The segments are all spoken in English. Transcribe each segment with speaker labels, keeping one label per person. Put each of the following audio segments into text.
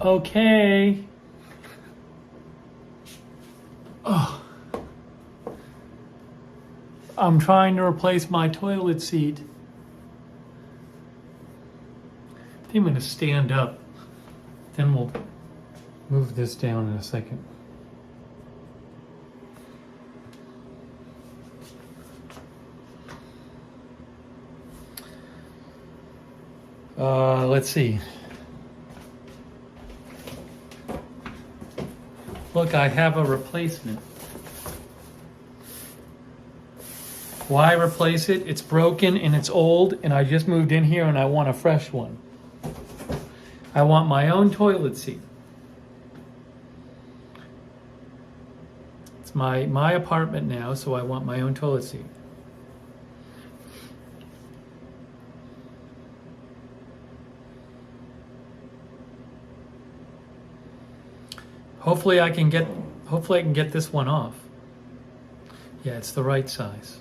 Speaker 1: Okay. Oh. I'm trying to replace my toilet seat. I think I'm going to stand up. Then we'll move this down in a second. Let's see. Look, I have a replacement. Why replace it? It's broken and it's old, and I just moved in here and I want a fresh one. I want my own toilet seat. It's my apartment now, so I want my own toilet seat. Hopefully I can get this one off. Yeah, it's the right size.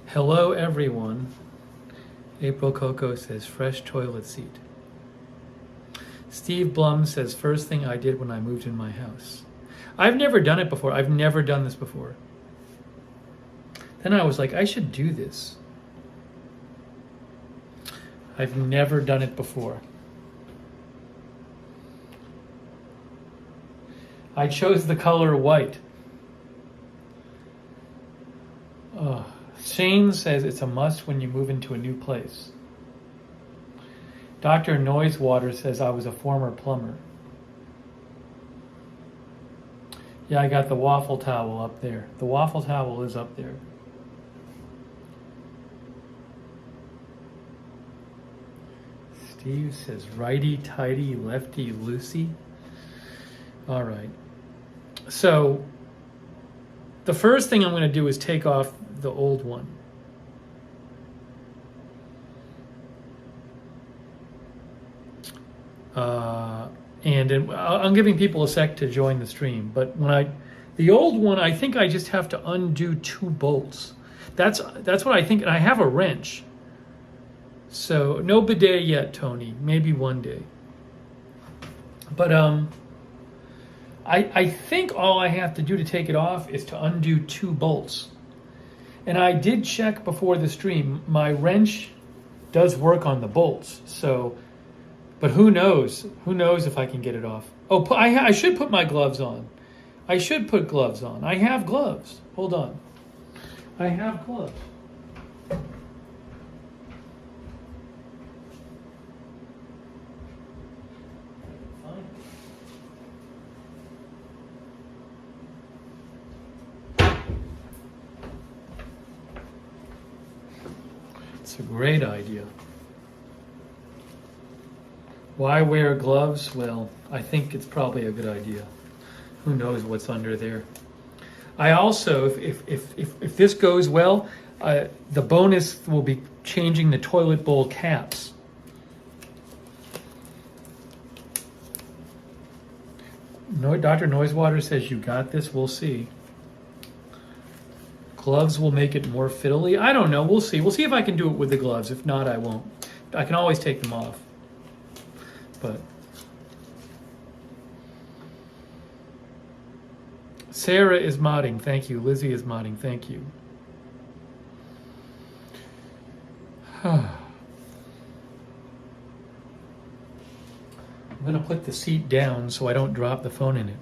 Speaker 1: Hello everyone. April Coco says fresh toilet seat. Steve Blum says first thing I did when I moved in my house. I've never done it before. I've never done this before. Then I was like, I should do this. I've never done it before. I chose the color white. Shane says it's a must when you move into a new place. Dr. Noisewater says I was a former plumber. Yeah, I got the waffle towel up there. The waffle towel is up there. Steve says righty tighty, lefty loosey. All right. So the first thing I'm going to do is take off the old one. And I'm giving people a sec to join the stream, but the old one, I think I just have to undo 2 bolts. That's what I think, and I have a wrench. So no bidet yet, Tony. Maybe one day. But I think all I have to do to take it off is to undo 2 bolts. And I did check before the stream. My wrench does work on the bolts. So, but who knows? Who knows if I can get it off? Oh, I should put my gloves on. I should put gloves on. I have gloves. Hold on. I have gloves. It's a great idea. Why wear gloves? Well, I think it's probably a good idea. Who knows what's under there? I also, if this goes well, the bonus will be changing the toilet bowl caps. No, Dr. Noisewater says you got this. We'll see. Gloves will make it more fiddly. I don't know. We'll see. We'll see if I can do it with the gloves. If not, I won't. I can always take them off. But Sarah is modding. Thank you. Lizzie is modding. Thank you. I'm going to put the seat down so I don't drop the phone in it.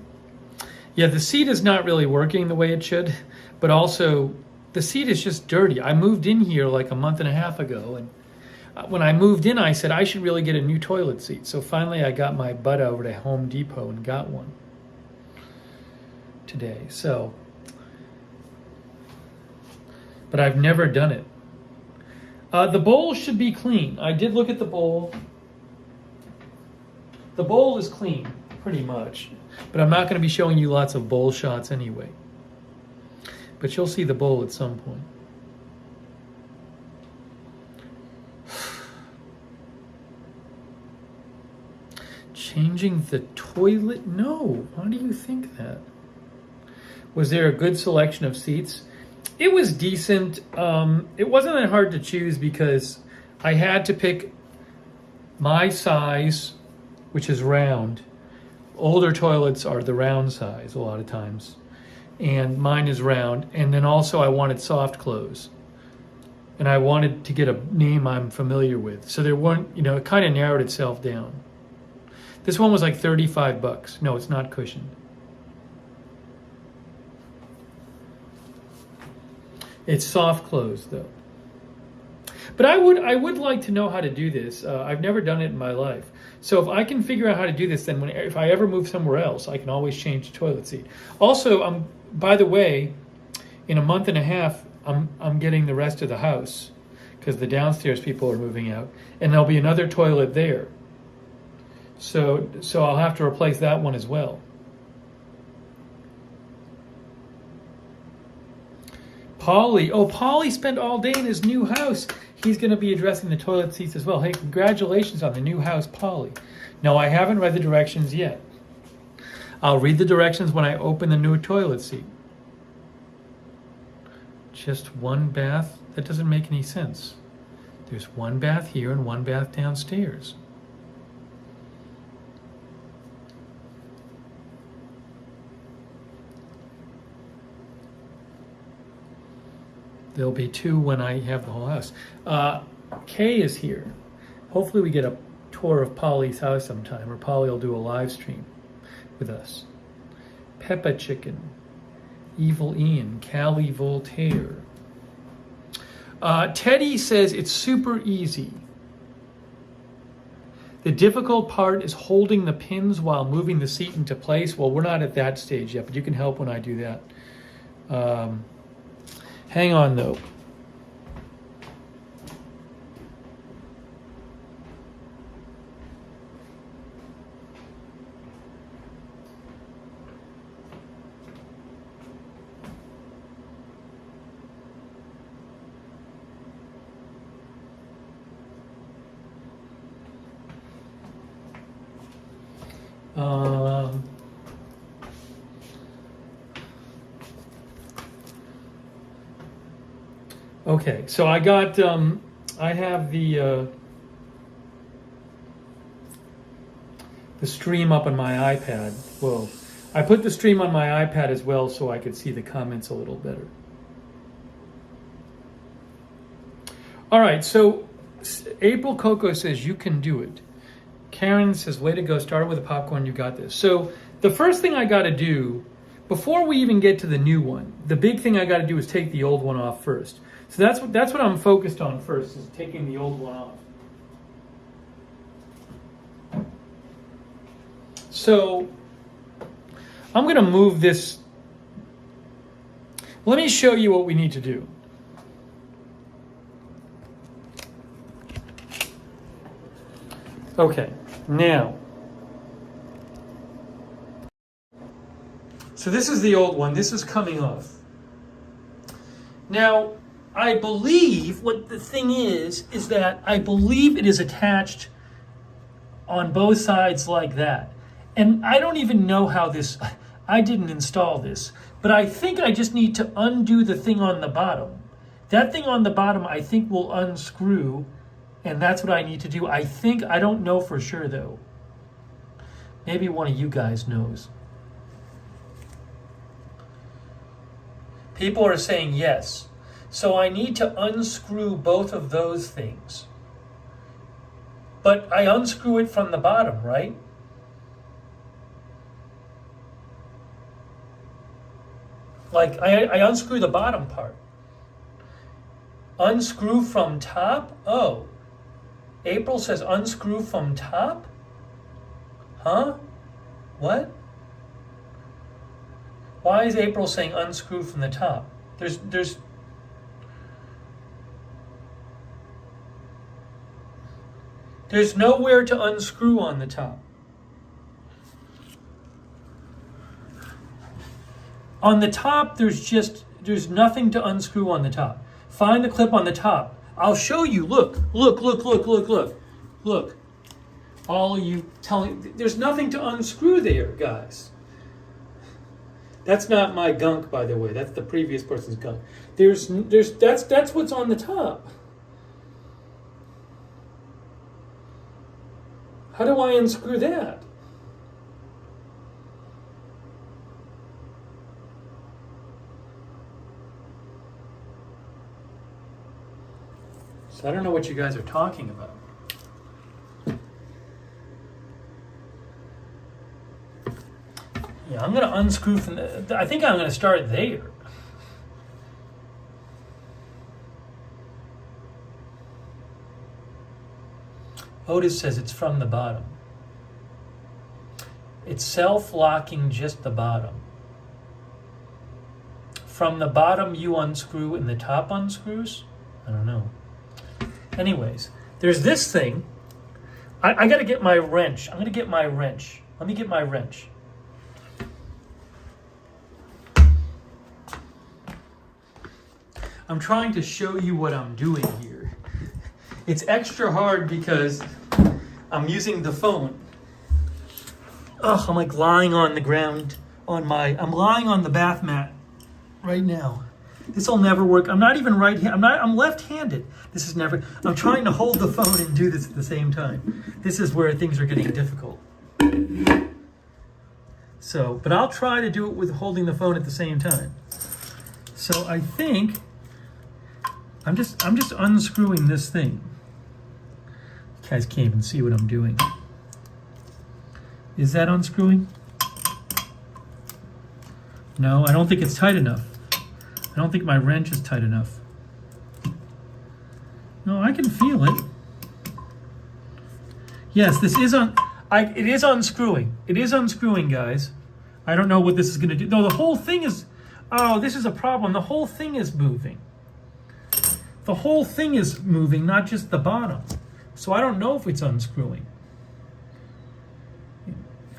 Speaker 1: Yeah, the seat is not really working the way it should. But also, the seat is just dirty. I moved in here like a month and a half ago, and when I moved in, I said I should really get a new toilet seat. So finally, I got my butt over to Home Depot and got one today. So, but I've never done it. The bowl should be clean. I did look at the bowl. The bowl is clean, pretty much. But I'm not going to be showing you lots of bowl shots anyway. But you'll see the bowl at some point. Changing the toilet? No. Why do you think that? Was there a good selection of seats? It was decent. It wasn't that hard to choose because I had to pick my size, which is round. Older toilets are the round size a lot of times, and mine is round. And then also I wanted soft close, and I wanted to get a name I'm familiar with. So there weren't, it kind of narrowed itself down. This one was like $35. No, it's not cushioned. It's soft close though. But I would like to know how to do this. I've never done it in my life. So if I can figure out how to do this, then if I ever move somewhere else, I can always change the toilet seat. Also, by the way, in a month and a half, I'm getting the rest of the house because the downstairs people are moving out, and there'll be another toilet there. So I'll have to replace that one as well. Paulie spent all day in his new house. He's going to be addressing the toilet seats as well. Hey, congratulations on the new house, Paulie. No, I haven't read the directions yet. I'll read the directions when I open the new toilet seat. Just one bath? That doesn't make any sense. There's one bath here and one bath downstairs. There'll be two when I have the whole house. Kay is here. Hopefully we get a tour of Polly's house sometime, or Polly will do a live stream with us. Peppa Chicken, Evil Ian, Callie Voltaire. Teddy says it's super easy. The difficult part is holding the pins while moving the seat into place. Well, we're not at that stage yet, but you can help when I do that. Hang on, though. Okay, so I got, I have the stream up on my iPad. Well, I put the stream on my iPad as well so I could see the comments a little better. All right, so April Coco says you can do it. Karen says, way to go, started with the popcorn, you got this. So the first thing I got to do, before we even get to the new one, the big thing I got to do is take the old one off first. So that's what I'm focused on first, is taking the old one off. So I'm going to move this. Let me show you what we need to do. Okay, now. So this is the old one. This is coming off. Now, I believe what the thing is that I believe it is attached on both sides like that. And I don't even know how this, I didn't install this, but I think I just need to undo the thing on the bottom. That thing on the bottom I think will unscrew, and that's what I need to do. I think, I don't know for sure though. Maybe one of you guys knows. People are saying yes. So I need to unscrew both of those things. But I unscrew it from the bottom, right? Like I unscrew the bottom part. Unscrew from top? Oh. April says unscrew from top? Huh? What? Why is April saying unscrew from the top? There's nowhere to unscrew on the top. On the top, there's nothing to unscrew on the top. Find the clip on the top. I'll show you. Look. All of you telling, there's nothing to unscrew there, guys. That's not my gunk, by the way. That's the previous person's gunk. That's what's on the top. How do I unscrew that? So I don't know what you guys are talking about. Yeah, I'm going to unscrew from the, I think I'm going to start there. Otis says it's from the bottom. It's self-locking just the bottom. From the bottom you unscrew and the top unscrews? I don't know. Anyways, there's this thing. I got to get my wrench. I'm going to get my wrench. Let me get my wrench. I'm trying to show you what I'm doing here. It's extra hard because I'm using the phone. Ugh, I'm like lying on the ground I'm lying on the bath mat right now. This will never work. I'm not even right-handed. I'm left-handed. This is never, I'm trying to hold the phone and do this at the same time. This is where things are getting difficult. So, but I'll try to do it with holding the phone at the same time. So I think I'm just unscrewing this thing. You guys can't even see what I'm doing. Is that unscrewing? No, I don't think it's tight enough. I don't think my wrench is tight enough. No, I can feel it. Yes, this is it is unscrewing. It is unscrewing, guys. I don't know what this is going to do. No, the whole thing is, oh, this is a problem. The whole thing is moving. The whole thing is moving, not just the bottom. So I don't know if it's unscrewing.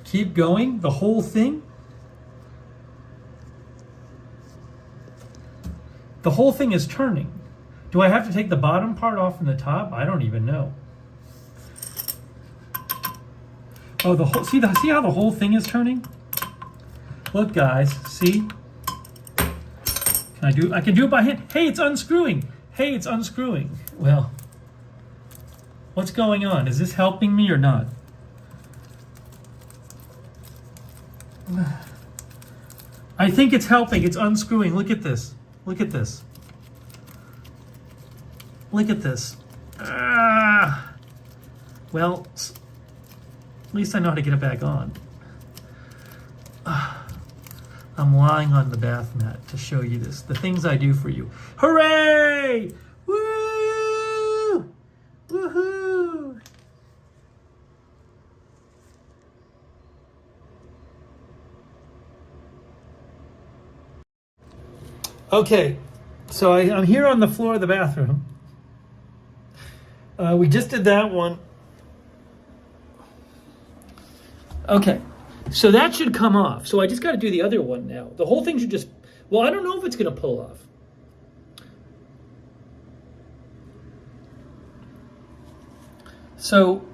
Speaker 1: Keep going, the whole thing. The whole thing is turning. Do I have to take the bottom part off from the top? I don't even know. Oh, the whole, see how the whole thing is turning? Look, guys, see? I can do it by hand. Hey, it's unscrewing. Hey, it's unscrewing. Well, what's going on? Is this helping me or not? I think it's helping. It's unscrewing. Look at this. Look at this. Look at this. Well, at least I know how to get it back on. I'm lying on the bath mat to show you this. The things I do for you. Hooray! Woo! Woohoo! Okay, so I'm here on the floor of the bathroom. We just did that one. Okay, so that should come off. So I just got to do the other one now. The whole thing should just, well, I don't know if it's going to pull off. So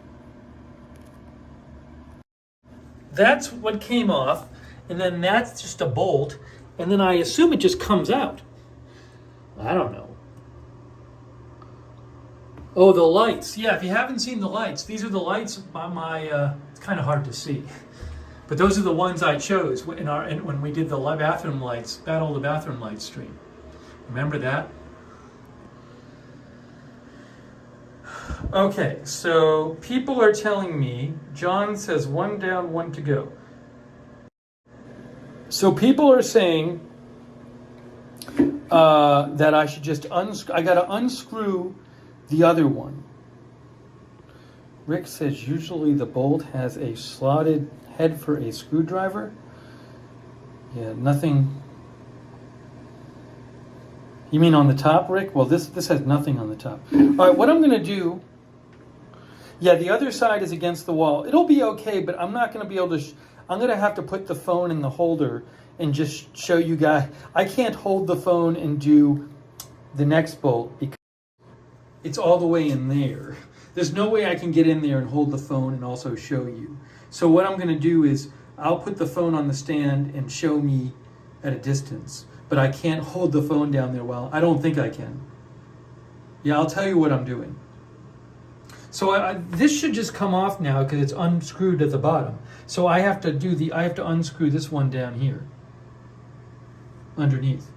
Speaker 1: that's what came off, and then that's just a bolt, and then I assume it just comes out. I don't know. Oh, the lights. Yeah, if you haven't seen the lights, these are the lights by my, it's kind of hard to see. But those are the ones I chose when we did the bathroom lights, Battle of the Bathroom Lights stream. Remember that? Okay, so people are telling me, John says 1 down, 1 to go. So people are saying that I should just I got to unscrew the other one. Rick says usually the bolt has a slotted head for a screwdriver. Yeah, nothing. You mean on the top, Rick? Well, this has nothing on the top. All right, what I'm going to do, yeah, the other side is against the wall. It'll be okay, but I'm not going to be able to, I'm going to have to put the phone in the holder and just show you guys. I can't hold the phone and do the next bolt because it's all the way in there. There's no way I can get in there and hold the phone and also show you. So what I'm going to do is I'll put the phone on the stand and show me at a distance. But I can't hold the phone down there well. I don't think I can. Yeah, I'll tell you what I'm doing. So this should just come off now because it's unscrewed at the bottom. So I have to unscrew this one down here, underneath.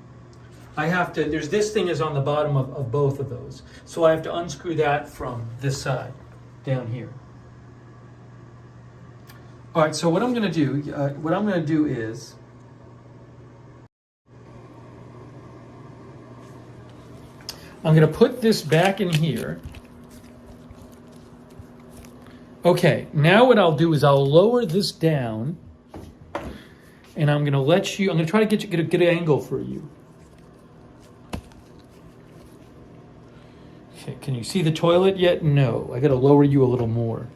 Speaker 1: There's this thing is on the bottom of both of those. So I have to unscrew that from this side, down here. All right, so what I'm going to do is, I'm going to put this back in here. Okay, now what I'll do is I'll lower this down, and I'm going to try to get an angle for you. Okay, can you see the toilet yet? No, I got to lower you a little more,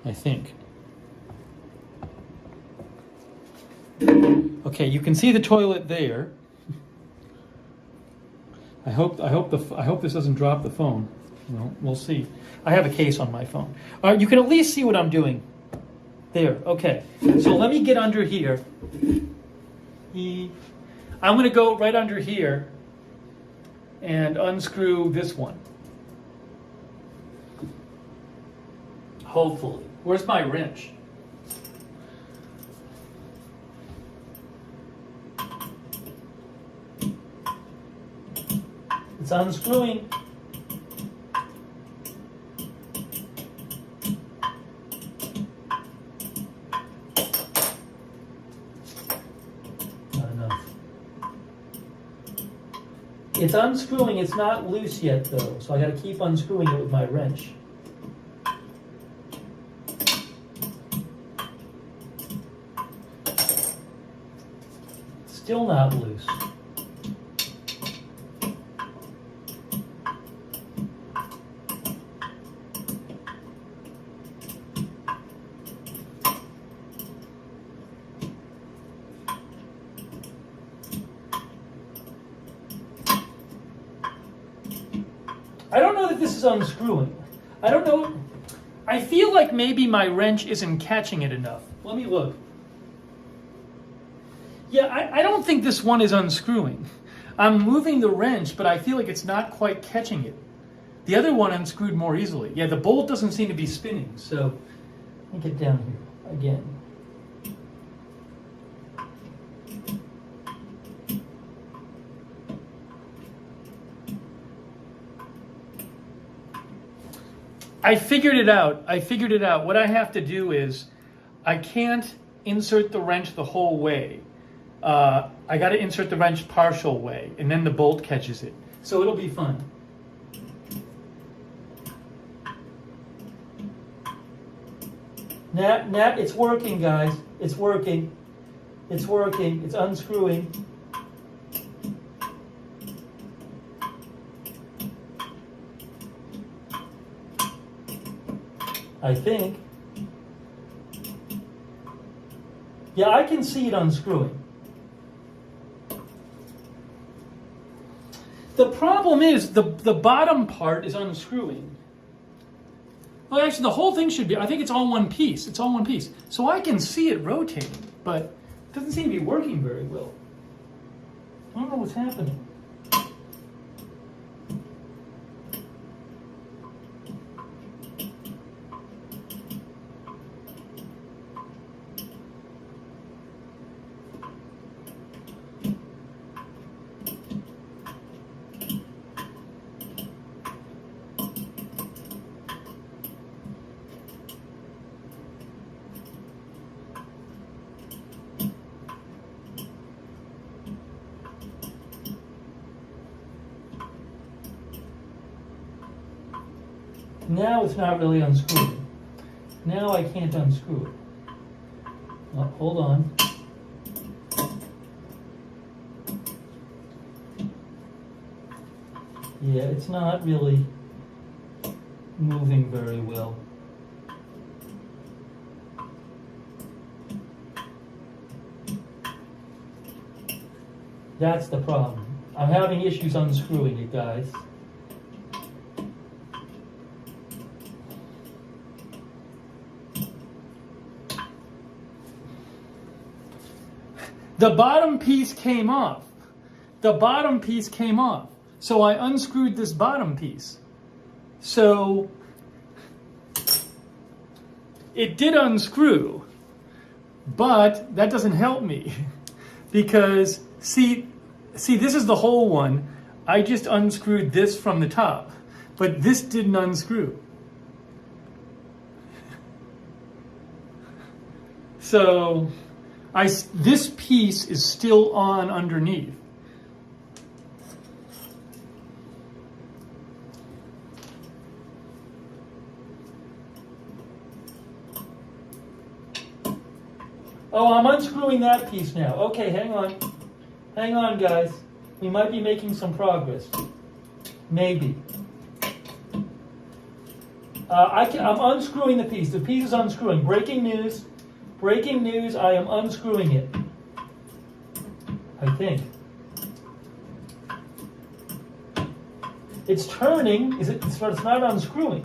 Speaker 1: I think. Okay, you can see the toilet there. I hope this doesn't drop the phone. Well, we'll see. I have a case on my phone. All right, you can at least see what I'm doing. There, okay. So let me get under here. I'm going to go right under here and unscrew this one. Hopefully. Where's my wrench? It's unscrewing. Not enough. It's unscrewing. It's not loose yet, though, so I got to keep unscrewing it with my wrench. Still not loose. I don't know that this is unscrewing. I don't know. I feel like maybe my wrench isn't catching it enough. Let me look. Yeah, I don't think this one is unscrewing. I'm moving the wrench, but I feel like it's not quite catching it. The other one unscrewed more easily. Yeah, the bolt doesn't seem to be spinning. So let me get down here again. I figured it out. What I have to do is, I can't insert the wrench the whole way. I got to insert the wrench partial way, and then the bolt catches it. So it'll be fun. Now it's working, guys. It's working. It's working. It's unscrewing. I think. Yeah, I can see it unscrewing. The problem is the bottom part is unscrewing. Well, actually, the whole thing should be, I think it's all one piece. It's all one piece. So I can see it rotating, but it doesn't seem to be working very well. I don't know what's happening. Now it's not really unscrewing. Now I can't unscrew it. Oh, hold on. Yeah, it's not really moving very well. That's the problem. I'm having issues unscrewing it, guys. The bottom piece came off. The bottom piece came off. So I unscrewed this bottom piece. So it did unscrew, but that doesn't help me because see, this is the whole one. I just unscrewed this from the top, but this didn't unscrew. So this piece is still on underneath. Oh, I'm unscrewing that piece now. Okay, hang on. Hang on, guys. We might be making some progress. Maybe. I'm unscrewing the piece. The piece is unscrewing. Breaking news. Breaking news, I am unscrewing it. I think. It's turning. It's not unscrewing.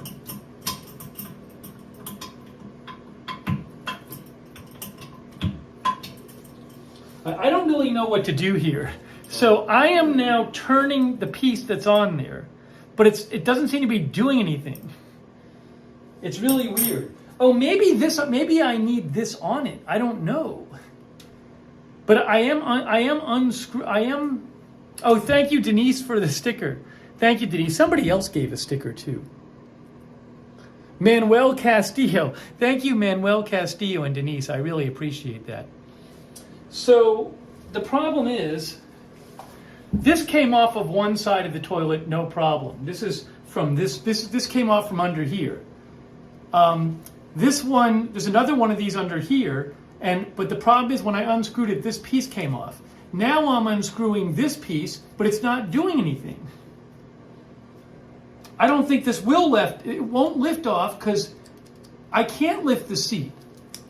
Speaker 1: I don't really know what to do here. So I am now turning the piece that's on there, but it doesn't seem to be doing anything. It's really weird. Oh, maybe I need this on it. I don't know. But I am unscrew. Oh, thank you, Denise, for the sticker. Thank you, Denise. Somebody else gave a sticker too. Manuel Castillo. Thank you, Manuel Castillo and Denise. I really appreciate that. So the problem is, this came off of one side of the toilet, no problem. This is from this came off from under here. This one, there's another one of these under here, but the problem is when I unscrewed it, this piece came off. Now I'm unscrewing this piece, but it's not doing anything. I don't think this it won't lift off because I can't lift the seat.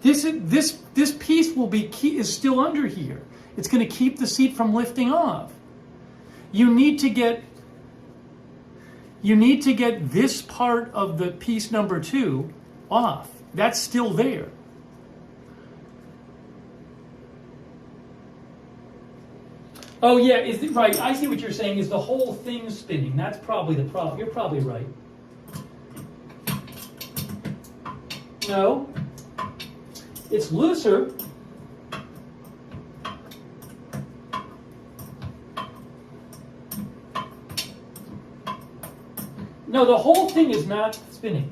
Speaker 1: This piece is still under here. It's going to keep the seat from lifting off. You need to get this part of the piece number 2 off. That's still there. Oh yeah, right. I see what you're saying. Is the whole thing spinning? That's probably the problem. You're probably right. No. It's looser. No, the whole thing is not spinning.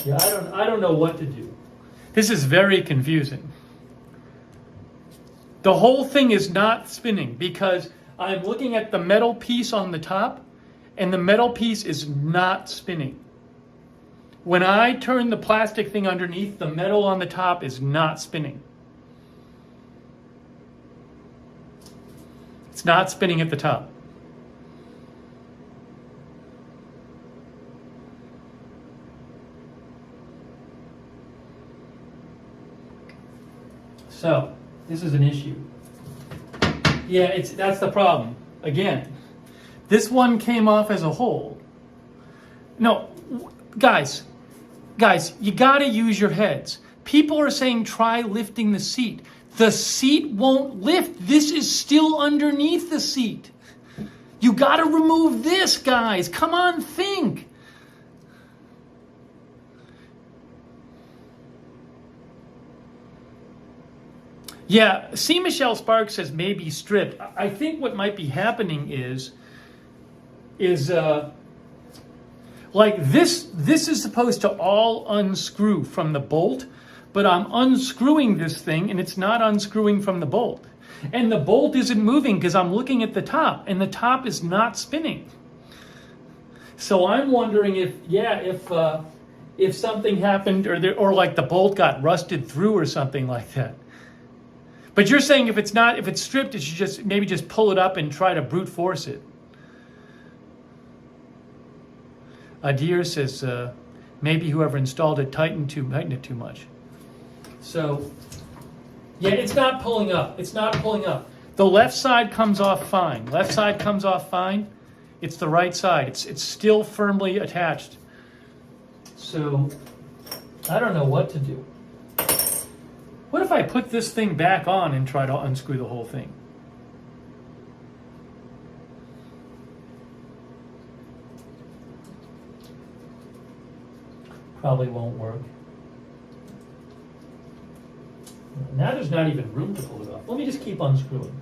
Speaker 1: Yeah, I don't know what to do. This is very confusing. The whole thing is not spinning because I'm looking at the metal piece on the top, and the metal piece is not spinning. When I turn the plastic thing underneath, the metal on the top is not spinning. It's not spinning at the top. So, this is an issue. Yeah, that's the problem. Again, this one came off as a whole. No, guys, you gotta use your heads. People are saying try lifting the seat. The seat won't lift. This is still underneath the seat. You gotta remove this, guys. Come on, think. Yeah, C. Michelle Sparks says maybe stripped. I think what might be happening is like this is supposed to all unscrew from the bolt, but I'm unscrewing this thing and it's not unscrewing from the bolt. And the bolt isn't moving because I'm looking at the top and the top is not spinning. So I'm wondering if something happened or like the bolt got rusted through or something like that. But you're saying if it's stripped, it should maybe just pull it up and try to brute force it. Adir says maybe whoever installed it tightened it too much. So yeah, it's not pulling up. It's not pulling up. The left side comes off fine. Left side comes off fine. It's the right side. It's still firmly attached. So I don't know what to do. What if I put this thing back on and try to unscrew the whole thing? Probably won't work. Now there's not even room to pull it off. Let me just keep unscrewing.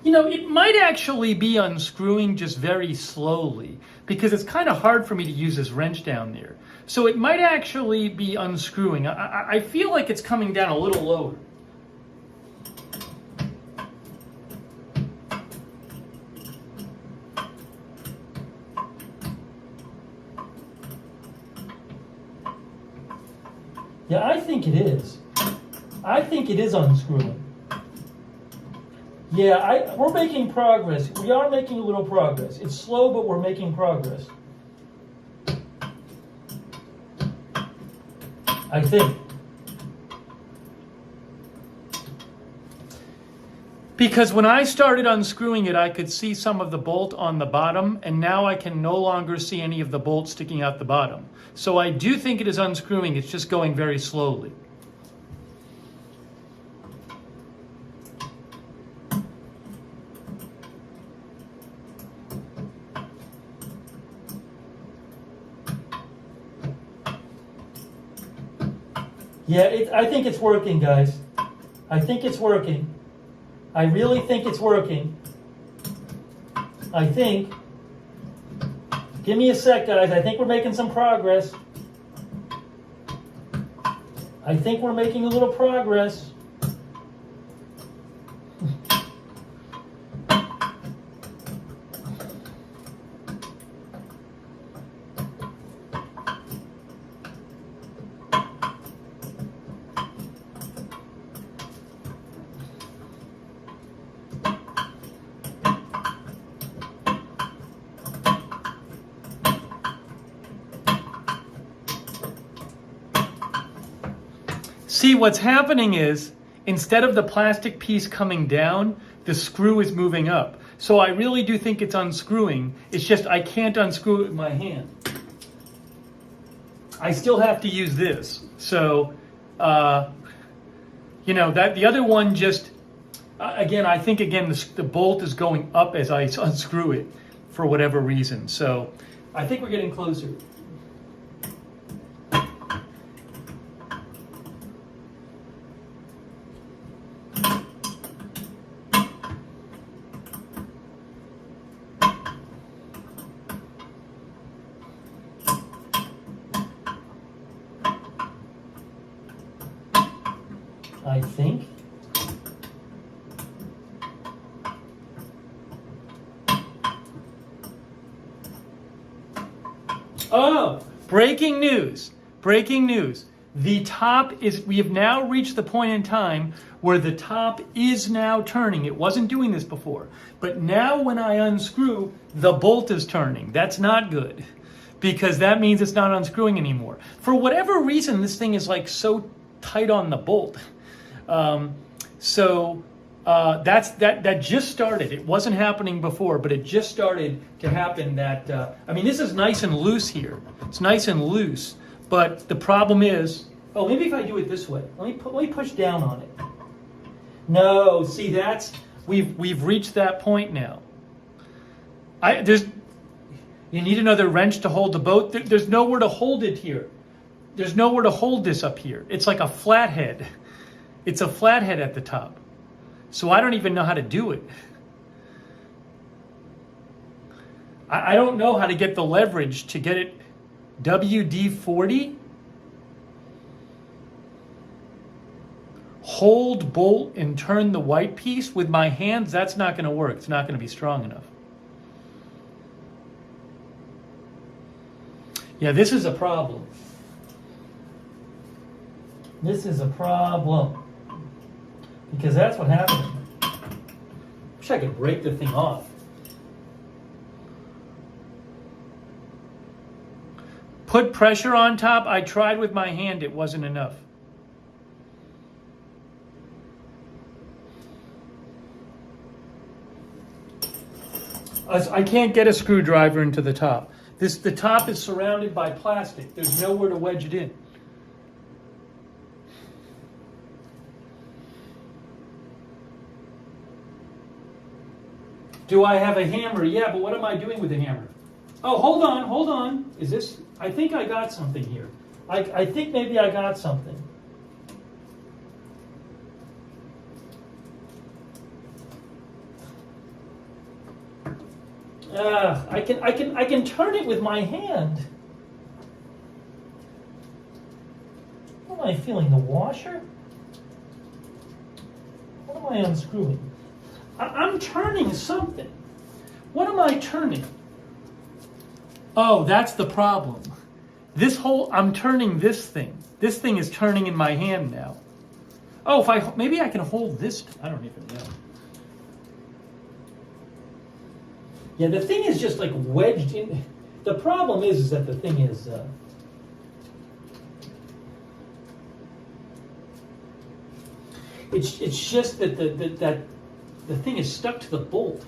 Speaker 1: You know, it might actually be unscrewing just very slowly because it's kind of hard for me to use this wrench down there. So it might actually be unscrewing. I feel like it's coming down a little lower. Yeah, I think it is. I think it is unscrewing. Yeah, we're making progress. We are making a little progress. It's slow, but we're making progress. I think. Because when I started unscrewing it, I could see some of the bolt on the bottom, and now I can no longer see any of the bolts sticking out the bottom. So I do think it is unscrewing. It's just going very slowly. Yeah, I think it's working, guys. I think it's working. I really think it's working. I think. Give me a sec, guys. I think we're making some progress. I think we're making a little progress. See, what's happening is, instead of the plastic piece coming down, the screw is moving up. So I really do think it's unscrewing. It's just I can't unscrew it with my hand. I still have to use this. So, you know, that the other one just, again, I think, again, the bolt is going up as I unscrew it for whatever reason. So I think we're getting closer. I think. Oh, breaking news. Breaking news. The top is, we have now reached the point in time where the top is now turning. It wasn't doing this before. But now when I unscrew, the bolt is turning. That's not good, because that means it's not unscrewing anymore. For whatever reason, this thing is like so tight on the bolt. That just started. It wasn't happening before, but it just started to happen. I mean, this is nice and loose here. It's nice and loose, but the problem is, Oh, maybe if I do it this way. Let me push down on it. No, see we've reached that point now. You need another wrench to hold the boat. There's nowhere to hold it here. There's nowhere to hold this up here. It's like a flathead. It's a flathead at the top. So I don't even know how to do it. I don't know how to get the leverage to get it WD-40. Hold bolt and turn the white piece with my hands. That's not going to work. It's not going to be strong enough. Yeah, this is a problem. This is a problem. Because that's what happened. Wish I could break the thing off. Put pressure on top. I tried with my hand. It wasn't enough. I can't get a screwdriver into the top. The top is surrounded by plastic. There's nowhere to wedge it in. Do I have a hammer? Yeah, but what am I doing with the hammer? Oh, hold on. Is this? I think I got something here. I think maybe I got something. I can turn it with my hand. What am I feeling? The washer? What am I unscrewing? I'm turning something. What am I turning? Oh, that's the problem. I'm turning this thing. This thing is turning in my hand now. Oh, maybe I can hold this. I don't even know. Yeah, the thing is just like wedged in. The problem is that the thing is. It's just that the thing is stuck to the bolt.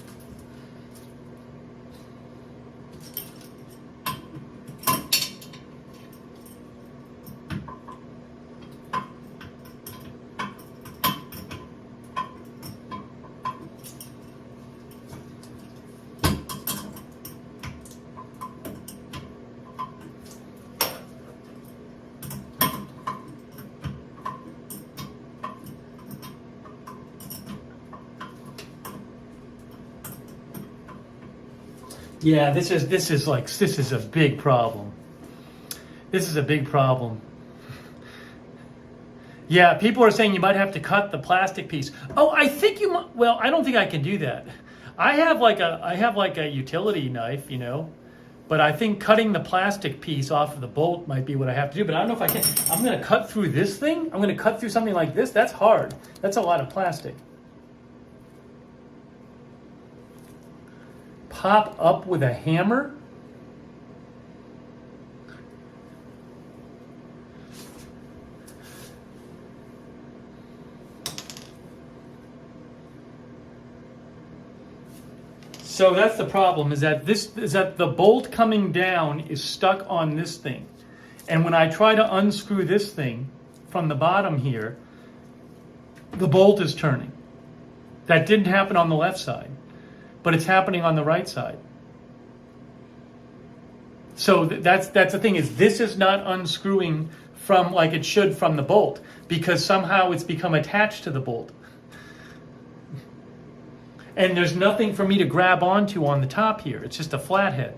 Speaker 1: Yeah, this is a big problem. This is a big problem. Yeah, people are saying you might have to cut the plastic piece. Oh, I think you might. Well, I don't think I can do that. I have like a utility knife, but I think cutting the plastic piece off of the bolt might be what I have to do. But I don't know if I can. I'm going to cut through this thing. I'm going to cut through something like this. That's hard. That's a lot of plastic. Pop up with a hammer? So that's the problem, is that the bolt coming down is stuck on this thing. And when I try to unscrew this thing from the bottom here, the bolt is turning. That didn't happen on the left side, but it's happening on the right side. So that's the thing, is this is not unscrewing from like it should from the bolt, because somehow it's become attached to the bolt. And there's nothing for me to grab onto on the top here. It's just a flathead.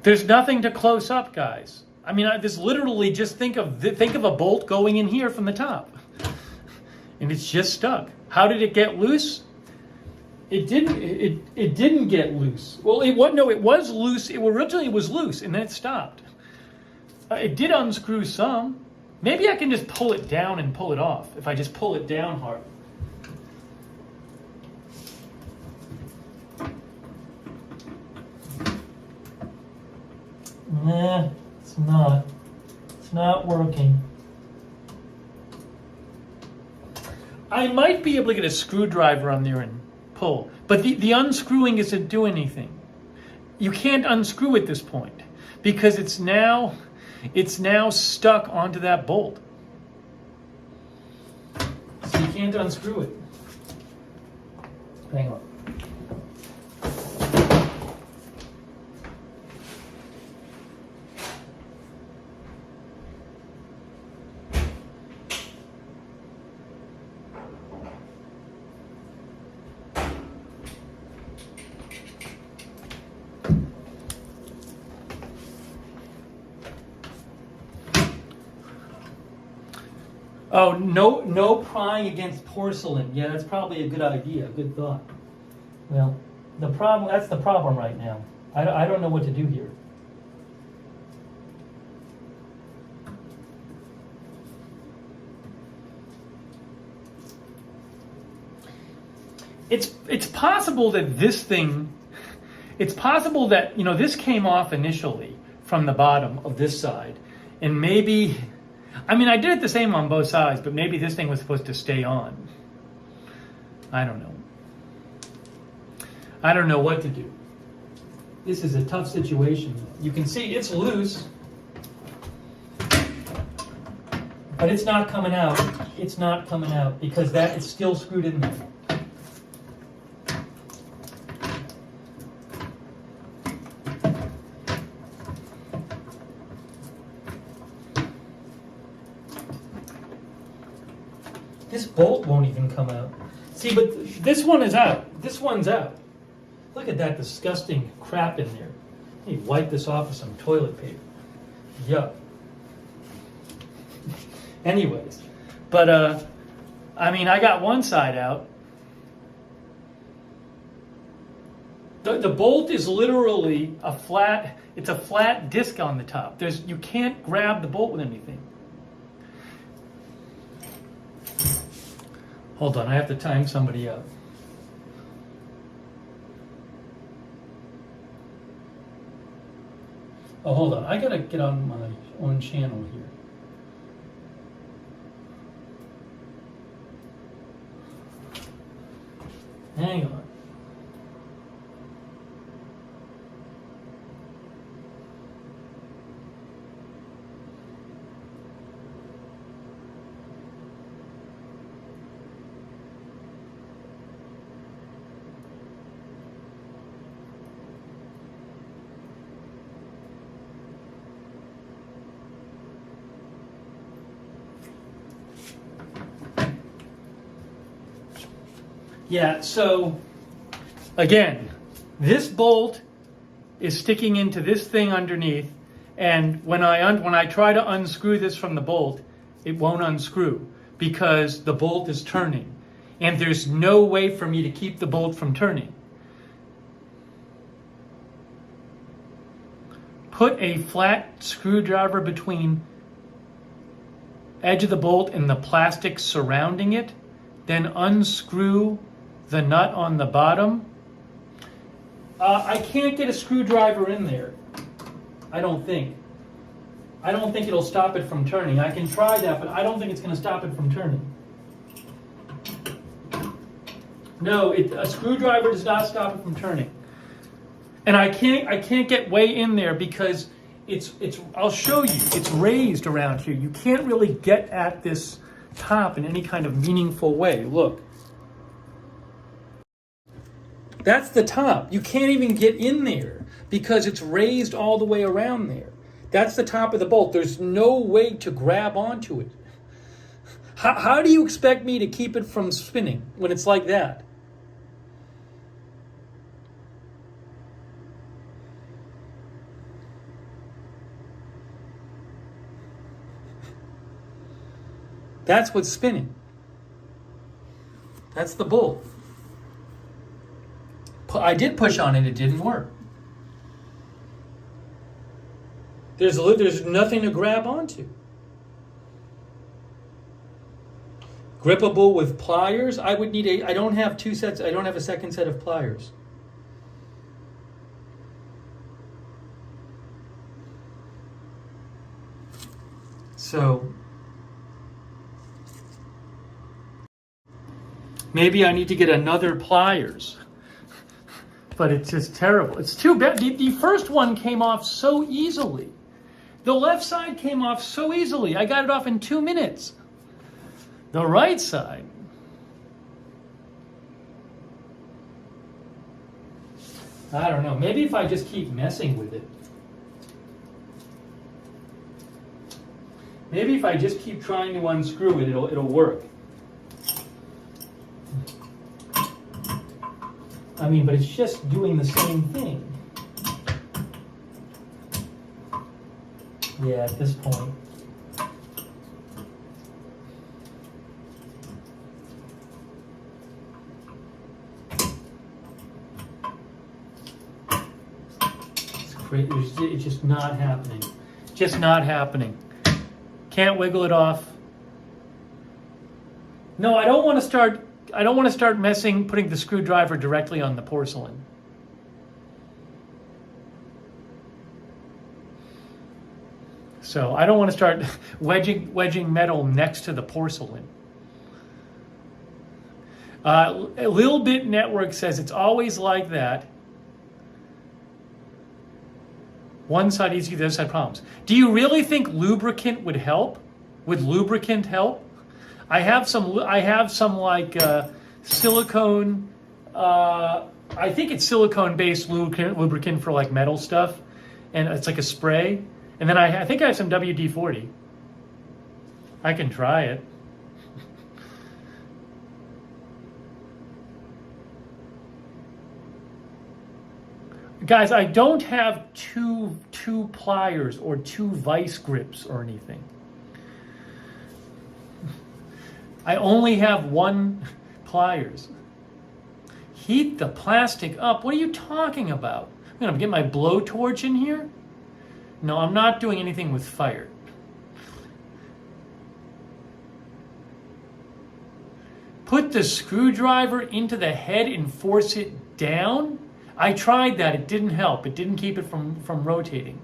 Speaker 1: There's nothing to close up, guys. I mean, this literally, just think of a bolt going in here from the top, and it's just stuck. How did it get loose? It didn't get loose. Well, it was loose. It originally was loose, and then it stopped. It did unscrew some. Maybe I can just pull it down and pull it off if I just pull it down hard. Nah, it's not. It's not working. I might be able to get a screwdriver on there and pull, but the unscrewing isn't doing anything. you can't unscrew at this point because it's now stuck onto that bolt. So you can't unscrew it. Hang on. Oh, no prying against porcelain. Yeah, that's probably a good idea, good thought. Well, that's the problem right now. I don't know what to do here. It's possible that it's possible that, this came off initially from the bottom of this side, and maybe, I did it the same on both sides, but maybe this thing was supposed to stay on. I don't know. I don't know what to do. This is a tough situation. You can see it's loose, but it's not coming out. It's not coming out because that is still screwed in there. This bolt won't even come out. See, but this one is out. This one's out. Look at that disgusting crap in there. Let me wipe this off with some toilet paper. Yuck. Anyways, but I got one side out. The bolt is literally it's a flat disc on the top. You can't grab the bolt with anything. Hold on, I have to time somebody up. Oh, hold on, I gotta get on my own channel here. Hang on. Yeah, so again, this bolt is sticking into this thing underneath, and when I try to unscrew this from the bolt, it won't unscrew because the bolt is turning, and there's no way for me to keep the bolt from turning. Put a flat screwdriver between edge of the bolt and the plastic surrounding it, then unscrew the nut on the bottom. I can't get a screwdriver in there. I don't think it'll stop it from turning. I can try that, but I don't think it's going to stop it from turning. No, a screwdriver does not stop it from turning. And I can't get way in there because it's I'll show you. It's raised around here. You can't really get at this top in any kind of meaningful way. Look. That's the top. You can't even get in there because it's raised all the way around there. That's the top of the bolt. There's no way to grab onto it. How do you expect me to keep it from spinning when it's like that? That's what's spinning. That's the bolt. I did push on it, it didn't work. There's nothing to grab onto. Grippable with pliers. I don't have two sets, I don't have a second set of pliers. So maybe I need to get another pliers. but it's just terrible. It's too bad. The first one came off so easily. The left side came off so easily. I got it off in 2 minutes. The right side. I don't know. Maybe if I just keep messing with it. Maybe if I just keep trying to unscrew it, it'll work. I mean, but it's just doing the same thing. Yeah, at this point. It's crazy. It's just not happening. Just not happening. Can't wiggle it off. No, I don't want to start putting the screwdriver directly on the porcelain. So I don't want to start wedging metal next to the porcelain. Lil Bit Network says it's always like that. One side easy, the other side problems. Do you really think lubricant would help? Would lubricant help? I have some like silicone. I think it's silicone-based lubricant for like metal stuff, and it's like a spray. And then I think I have some WD-40. I can try it. Guys, I don't have two pliers or two vice grips or anything. I only have one pliers. Heat the plastic up. What are you talking about? I'm going to get my blowtorch in here? No, I'm not doing anything with fire. Put the screwdriver into the head and force it down? I tried that. It didn't help. It didn't keep it from rotating.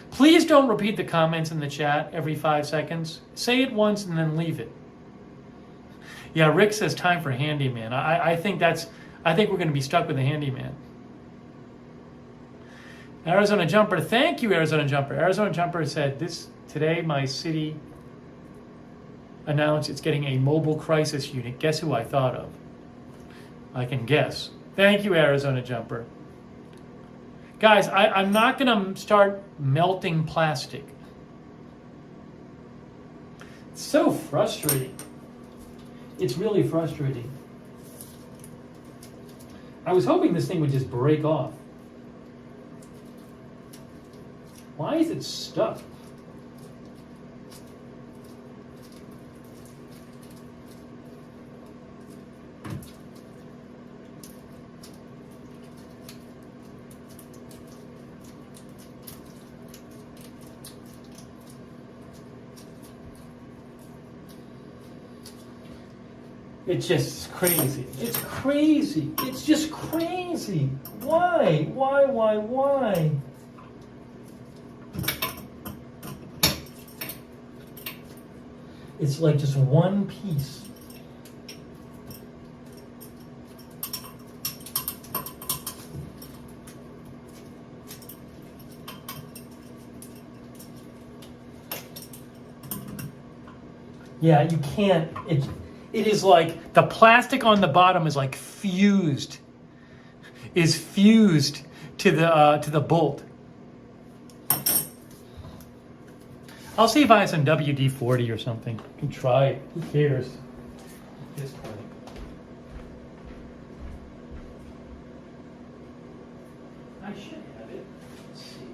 Speaker 1: Please don't repeat the comments in the chat every 5 seconds. Say it once and then leave it. Yeah, Rick says time for handyman. I think we're going to be stuck with a handyman. Arizona Jumper, thank you, Arizona Jumper. Arizona Jumper said today my city announced it's getting a mobile crisis unit. Guess who I thought of? I can guess. Thank you, Arizona Jumper. Guys, I'm not going to start melting plastic. It's so frustrating. It's really frustrating. I was hoping this thing would just break off. Why is it stuck? It's just crazy. It's crazy. It's just crazy. Why? Why? It's like just one piece. Yeah, you can't. It is like the plastic on the bottom is like fused to the bolt. I'll see if I have some WD-40 or something. I can try it. Who cares? Just try it. I should have it. Let's see.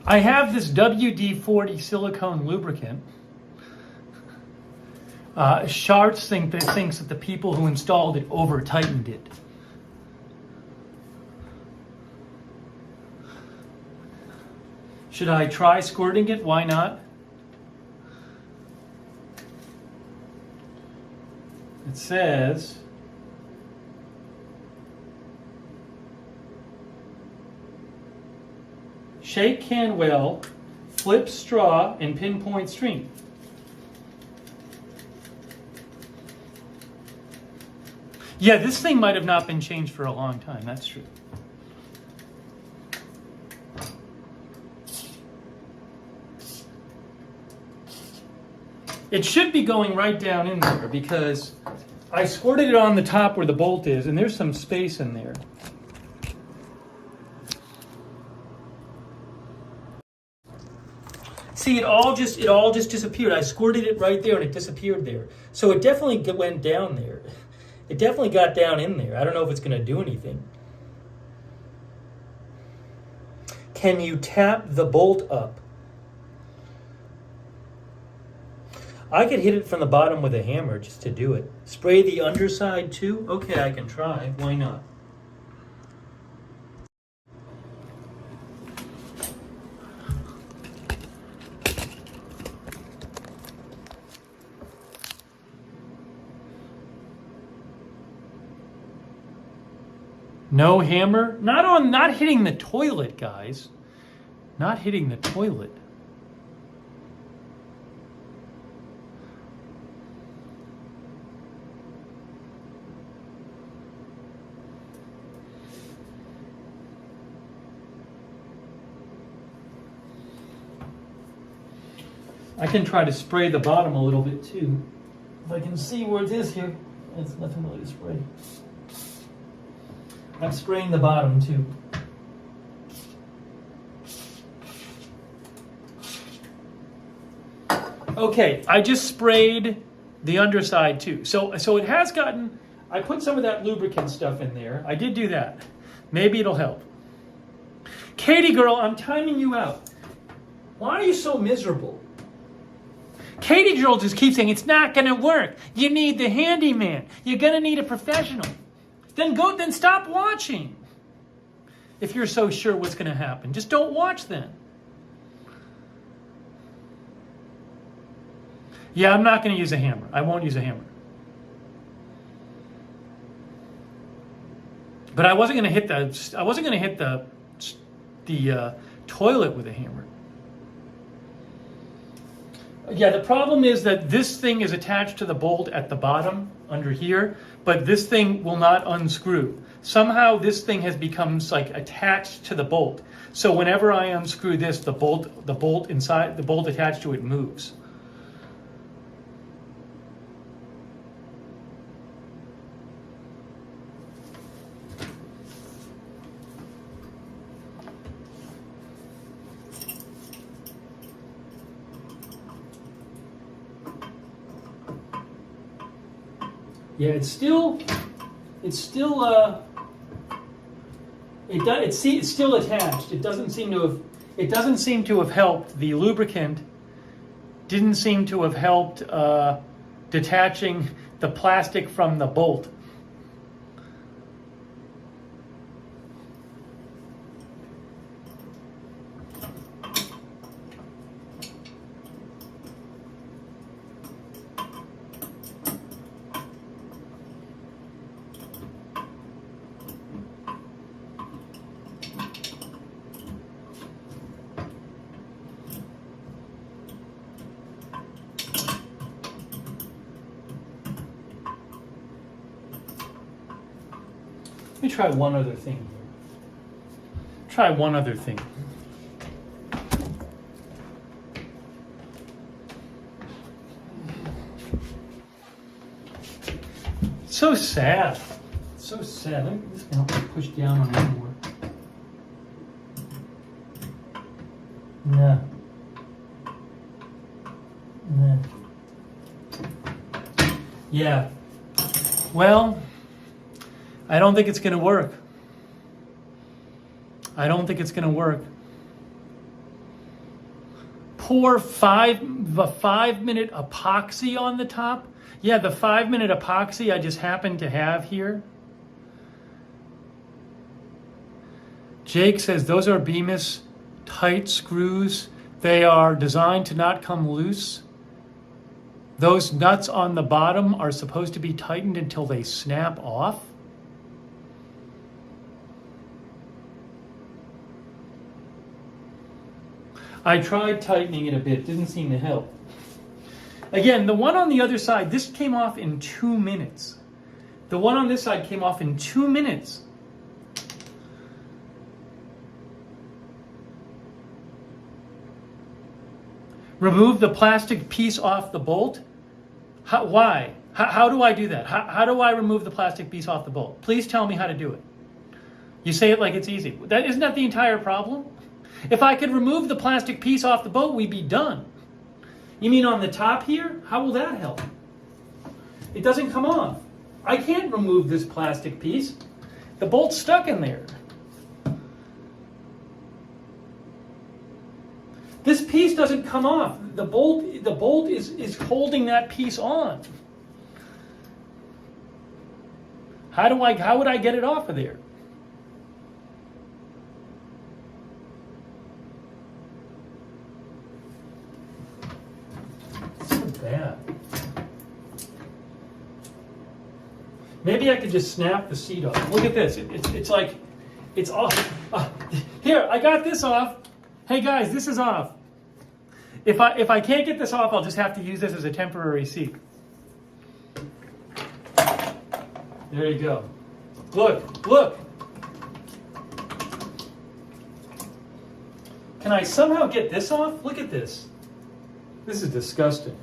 Speaker 1: I have this WD-40 silicone lubricant. Sharts thinks that the people who installed it over-tightened it. Should I try squirting it? Why not? It says, shake can well, flip straw, and pinpoint stream. Yeah, this thing might have not been changed for a long time. That's true. It should be going right down in there because I squirted it on the top where the bolt is, and there's some space in there. See, it all just disappeared. I squirted it right there and it disappeared there. So it definitely went down there. It definitely got down in there. I don't know if it's going to do anything. Can you tap the bolt up? I could hit it from the bottom with a hammer just to do it. Spray the underside too? Okay, I can try. Why not? No hammer? Not hitting the toilet, guys. Not hitting the toilet. I can try to spray the bottom a little bit too. If I can see where it is here, there's nothing really to spray. I'm spraying the bottom too. Okay, I just sprayed the underside too. So it has gotten, I put some of that lubricant stuff in there. I did do that. Maybe it'll help. Katie girl, I'm timing you out. Why are you so miserable? Katie girl just keeps saying, it's not going to work. You need the handyman. You're going to need a professional. Then stop watching. If you're so sure what's going to happen, just don't watch then. Yeah, I'm not going to use a hammer. I won't use a hammer. But I wasn't going to hit the toilet with a hammer. Yeah, the problem is that this thing is attached to the bolt at the bottom under here, but this thing will not unscrew. Somehow this thing has become like attached to the bolt. So whenever I unscrew this, the bolt attached to it moves. Yeah, it's still attached. It doesn't seem to have helped. The lubricant didn't seem to have helped detaching the plastic from the bolt. Let me try one other thing here. Try one other thing. So sad. So sad. This can help me push down on it more. Nah. Nah. Yeah. Well, I don't think it's going to work. I don't think it's going to work. Pour the 5-minute epoxy on the top. Yeah, the 5-minute epoxy I just happen to have here. Jake says those are Bemis tight screws. They are designed to not come loose. Those nuts on the bottom are supposed to be tightened until they snap off. I tried tightening it a bit, didn't seem to help. Again, the one on the other side, this came off in 2 minutes. The one on this side came off in 2 minutes. Remove the plastic piece off the bolt. Why? How do I do that? How do I remove the plastic piece off the bolt? Please tell me how to do it. You say it like it's easy. Isn't that the entire problem? If I could remove the plastic piece off the bolt, we'd be done. You mean on the top here? How will that help? It doesn't come off. I can't remove this plastic piece. The bolt's stuck in there. This piece doesn't come off. The bolt is holding that piece on. How would I get it off of there? So bad. Maybe I could just snap the seat off. Look at this. It's like it's off. Here, I got this off. Hey guys, this is off. If I can't get this off, I'll just have to use this as a temporary seat. There you go. Look. Can I somehow get this off? Look at this. This is disgusting.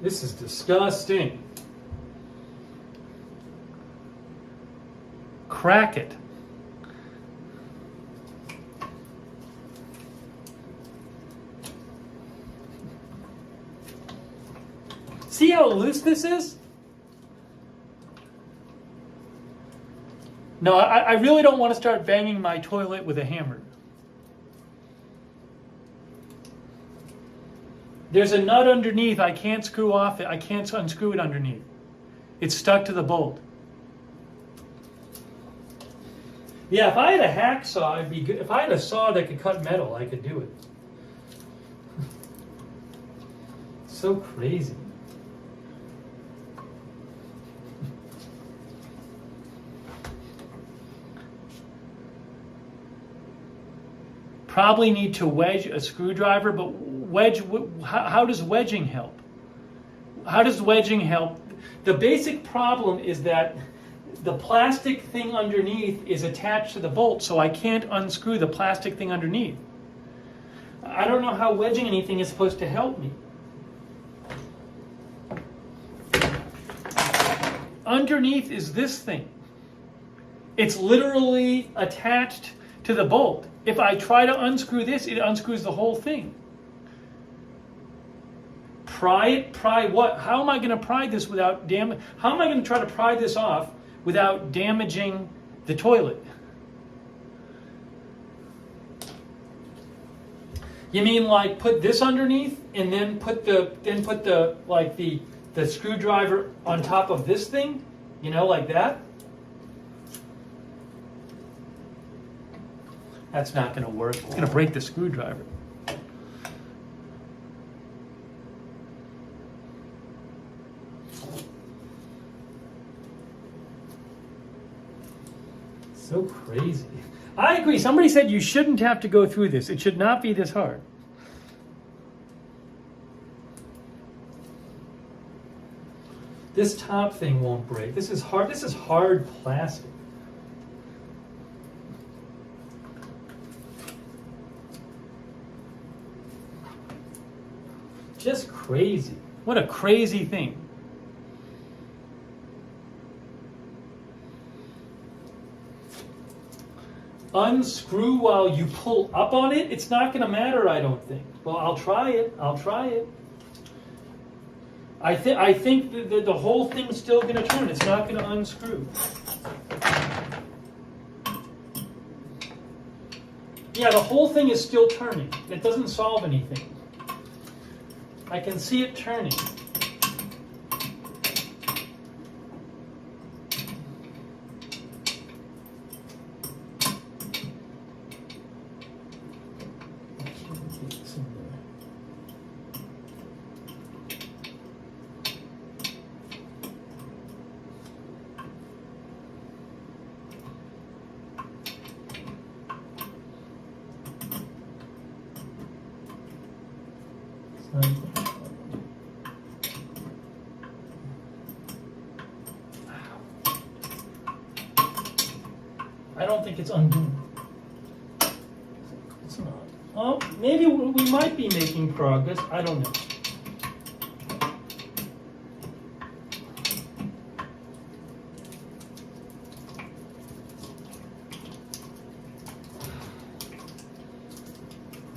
Speaker 1: This is disgusting. Crack it. See how loose this is? No, I really don't want to start banging my toilet with a hammer. There's a nut underneath. I can't screw off it. I can't unscrew it underneath. It's stuck to the bolt. Yeah, if I had a hacksaw, it'd be good. If I had a saw that could cut metal, I could do it. So crazy. Probably need to wedge a screwdriver, but how does wedging help? How does wedging help? The basic problem is that the plastic thing underneath is attached to the bolt, so I can't unscrew the plastic thing underneath. I don't know how wedging anything is supposed to help me. Underneath is this thing. It's literally attached to the bolt. If I try to unscrew this, it unscrews the whole thing. Pry it? Pry what? How am I going to pry this without damage? How am I going to try to pry this off without damaging the toilet? You mean like put this underneath and then put the screwdriver on top of this thing? You know, like that? That's not going to work. It's going to break the screwdriver. So crazy. I agree. Somebody said you shouldn't have to go through this. It should not be this hard. This top thing won't break. This is hard. This is hard plastic. Just crazy. What a crazy thing. Unscrew while you pull up on it? It's not going to matter, I don't think. Well, I'll try it. I think the whole thing's still going to turn. It's not going to unscrew. Yeah, the whole thing is still turning. It doesn't solve anything. I can see it turning. I don't think it's undone. It's not. Oh, maybe we might be making progress. I don't know.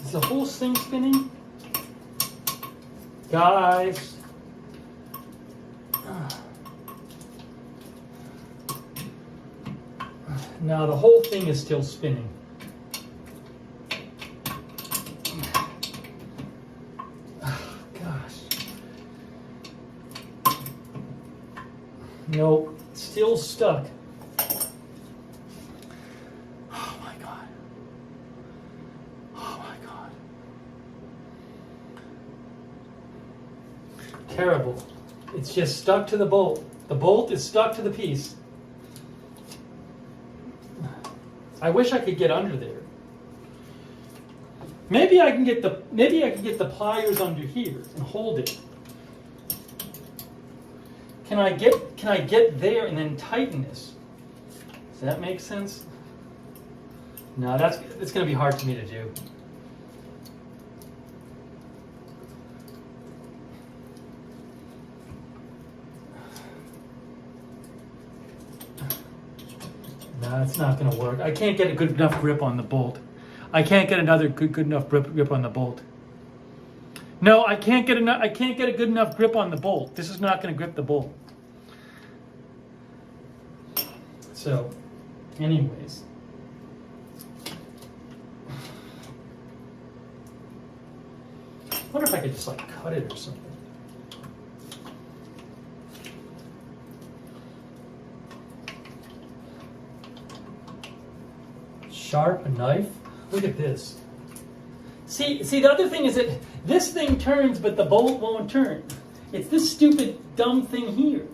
Speaker 1: Is the whole thing spinning? Guys. No, the whole thing is still spinning. Oh, gosh. Nope, still stuck. Oh my God. Oh my God. Terrible. It's just stuck to the bolt. The bolt is stuck to the piece. I wish I could get under there. Maybe I can get the pliers under here and hold it. Can I get there and then tighten this? Does that make sense? No, it's going to be hard for me to do. No, it's not going to work. I can't get a good enough grip on the bolt. I can't get another good enough grip on the bolt. No, I can't get a good enough grip on the bolt. This is not going to grip the bolt. So, anyways. I wonder if I could just like cut it or something. Sharp knife. Look at this. See, the other thing is that this thing turns, but the bolt won't turn. It's this stupid, dumb thing here.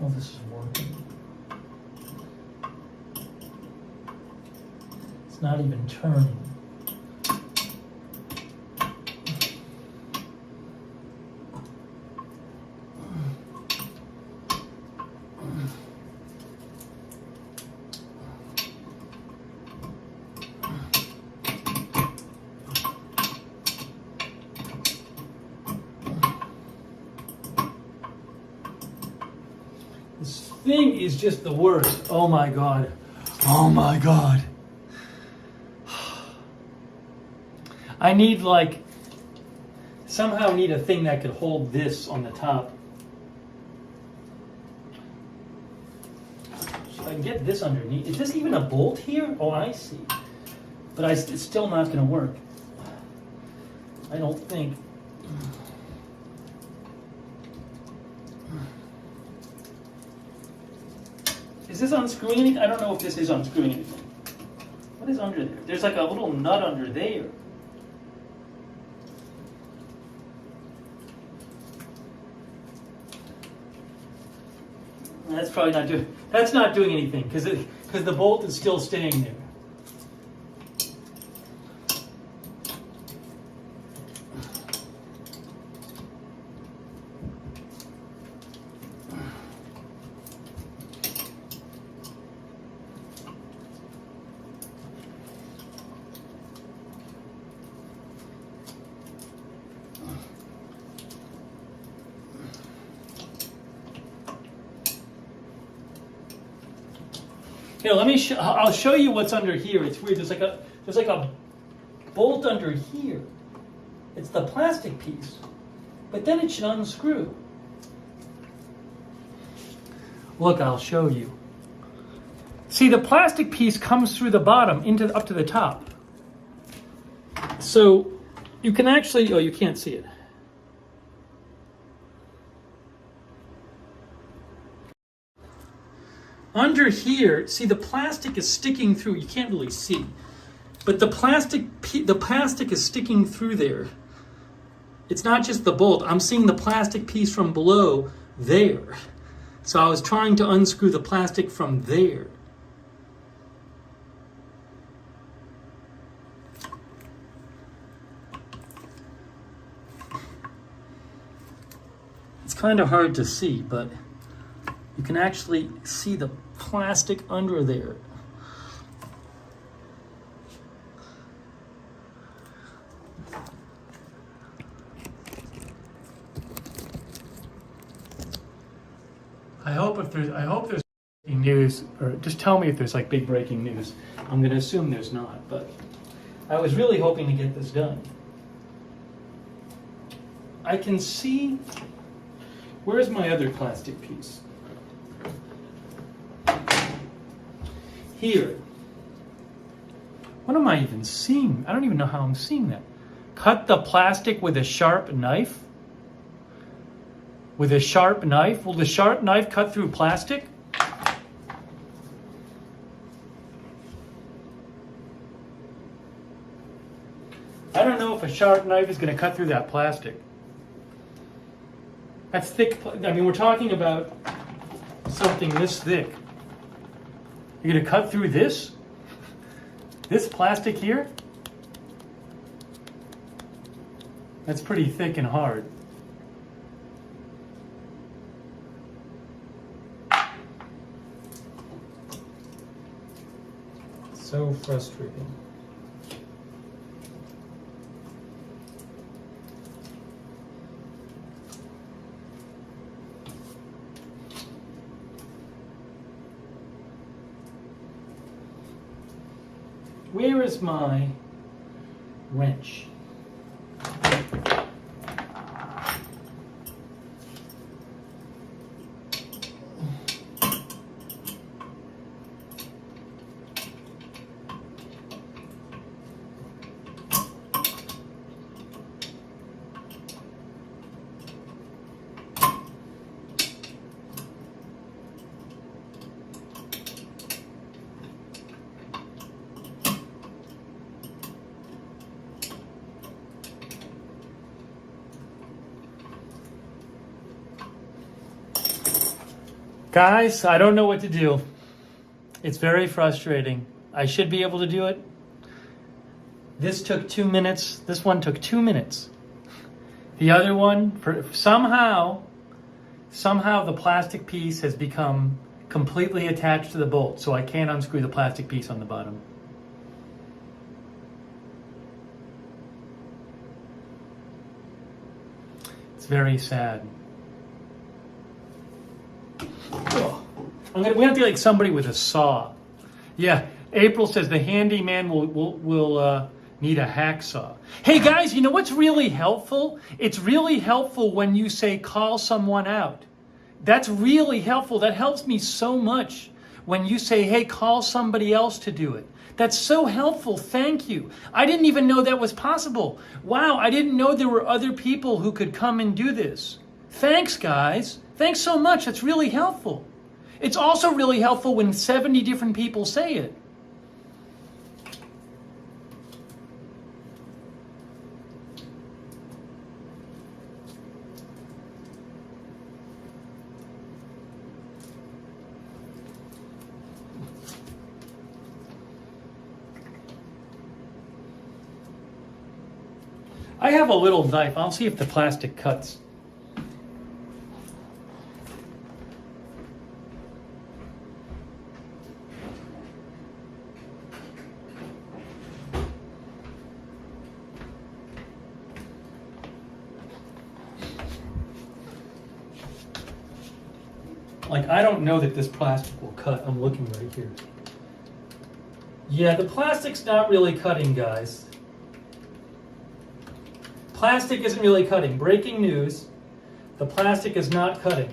Speaker 1: Oh, this is working. It's not even turning. This thing is just the worst. Oh my God. Oh my God. I need somehow need a thing that could hold this on the top. So I can get this underneath. Is this even a bolt here? Oh, I see. But it's still not going to work. I don't think. Is this unscrewing anything? I don't know if this is unscrewing anything. What is under there? There's like a little nut under there. That's probably not doing. That's not doing anything because the bolt is still staying there. Here, I'll show you what's under here. It's weird. There's like a bolt under here. It's the plastic piece, but then it should unscrew. Look, I'll show you. See, the plastic piece comes through the bottom up to the top. So you can actually, oh, you can't see it. under here, see the plastic is sticking through. You can't really see, but the plastic is sticking through there. It's not just the bolt. I'm seeing the plastic piece from below there. So I was trying to unscrew the plastic from there. It's kind of hard to see, but you can actually see the plastic under there. I hope there's breaking news, or just tell me if there's like big breaking news. I'm going to assume there's not, but I was really hoping to get this done. I can see, where's my other plastic piece? Here. What am I even seeing? I don't even know how I'm seeing that. Cut the plastic with a sharp knife? With a sharp knife? Will the sharp knife cut through plastic? I don't know if a sharp knife is going to cut through that plastic. That's thick. I mean, we're talking about something this thick. You're going to cut through this? This plastic here? That's pretty thick and hard. So frustrating. Where is my wrench? Guys, I don't know what to do. It's very frustrating. I should be able to do it. This took 2 minutes. This one took 2 minutes. The other one, somehow the plastic piece has become completely attached to the bolt, so I can't unscrew the plastic piece on the bottom. It's very sad. We have to be like somebody with a saw. Yeah, April says the handyman will need a hacksaw. Hey guys, you know what's really helpful? It's really helpful when you say call someone out. That's really helpful. That helps me so much when you say, hey, call somebody else to do it. That's so helpful. Thank you. I didn't even know that was possible. Wow, I didn't know there were other people who could come and do this. Thanks, guys. Thanks so much. That's really helpful. It's also really helpful when 70 different people say it. I have a little knife. I'll see if the plastic cuts. Like, I don't know that this plastic will cut. I'm looking right here. Yeah, the plastic's not really cutting, guys. Plastic isn't really cutting. Breaking news, the plastic is not cutting.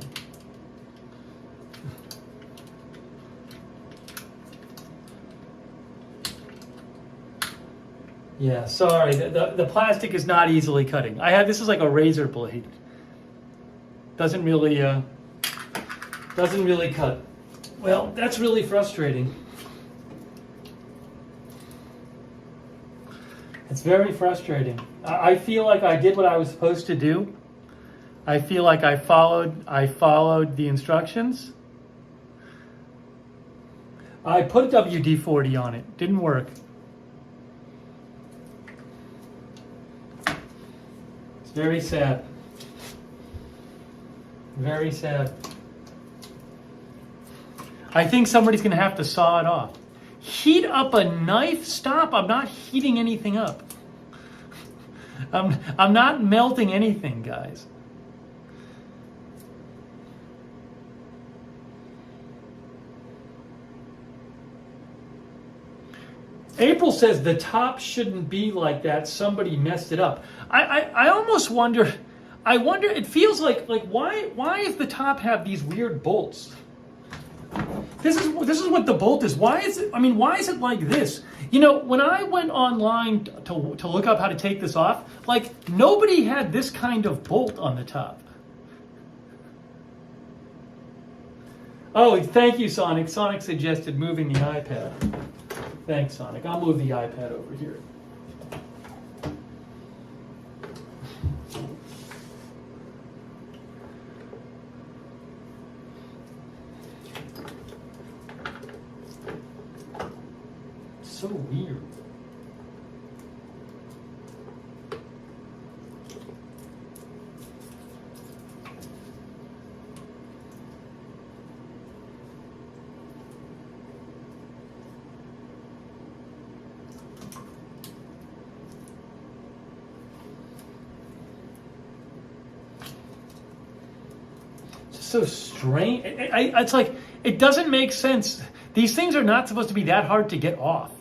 Speaker 1: Yeah, sorry, the plastic is not easily cutting. This is like a razor blade. Doesn't really cut. Well, that's really frustrating. It's very frustrating. I feel like I did what I was supposed to do. I feel like I followed the instructions. I put WD-40 on it. Didn't work. It's very sad. Very sad. I think somebody's going to have to saw it off. Heat up a knife? Stop. I'm not heating anything up. I'm not melting anything, guys. April says the top shouldn't be like that. Somebody messed it up. I almost wonder. I wonder. It feels like why does the top have these weird bolts? This is what the bolt is. Why is it? I mean, why is it like this? You know, when I went online to look up how to take this off, like nobody had this kind of bolt on the top. Oh, thank you, Sonic. Sonic suggested moving the iPad. Thanks, Sonic. I'll move the iPad over here. So weird. So strange. It's like, it doesn't make sense. These things are not supposed to be that hard to get off.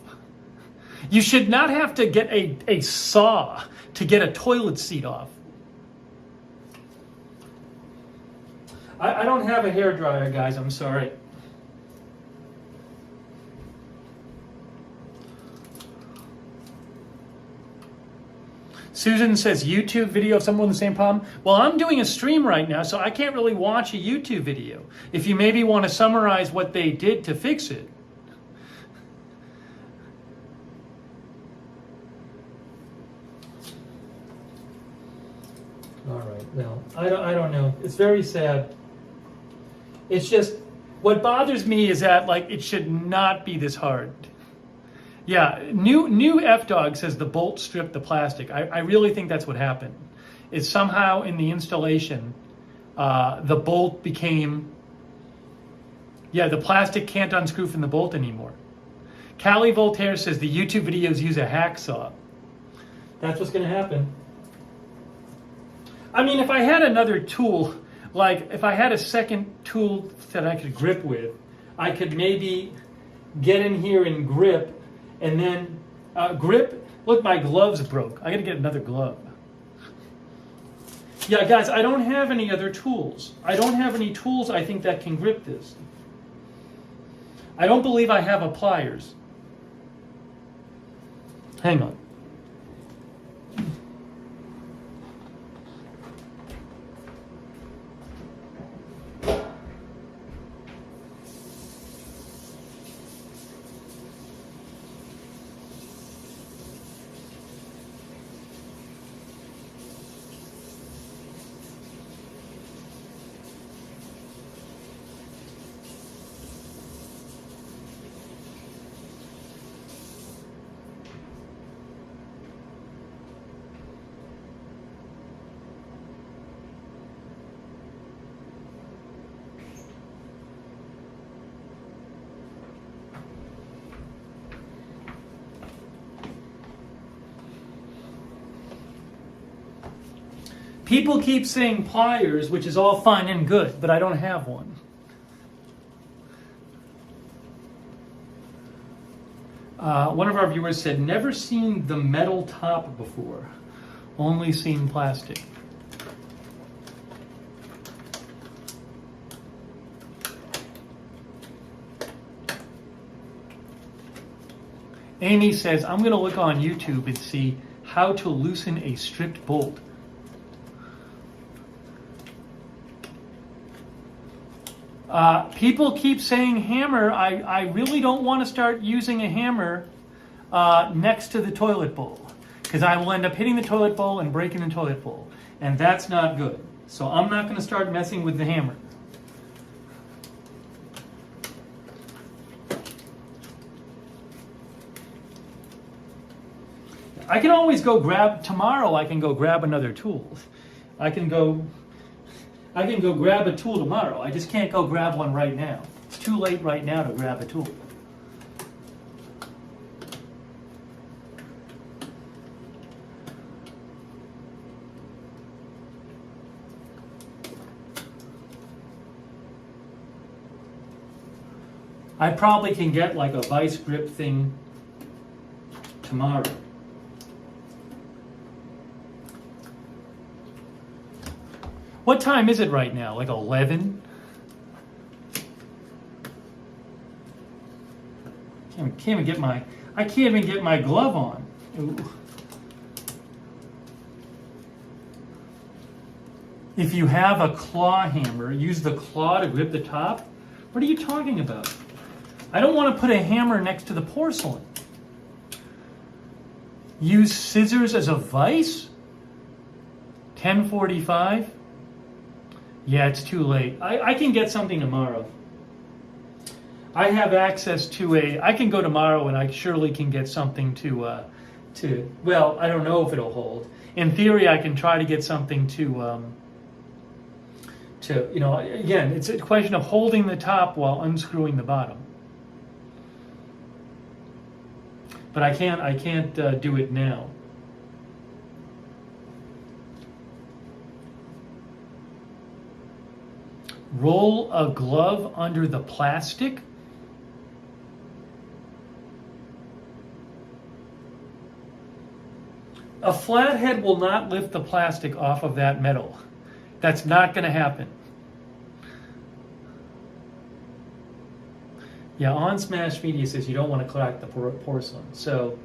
Speaker 1: You should not have to get a saw to get a toilet seat off. I don't have a hairdryer, guys. I'm sorry. Susan says, YouTube video of someone with the same problem. Well, I'm doing a stream right now, so I can't really watch a YouTube video. If you maybe want to summarize what they did to fix it. All right, well, I don't know. It's very sad. It's just, what bothers me is that, like, it should not be this hard. Yeah, new F-Dog says the bolt stripped the plastic. I really think that's what happened. Is somehow in the installation, the bolt became, the plastic can't unscrew from the bolt anymore. Callie Voltaire says the YouTube videos use a hacksaw. That's what's going to happen. I mean, if I had another tool, like if I had a second tool that I could grip with, I could maybe get in here and grip. And then grip. Look, my gloves broke. I got to get another glove. Yeah, guys, I don't have any other tools. I don't have any tools, I think, that can grip this. I don't believe I have a pliers. Hang on. People keep saying pliers, which is all fine and good, but I don't have one. One of our viewers said, never seen the metal top before, only seen plastic. Amy says, I'm going to look on YouTube and see how to loosen a stripped bolt. People keep saying hammer. I really don't want to start using a hammer next to the toilet bowl, because I will end up hitting the toilet bowl and breaking the toilet bowl, and that's not good. So I'm not going to start messing with the hammer. I can always go grab, tomorrow I can go grab another tool. I can go grab a tool tomorrow. I just can't go grab one right now. It's too late right now to grab a tool. I probably can get like a vice grip thing tomorrow. What time is it right now? Like 11? I can't even get my glove on. Ooh. If you have a claw hammer, use the claw to grip the top. What are you talking about? I don't want to put a hammer next to the porcelain. Use scissors as a vise? 10:45? Yeah, it's too late. I can get something tomorrow. I have access to I can go tomorrow and I surely can get something to, well, I don't know if it'll hold. In theory, I can try to get something to, again, it's a question of holding the top while unscrewing the bottom. But I can't do it now. Roll a glove under the plastic. A flathead will not lift the plastic off of that metal. That's not going to happen. Yeah, on Smash Media says you don't want to crack the porcelain. So,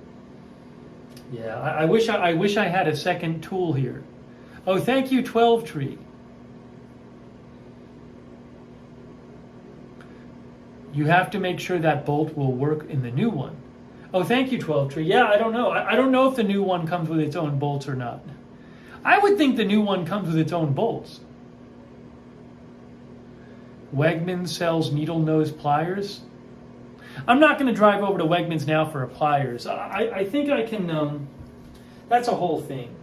Speaker 1: yeah, I wish I had a second tool here. Oh, thank you, 12 Tree. You have to make sure that bolt will work in the new one. Oh, thank you, 12 Tree. Yeah, I don't know. I don't know if the new one comes with its own bolts or not. I would think the new one comes with its own bolts. Wegmans sells needle nose pliers. I'm not going to drive over to Wegmans now for a pliers. I think I can, that's a whole thing.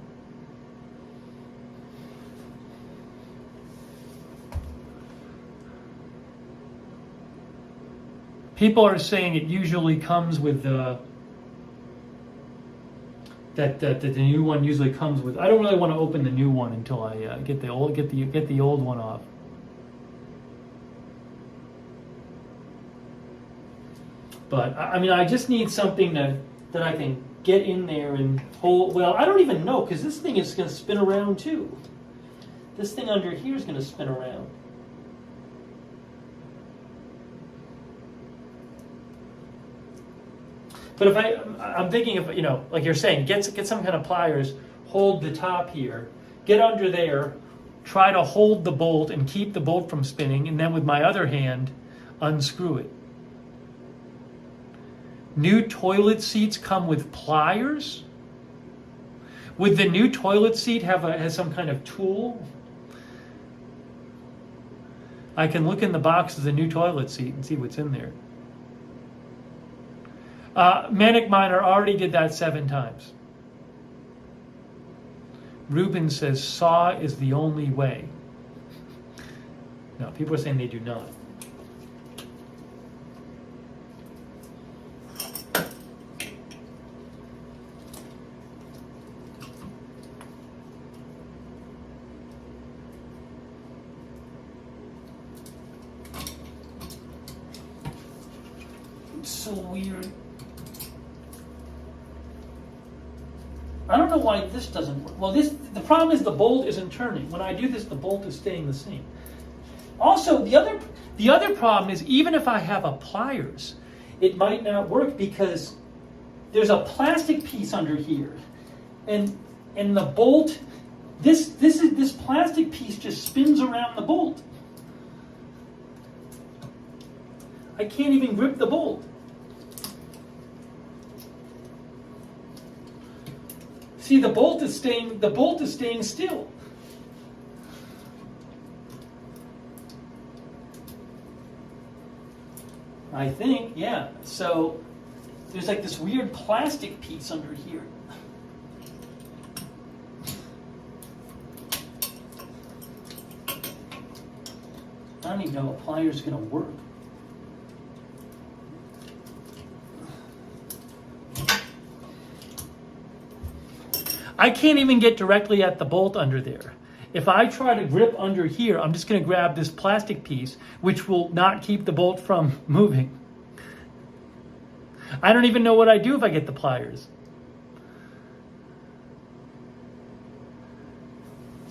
Speaker 1: People are saying it usually comes with that the new one usually comes with. I don't really want to open the new one until I get the old one off. But I mean, I just need something that I can get in there and hold. Well, I don't even know, because this thing is going to spin around too. This thing under here is going to spin around. But if I'm thinking of, like you're saying, get some kind of pliers, hold the top here, get under there, try to hold the bolt and keep the bolt from spinning, and then with my other hand, unscrew it. New toilet seats come with pliers? Would the new toilet seat has some kind of tool? I can look in the box of the new toilet seat and see what's in there. Manic Miner already did that 7 times. Ruben says saw is the only way. No, people are saying they do not. It's so weird. I don't know why this doesn't work. Well, the problem is the bolt isn't turning. When I do this, the bolt is staying the same. Also, the other problem is, even if I have a pliers, it might not work because there's a plastic piece under here, and the bolt, this plastic piece just spins around the bolt. I can't even grip the bolt. See, the bolt is staying still. I think, yeah. So there's like this weird plastic piece under here. I don't even know if a plier is going to work. I can't even get directly at the bolt under there. If I try to grip under here, I'm just going to grab this plastic piece, which will not keep the bolt from moving. I don't even know what I do if I get the pliers.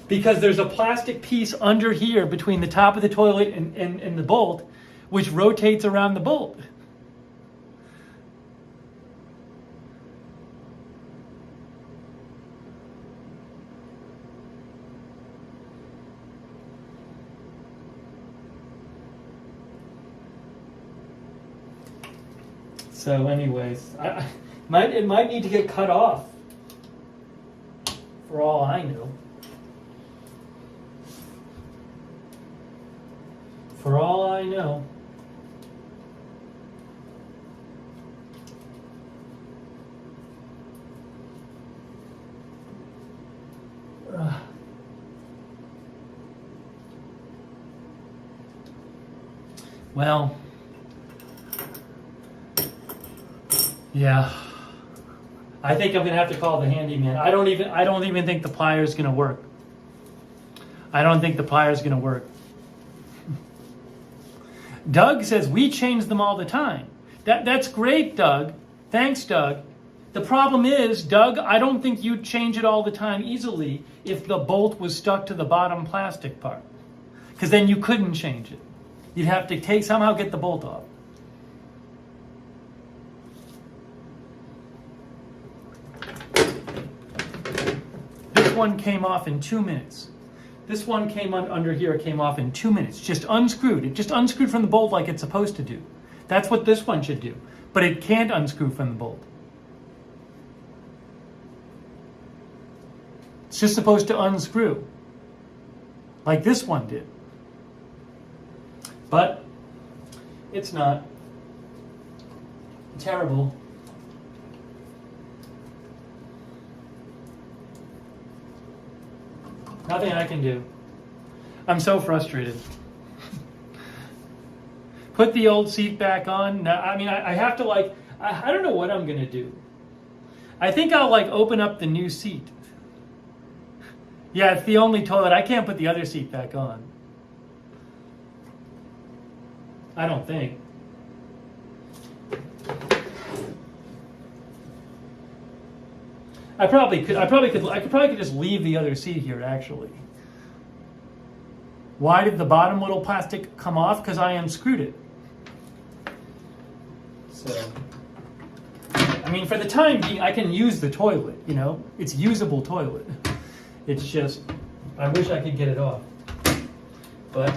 Speaker 1: Because there's a plastic piece under here between the top of the toilet and the bolt, which rotates around the bolt. So anyways, it might need to get cut off, for all I know. For all I know. Well, yeah. I think I'm gonna have to call the handyman. I don't even think the pliers gonna work. I don't think the pliers gonna work. Doug says we change them all the time. That's great, Doug. Thanks, Doug. The problem is, Doug, I don't think you'd change it all the time easily if the bolt was stuck to the bottom plastic part. Because then you couldn't change it. You'd have to somehow get the bolt off. This one came off in 2 minutes. This one came under here, came off in 2 minutes. Just unscrewed. It just unscrewed from the bolt like it's supposed to do. That's what this one should do. But it can't unscrew from the bolt. It's just supposed to unscrew. Like this one did. But it's not. Terrible. Nothing I can do. I'm so frustrated. Put the old seat back on. Now, I mean, I have to I don't know what I'm going to do. I think I'll open up the new seat. Yeah, it's the only toilet. I can't put the other seat back on. I don't think. I could probably just leave the other seat here, actually. Why did the bottom little plastic come off? Because I unscrewed it. So, I mean, for the time being, I can use the toilet, It's usable toilet. It's just, I wish I could get it off. But,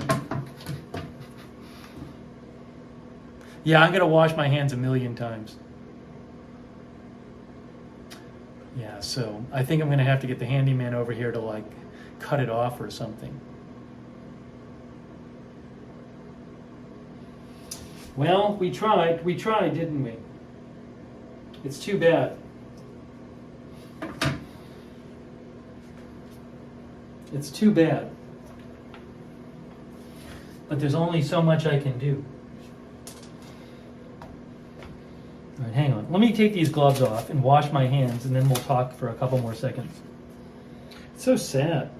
Speaker 1: yeah, I'm going to wash my hands 1,000,000 times. Yeah, so I think I'm going to have to get the handyman over here to cut it off or something. Well, we tried, didn't we? It's too bad. It's too bad. But there's only so much I can do. All right, hang on. Let me take these gloves off and wash my hands, and then we'll talk for a couple more seconds. It's so sad.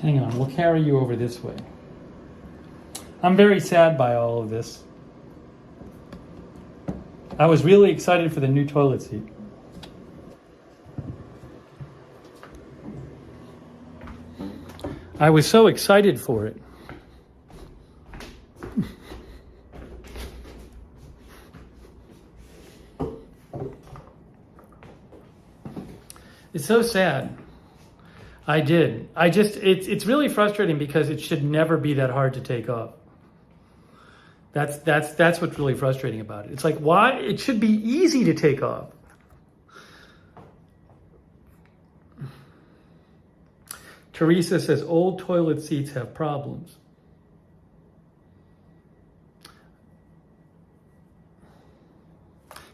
Speaker 1: Hang on, we'll carry you over this way. I'm very sad by all of this. I was really excited for the new toilet seat. I was so excited for it. It's so sad. It's really frustrating because it should never be that hard to take off. That's what's really frustrating about it. It's like, why? It should be easy to take off. Teresa says old toilet seats have problems.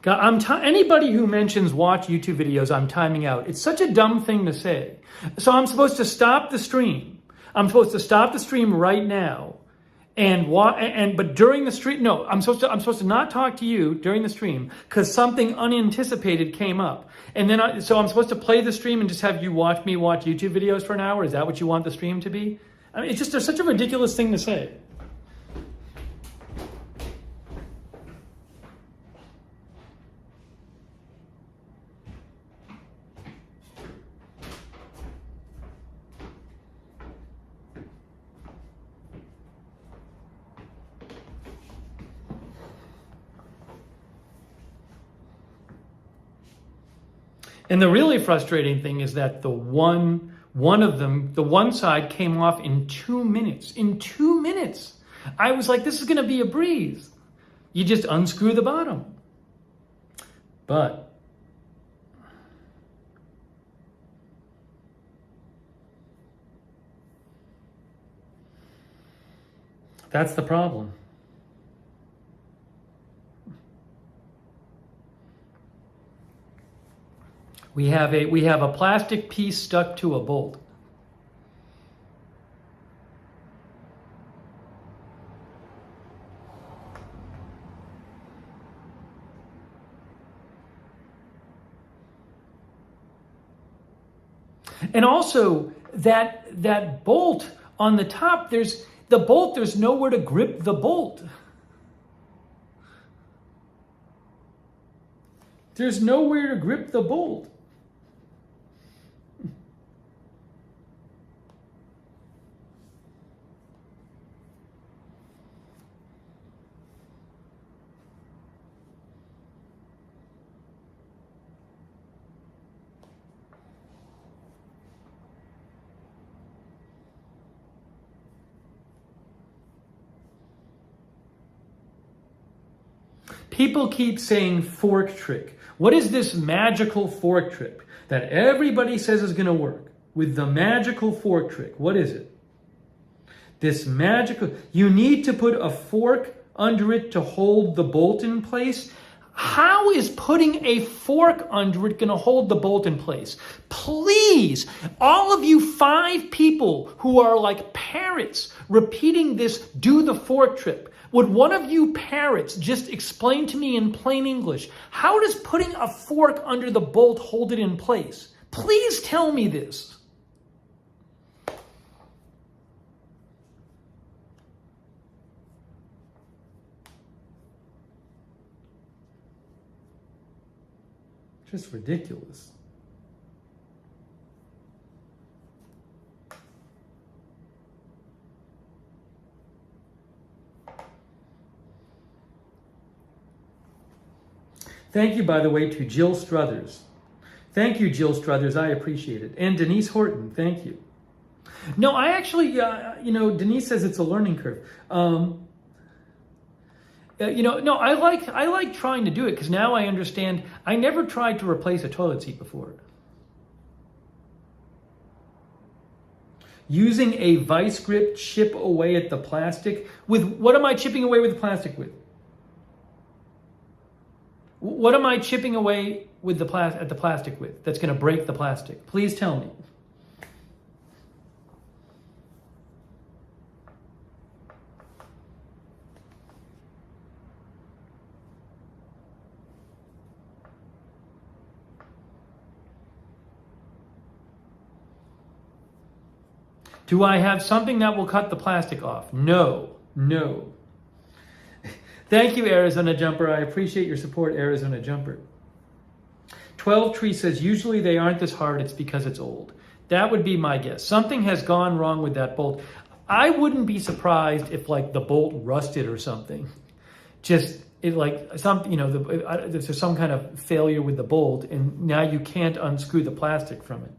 Speaker 1: Anybody who mentions watch YouTube videos, I'm timing out. It's such a dumb thing to say. So I'm supposed to stop the stream. I'm supposed to stop the stream right now, but during the stream, no, I'm supposed to not talk to you during the stream because something unanticipated came up, and then so I'm supposed to play the stream and just have you watch me watch YouTube videos for an hour. Is that what you want the stream to be? I mean, there's such a ridiculous thing to say. And the really frustrating thing is that the one side came off in 2 minutes. In 2 minutes. I was like, this is going to be a breeze. You just unscrew the bottom. But that's the problem. We have a plastic piece stuck to a bolt. And also that bolt on the top, there's nowhere to grip the bolt. There's nowhere to grip the bolt. People keep saying fork trick. What is this magical fork trick that everybody says is going to work? With the magical fork trick, what is it? You need to put a fork under it to hold the bolt in place. How is putting a fork under it going to hold the bolt in place? Please, all of you 5 people who are like parrots repeating this, do the fork trick. Would one of you parrots just explain to me in plain English, how does putting a fork under the bolt hold it in place? Please tell me this. Just ridiculous. Thank you, by the way, to Jill Struthers. Thank you, Jill Struthers. I appreciate it. And Denise Horton, thank you. No, I actually, Denise says it's a learning curve. No, I like trying to do it because now I understand. I never tried to replace a toilet seat before. Using a vice grip, chip away at the plastic. What am I chipping away with the plastic with? What am I chipping away with the plastic with that's going to break the plastic? Please tell me. Do I have something that will cut the plastic off? No, no. Thank you, Arizona Jumper. I appreciate your support, Arizona Jumper. 12 Tree says, usually they aren't this hard, it's because it's old. That would be my guess. Something has gone wrong with that bolt. I wouldn't be surprised if like the bolt rusted or something. Just it like some, you know, there's some kind of failure with the bolt and now you can't unscrew the plastic from it.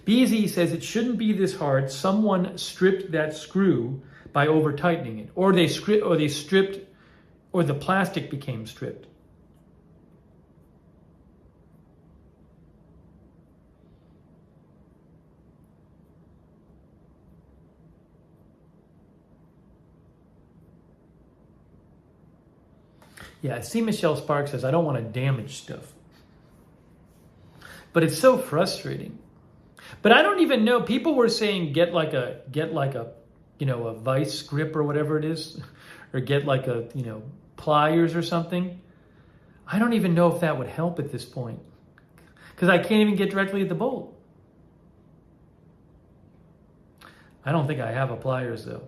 Speaker 1: BZ says it shouldn't be this hard. Someone stripped that screw by over tightening it, or they stripped, or the plastic became stripped. Yeah, I see Michelle Sparks says, I don't want to damage stuff. But it's so frustrating. But I don't even know. People were saying get like a you know, a vice grip or whatever it is, or get like a, you know, pliers or something. I don't even know if that would help at this point because I can't even get directly at the bolt. I don't think I have a pliers though.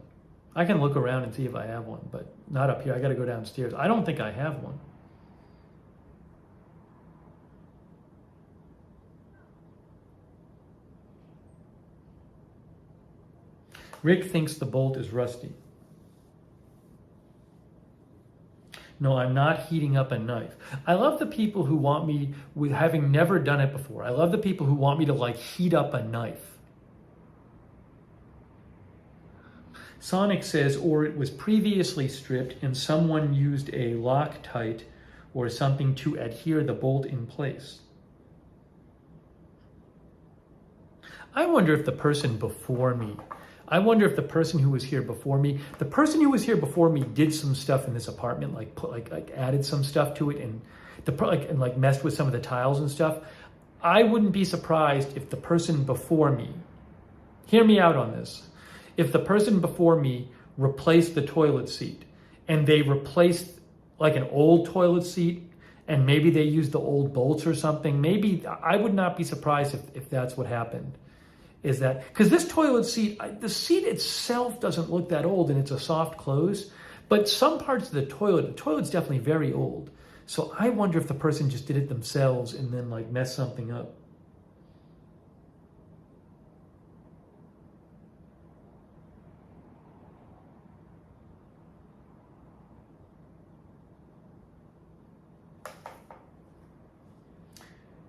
Speaker 1: I can look around and see if I have one, but not up here. I got to go downstairs. I don't think I have one. Rick thinks the bolt is rusty. No, I'm not heating up a knife. I love the people who want me, with having never done it before, I love the people who want me to like heat up a knife. Sonic says, or it was previously stripped and someone used a Loctite or something to adhere the bolt in place. I wonder if the person before me, the person who was here before me, did some stuff in this apartment, like added some stuff to it and like messed with some of the tiles and stuff. I wouldn't be surprised if the person before me, hear me out on this, if the person before me replaced the toilet seat and they replaced like an old toilet seat and maybe they used the old bolts or something, maybe I would not be surprised if that's what happened. Is that because this toilet seat, the seat itself doesn't look that old and it's a soft close, but some parts of the toilet's definitely very old. So I wonder if the person just did it themselves and then like messed something up.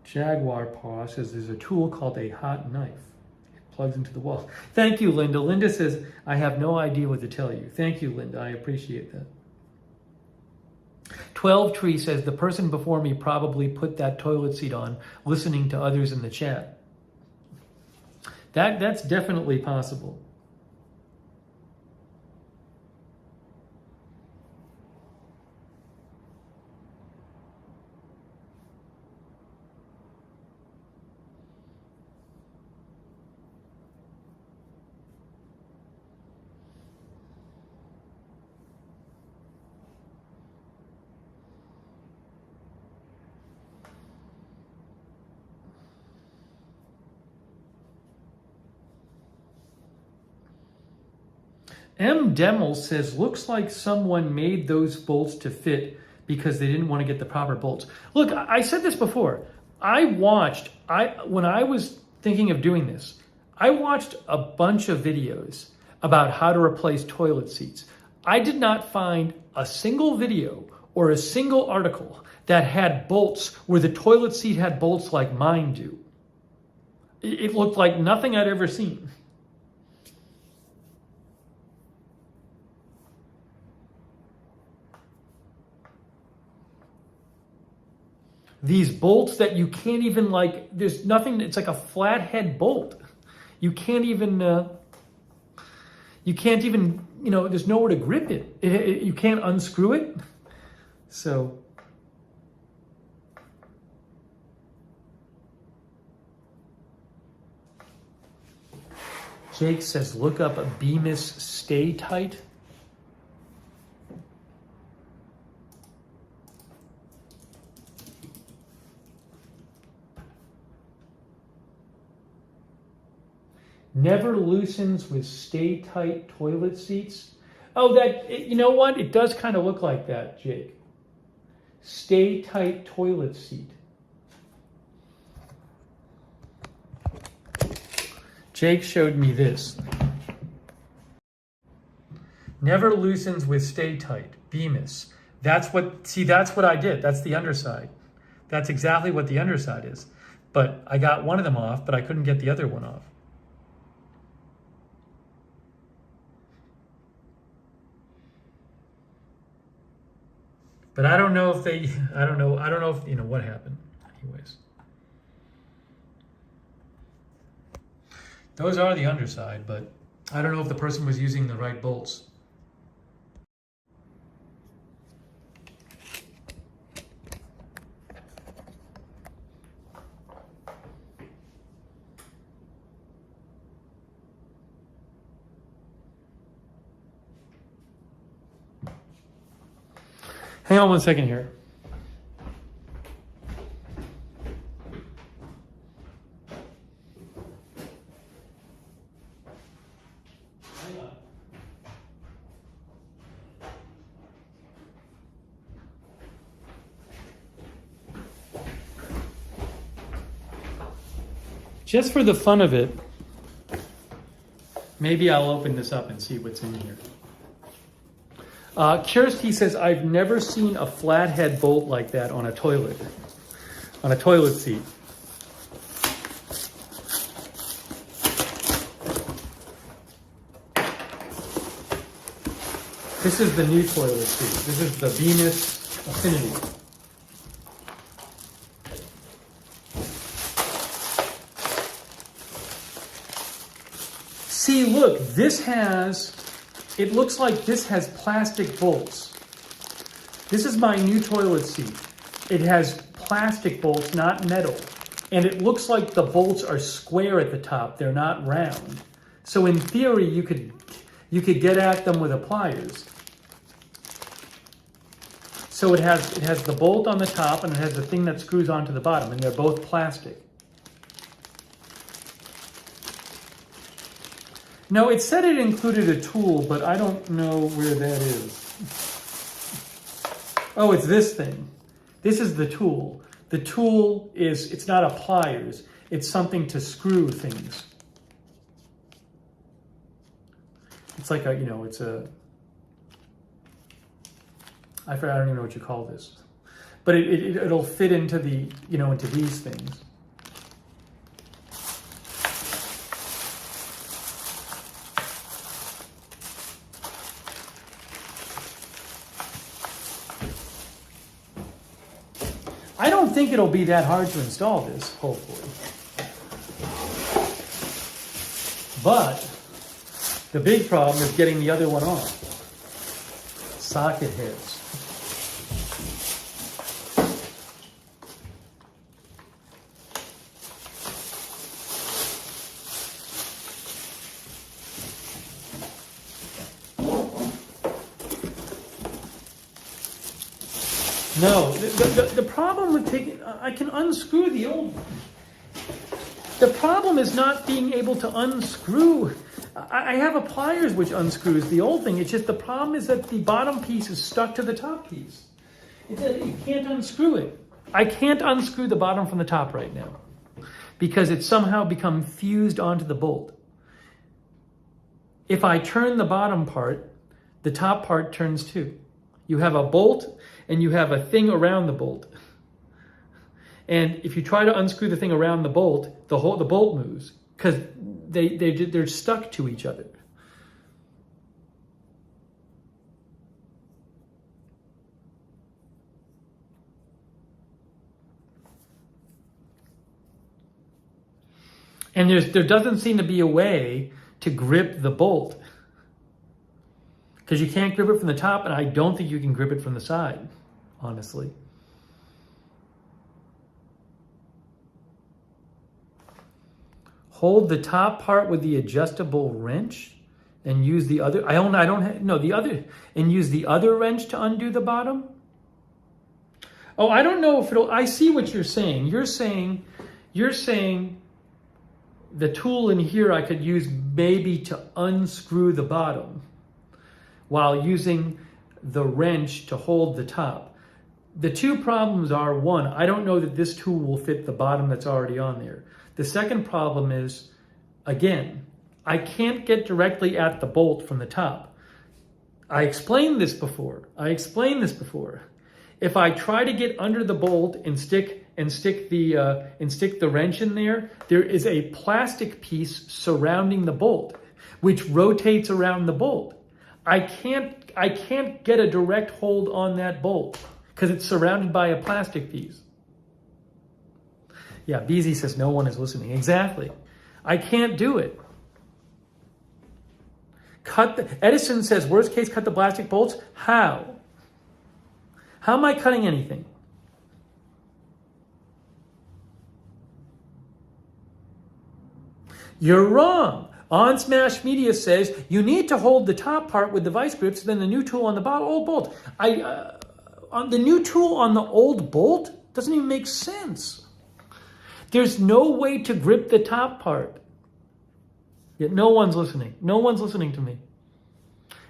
Speaker 1: Jaguar Paw says there's a tool called a hot knife. Plugs into the wall. Thank you, Linda. Linda says, I have no idea what to tell you. Thank you, Linda. I appreciate that. 12 Tree says, the person before me probably put that toilet seat on, listening to others in the chat. That's definitely possible. M. Demel says, looks like someone made those bolts to fit because they didn't want to get the proper bolts. Look, I said this before. When I was thinking of doing this, I watched a bunch of videos about how to replace toilet seats. I did not find a single video or a single article that had bolts where the toilet seat had bolts like mine do. It looked like nothing I'd ever seen. These bolts that you can't even like, there's nothing, it's like a flathead bolt. You can't even, there's nowhere to grip it. You can't unscrew it. So. Jake says, look up a Bemis Stay Tight. Never loosens with stay tight toilet seats. Oh, you know what? It does kind of look like that, Jake. Stay tight toilet seat. Jake showed me this. Never loosens with stay tight. Bemis. That's what I did. That's the underside. That's exactly what the underside is. But I got one of them off, but I couldn't get the other one off. But I don't know if I don't know if, what happened. Anyways. Those are the underside, but I don't know if the person was using the right bolts. Hang on 1 second here. Just for the fun of it, maybe I'll open this up and see what's in here. Kirsty says, I've never seen a flathead bolt like that on a toilet seat. This is the new toilet seat. This is the Bemis Affinity. See, look, it looks like this has plastic bolts. This is my new toilet seat. It has plastic bolts, not metal. And it looks like the bolts are square at the top. They're not round. So in theory, you could get at them with a pliers. So it has the bolt on the top and it has the thing that screws onto the bottom, and they're both plastic. No, it said it included a tool, but I don't know where that is. Oh, it's this thing. This is the tool. The tool it's not a pliers. It's something to screw things. It's like I don't even know what you call this. But it'll fit into into these things. I don't think it'll be that hard to install this, hopefully. But the big problem is getting the other one off. Socket heads. No, the problem with I can unscrew the old one. The problem is not being able to unscrew. I have a pliers which unscrews the old thing. It's just the problem is that the bottom piece is stuck to the top piece. You can't unscrew it. I can't unscrew the bottom from the top right now because it's somehow become fused onto the bolt. If I turn the bottom part, the top part turns too. You have a bolt and you have a thing around the bolt. And if you try to unscrew the thing around the bolt, the bolt moves because they're stuck to each other. And there doesn't seem to be a way to grip the bolt. Because you can't grip it from the top, and I don't think you can grip it from the side, honestly. Hold the top part with the adjustable wrench and use the other. And use the other wrench to undo the bottom. Oh, I don't know if I see what you're saying. You're saying the tool in here I could use maybe to unscrew the bottom while using the wrench to hold the top. The two problems are, one, I don't know that this tool will fit the bottom that's already on there. The second problem is, again, I can't get directly at the bolt from the top. I explained this before. If I try to get under the bolt and stick the wrench in there, there is a plastic piece surrounding the bolt, which rotates around the bolt. I can't get a direct hold on that bolt because it's surrounded by a plastic piece. Yeah, BZ says no one is listening. Exactly. I can't do it. Edison says, worst case, cut the plastic bolts. How? How am I cutting anything? You're wrong. On Smash Media says you need to hold the top part with the vice grips, then the new tool on the old bolt. On the new tool on the old bolt doesn't even make sense. There's no way to grip the top part. Yet no one's listening. No one's listening to me.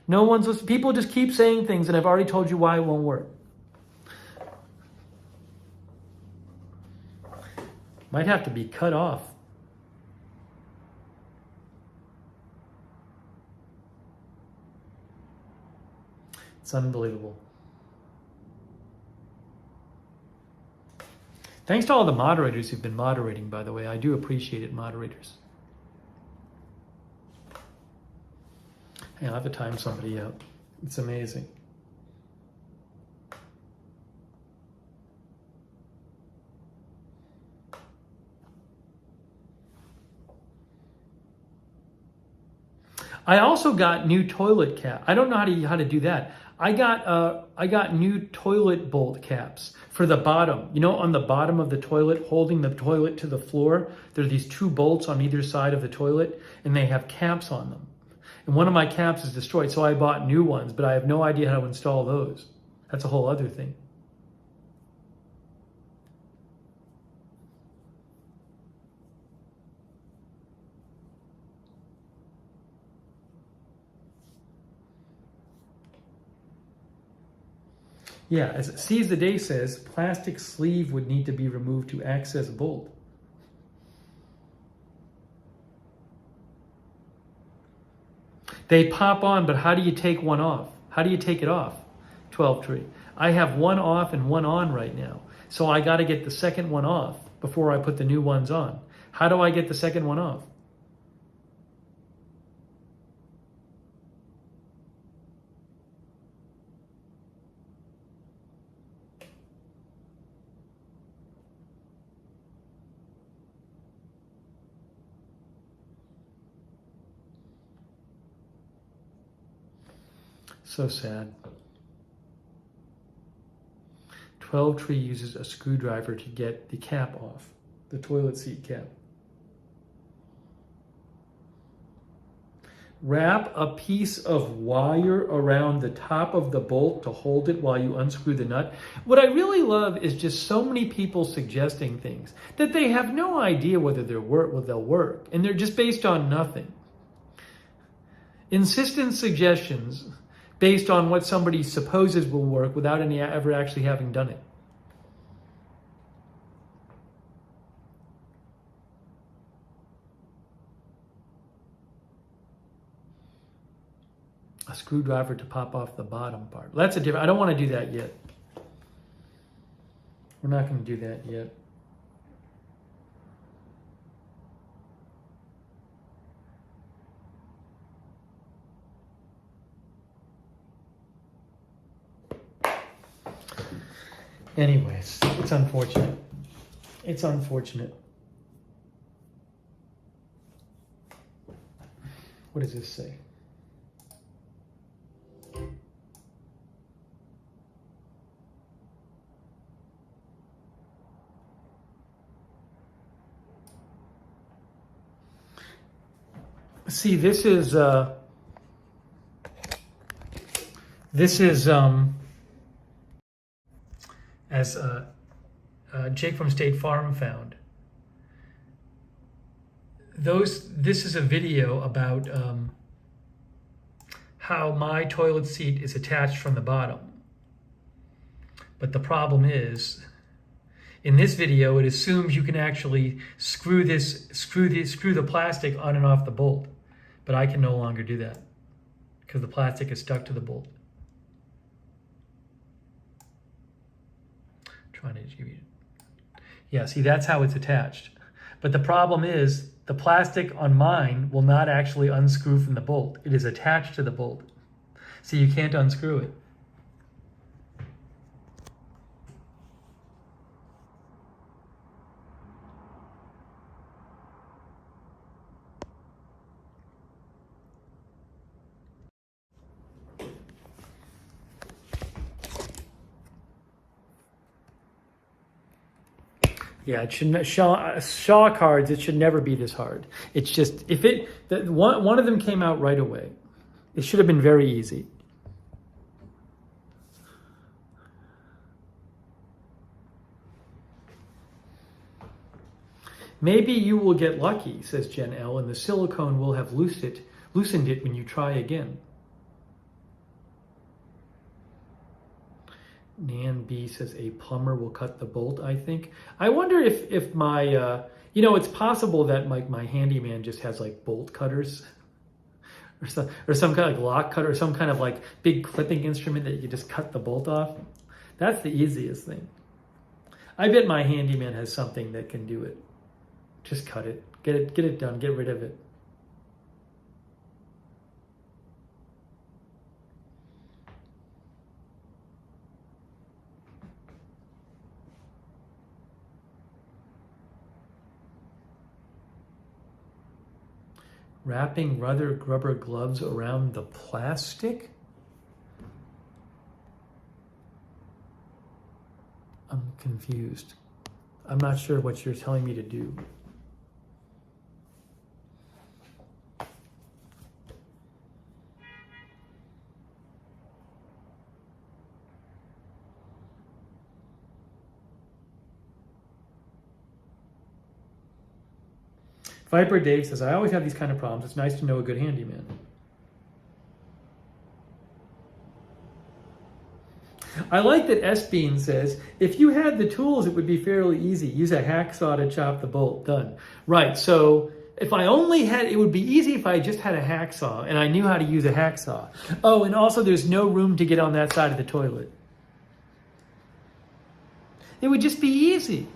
Speaker 1: No one's listening. People just keep saying things, and I've already told you why it won't work. Might have to be cut off. It's unbelievable. Thanks to all the moderators who've been moderating, by the way. I do appreciate it, moderators. Hey, I'll have to time somebody out. It's amazing. I also got new toilet cap. I don't know how to do that. I got new toilet bolt caps for the bottom. You know, on the bottom of the toilet, holding the toilet to the floor, there are these two bolts on either side of the toilet, and they have caps on them. And one of my caps is destroyed, so I bought new ones, but I have no idea how to install those. That's a whole other thing. Yeah, as Seize the Day says, plastic sleeve would need to be removed to access bolt. They pop on, but how do you take one off? How do you take it off? 12 tree. I have one off and one on right now. So I got to get the second one off before I put the new ones on. How do I get the second one off? So sad. 12 tree uses a screwdriver to get the cap off, the toilet seat cap. Wrap a piece of wire around the top of the bolt to hold it while you unscrew the nut. What I really love is just so many people suggesting things that they have no idea whether they'll work, and they're just based on nothing. Insistent suggestions based on what somebody supposes will work without ever actually having done it. A screwdriver to pop off the bottom part. That's a different, I don't want to do that yet. We're not going to do that yet. Anyways, it's unfortunate. It's unfortunate. What does this say? See, this is as Jake from State Farm found, this is a video about how my toilet seat is attached from the bottom. But the problem is, in this video, it assumes you can actually screw the plastic on and off the bolt. But I can no longer do that because the plastic is stuck to the bolt. Trying to give you, yeah, see, that's how it's attached. But the problem is the plastic on mine will not actually unscrew from the bolt. It is attached to the bolt. So you can't unscrew it. Yeah, it shouldn't. Shaw cards, it should never be this hard. It's just, if one of them came out right away, it should have been very easy. Maybe you will get lucky, says Jen L, and the silicone will have loosened it when you try again. Nan B says a plumber will cut the bolt, I think. I wonder if my, it's possible that my handyman just has like bolt cutters or some kind of like lock cutter or some kind of like big clipping instrument that you just cut the bolt off. That's the easiest thing. I bet my handyman has something that can do it. Just cut it, get it done, get rid of it. Wrapping rubber gloves around the plastic? I'm confused. I'm not sure what you're telling me to do. Viper Dave says, I always have these kind of problems. It's nice to know a good handyman. I like that S-Bean says, if you had the tools, it would be fairly easy. Use a hacksaw to chop the bolt. Done. Right, so if I only had, it would be easy if I just had a hacksaw and I knew how to use a hacksaw. Oh, and also there's no room to get on that side of the toilet. It would just be easy.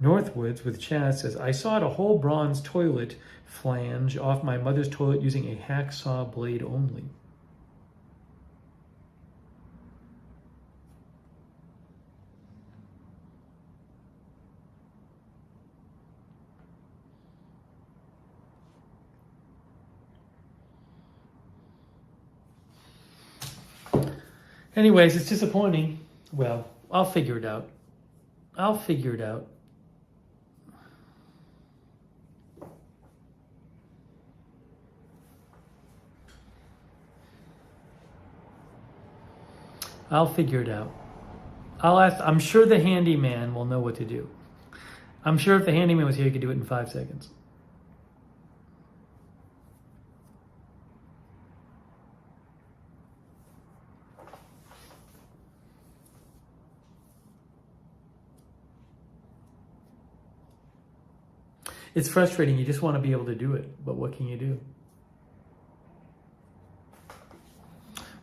Speaker 1: Northwoods with Chaz says, I sawed a whole bronze toilet flange off my mother's toilet using a hacksaw blade only. Anyways, it's disappointing. Well, I'll figure it out. I'll figure it out. I'll figure it out. I'll ask. I'm sure the handyman will know what to do. I'm sure if the handyman was here, he could do it in 5 seconds. It's frustrating. You just want to be able to do it, but what can you do?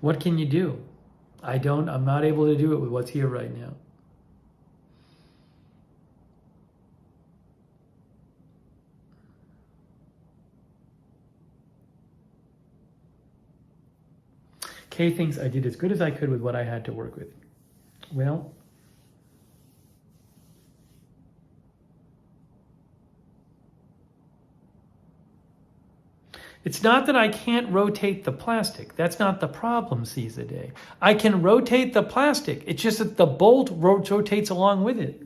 Speaker 1: What can you do? I'm not able to do it with what's here right now. Kay thinks I did as good as I could with what I had to work with. Well, it's not that I can't rotate the plastic. That's not the problem, sees the day. I can rotate the plastic. It's just that the bolt rotates along with it.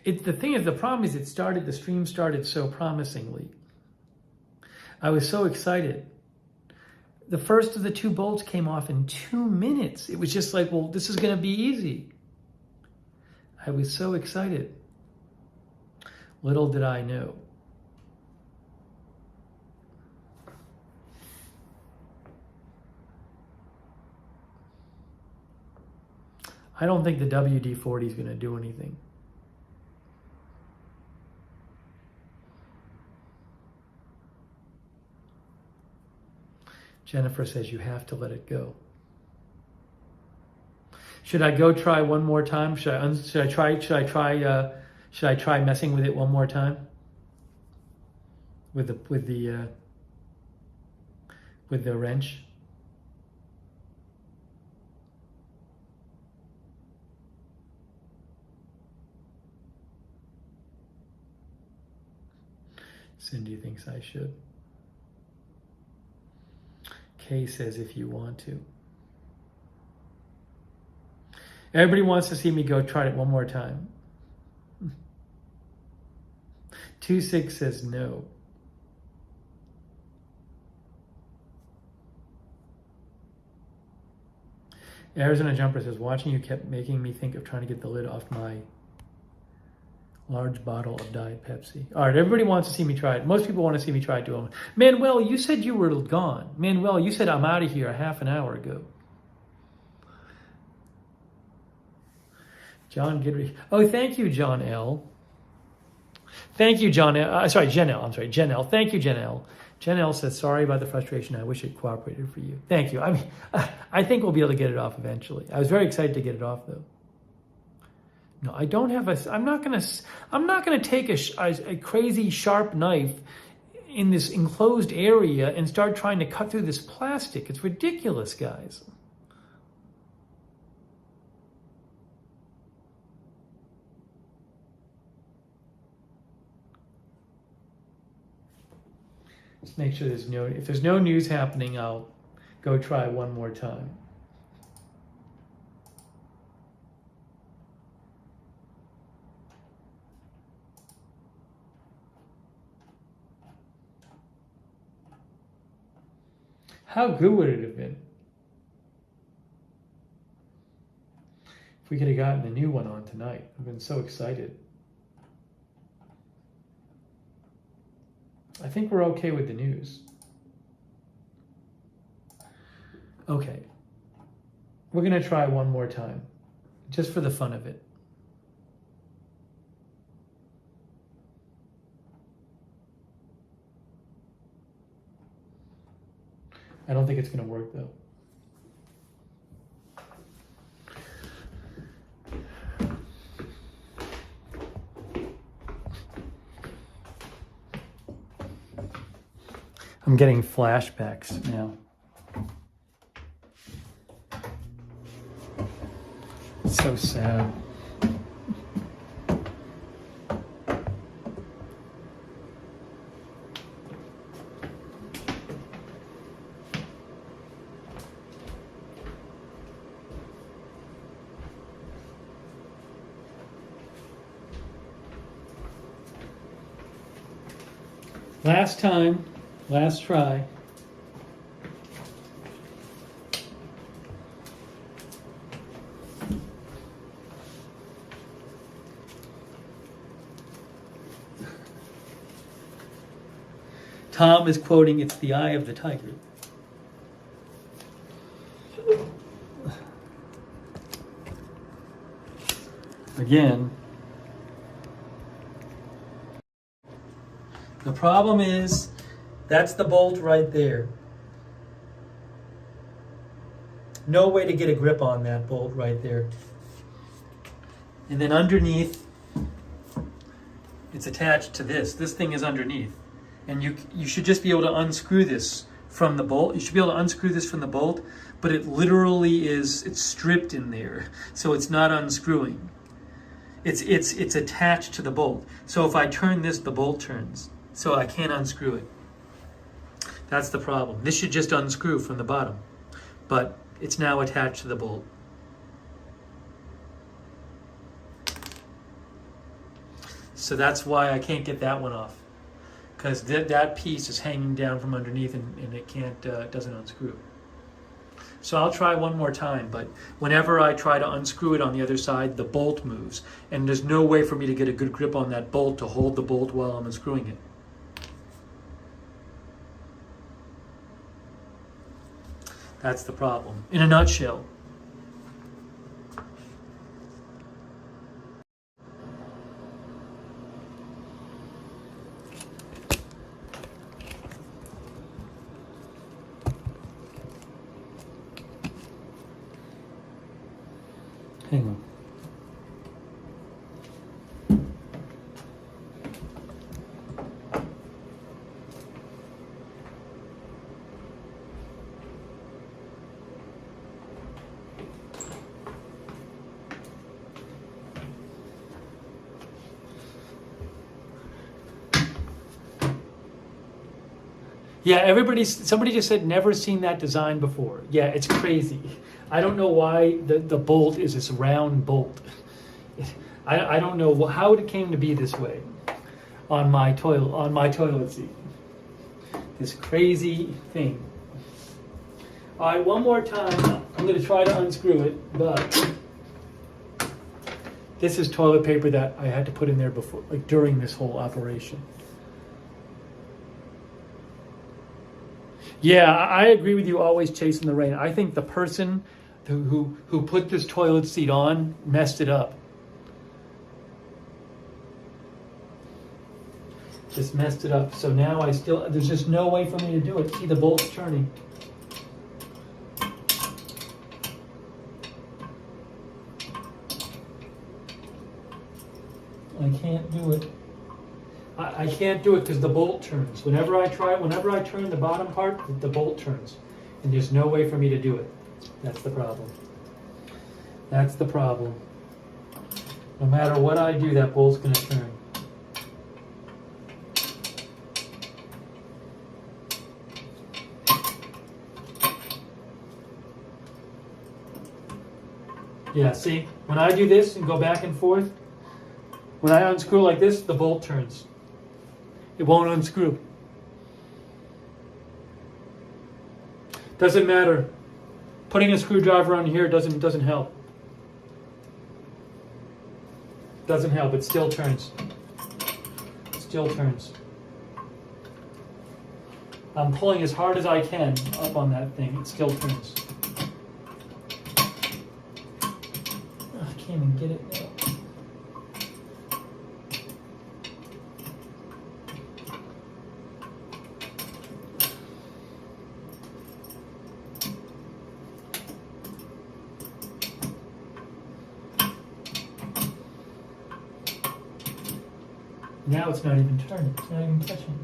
Speaker 1: The thing is, the problem is the stream started so promisingly. I was so excited. The first of the 2 bolts came off in 2 minutes. It was just like, well, this is going to be easy. I was so excited. Little did I know. I don't think the WD-40 is going to do anything. Jennifer says you have to let it go. Should I go try one more time? Should I try messing with it one more time? With the wrench? Cindy thinks I should. Kay says if you want to. Everybody wants to see me go try it one more time. 26 says no. Arizona Jumper says, watching you kept making me think of trying to get the lid off my large bottle of Diet Pepsi. All right, everybody wants to see me try it. Most people want to see me try it too. Manuel, you said you were gone. Manuel, you said I'm out of here a half an hour ago. John Gidry. Oh, thank you, John L. Thank you, John L. Sorry, Jen L. I'm sorry, Jen L. Thank you, Jen L. Jen L says, sorry about the frustration. I wish it cooperated for you. Thank you. I mean, I think we'll be able to get it off eventually. I was very excited to get it off, though. No, I don't have I'm not gonna take a crazy sharp knife in this enclosed area and start trying to cut through this plastic. It's ridiculous, guys. Just make sure if there's no news happening, I'll go try one more time. How good would it have been if we could have gotten the new one on tonight? I've been so excited. I think we're okay with the news. Okay. We're going to try one more time, just for the fun of it. I don't think it's going to work, though. I'm getting flashbacks now. It's so sad. Last time, last try. Tom is quoting, "It's the eye of the tiger." Again. The problem is, that's the bolt right there. No way to get a grip on that bolt right there. And then underneath, it's attached to this. This thing is underneath. And you should just be able to unscrew this from the bolt. You should be able to unscrew this from the bolt, but it literally is, it's stripped in there. So it's not unscrewing. It's attached to the bolt. So if I turn this, the bolt turns. So I can't unscrew it. That's the problem. This should just unscrew from the bottom, but it's now attached to the bolt. So that's why I can't get that one off, because that piece is hanging down from underneath and it can't, doesn't unscrew. So I'll try one more time, but whenever I try to unscrew it on the other side, the bolt moves, and there's no way for me to get a good grip on that bolt to hold the bolt while I'm unscrewing it. That's the problem, in a nutshell. Hang on. Yeah, somebody just said never seen that design before. Yeah, it's crazy. I don't know why the bolt is this round bolt. I don't know how it came to be this way on my toilet seat. This crazy thing. All right, one more time. I'm going to try to unscrew it, but this is toilet paper that I had to put in there before, like during this whole operation. Yeah, I agree with you, always chasing the rain. I think the person who put this toilet seat on messed it up. Just messed it up. So now there's just no way for me to do it. See, the bolt's turning. I can't do it. I can't do it because the bolt turns. Whenever I turn the bottom part, the bolt turns. And there's no way for me to do it. That's the problem. That's the problem. No matter what I do, that bolt's going to turn. Yeah, see? When I do this and go back and forth, when I unscrew like this, the bolt turns. It won't unscrew. Doesn't matter. Putting a screwdriver on here doesn't help. Doesn't help. It still turns. It still turns. I'm pulling as hard as I can up on that thing. It still turns. I can't even get it now. Now it's not even turning. It's not even touching.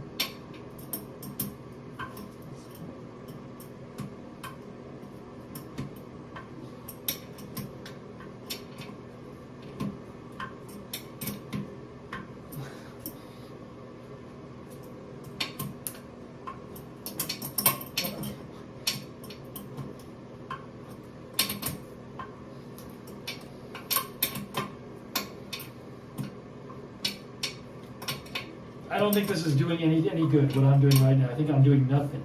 Speaker 1: I don't think this is doing any good, what I'm doing right now. I think I'm doing nothing.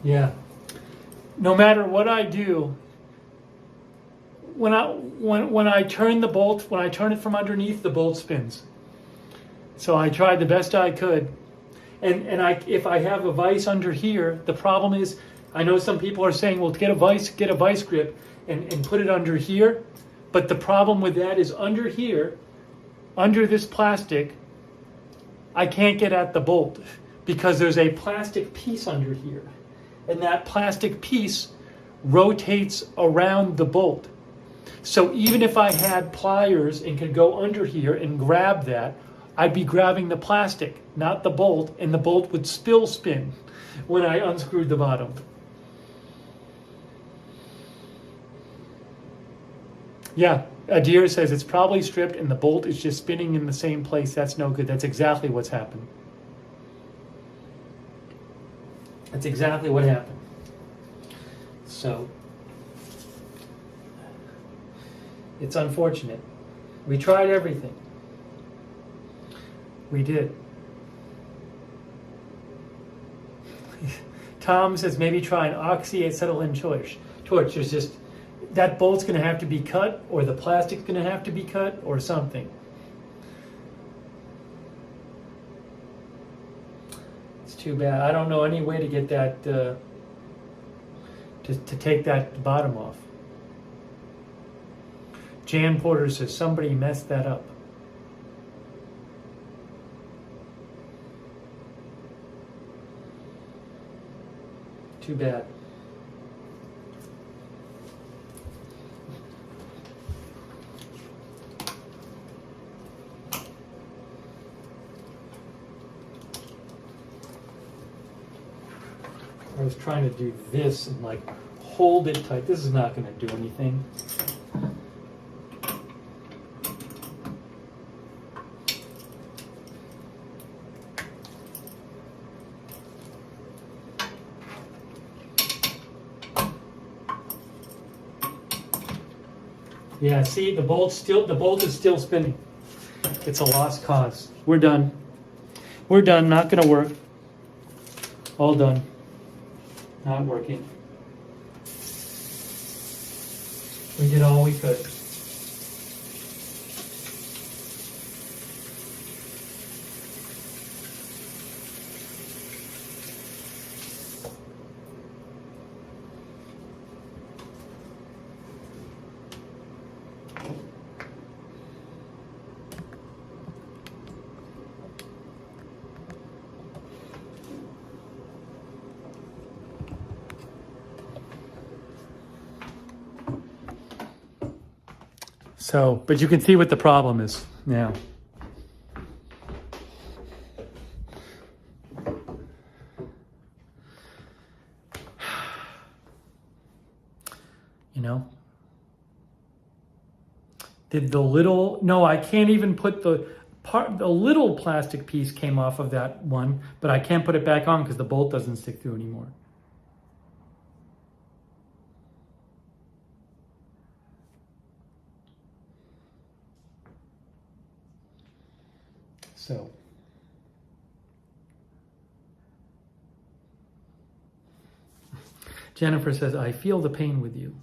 Speaker 1: Yeah. No matter what I do, when I turn the bolt, when I turn it from underneath, the bolt spins. So I tried the best I could, and if I have a vise under here, the problem is, I know some people are saying, well, get a vice grip and put it under here, but the problem with that is under here, under this plastic, I can't get at the bolt because there's a plastic piece under here, and that plastic piece rotates around the bolt. So even if I had pliers and could go under here and grab that, I'd be grabbing the plastic, not the bolt, and the bolt would still spin when I unscrewed the bottom. Yeah, Adir says it's probably stripped and the bolt is just spinning in the same place. That's no good. That's exactly what's happened. That's exactly what happened. So, it's unfortunate. We tried everything. We did. Tom says maybe try an oxyacetylene torch. There's just, that bolt's going to have to be cut, or the plastic's going to have to be cut, or something. It's too bad. I don't know any way to get that, to take that bottom off. Jan Porter says somebody messed that up. Too bad. I was trying to do this and like hold it tight. This is not going to do anything. Yeah, see, the bolt is still spinning. It's a lost cause. We're done. We're done. Not going to work. All done. Not working. We did all we could. So, but you can see what the problem is now. You know? Did the little, no, I can't even put the little plastic piece came off of that one, but I can't put it back on because the bolt doesn't stick through anymore. So, Jennifer says, I feel the pain with you.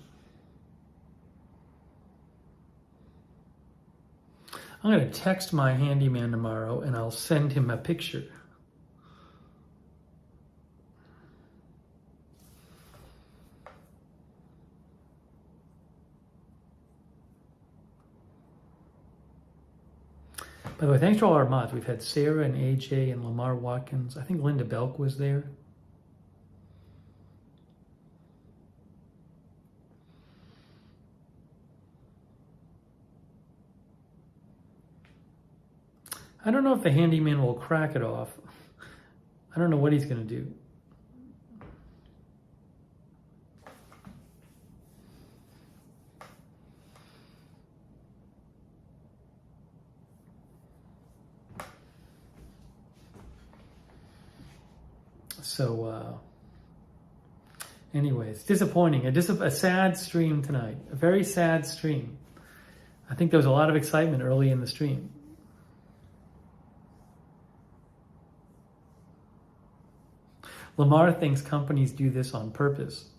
Speaker 1: I'm going to text my handyman tomorrow and I'll send him a picture. By the way, thanks to all our mods. We've had Sarah and AJ and Lamar Watkins. I think Linda Belk was there. I don't know if the handyman will crack it off. I don't know what he's going to do. So, anyways, disappointing. A sad stream tonight. A very sad stream. I think there was a lot of excitement early in the stream. Lamar thinks companies do this on purpose.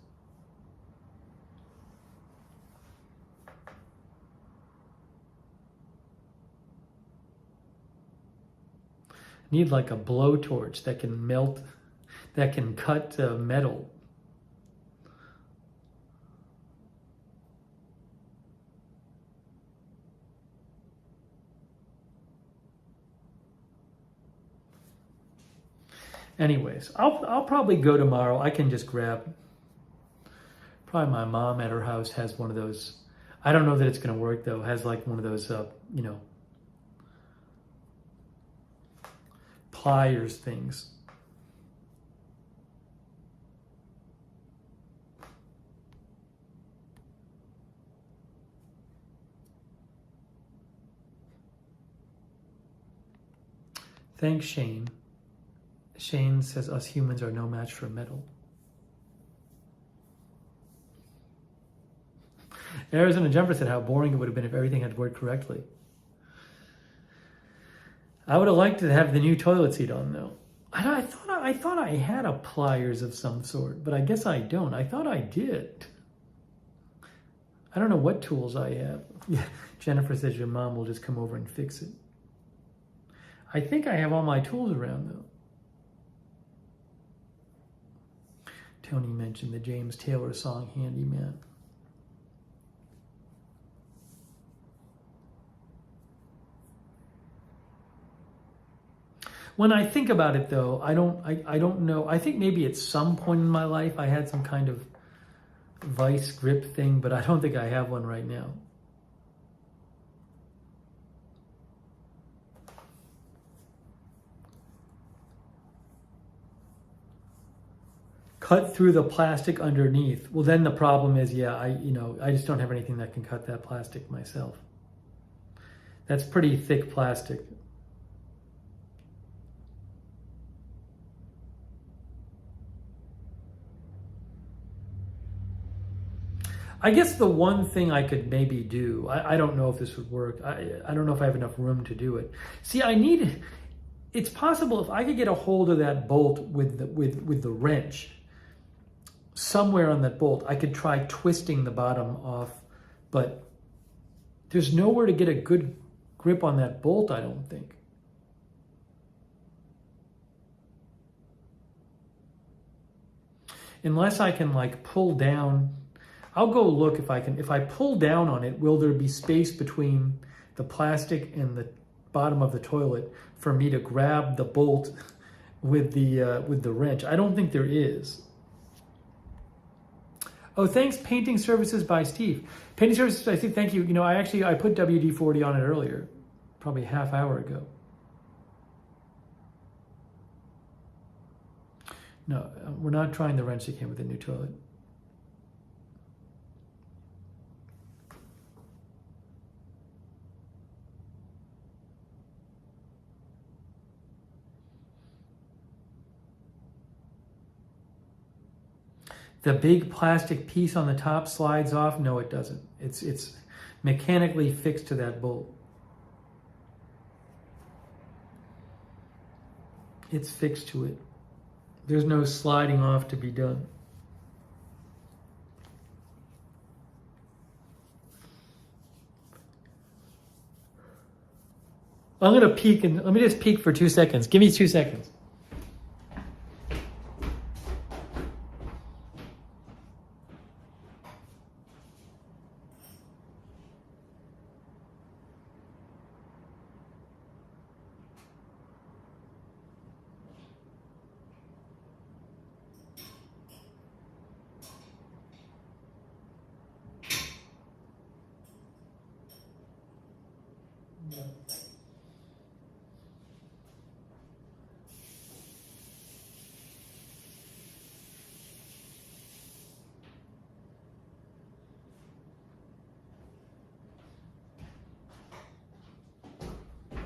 Speaker 1: Need like a blowtorch that can melt, that can cut metal. Anyways, I'll probably go tomorrow. I can just grab, probably my mom at her house has one of those. I don't know that it's going to work though. Has like one of those, you know, pliers things. Thanks, Shane. Shane says us humans are no match for metal. Arizona Jumper said how boring it would have been if everything had worked correctly. I would have liked to have the new toilet seat on, though. I thought I had a pliers of some sort, but I guess I don't. I thought I did. I don't know what tools I have. Jennifer says your mom will just come over and fix it. I think I have all my tools around, though. Tony mentioned the James Taylor song, Handyman. When I think about it, though, I don't know. I think maybe at some point in my life I had some kind of vice grip thing, but I don't think I have one right now. Cut through the plastic underneath. Well, then the problem is, yeah, I just don't have anything that can cut that plastic myself. That's pretty thick plastic. I guess the one thing I could maybe do, I don't know if this would work. I don't know if I have enough room to do it. See, it's possible if I could get a hold of that bolt with the wrench, somewhere on that bolt, I could try twisting the bottom off, but there's nowhere to get a good grip on that bolt, I don't think. Unless I can like pull down, I'll go look if I can. If I pull down on it, will there be space between the plastic and the bottom of the toilet for me to grab the bolt with the wrench? I don't think there is. Oh, thanks, Painting Services by Steve. Painting Services by Steve, thank you. You know, I put WD-40 on it earlier, probably a half hour ago. No, we're not trying the wrench that came with the new toilet. The big plastic piece on the top slides off? No, it doesn't. It's mechanically fixed to that bolt. It's fixed to it. There's no sliding off to be done. I'm going to peek, and let me just peek for 2 seconds. Give me 2 seconds.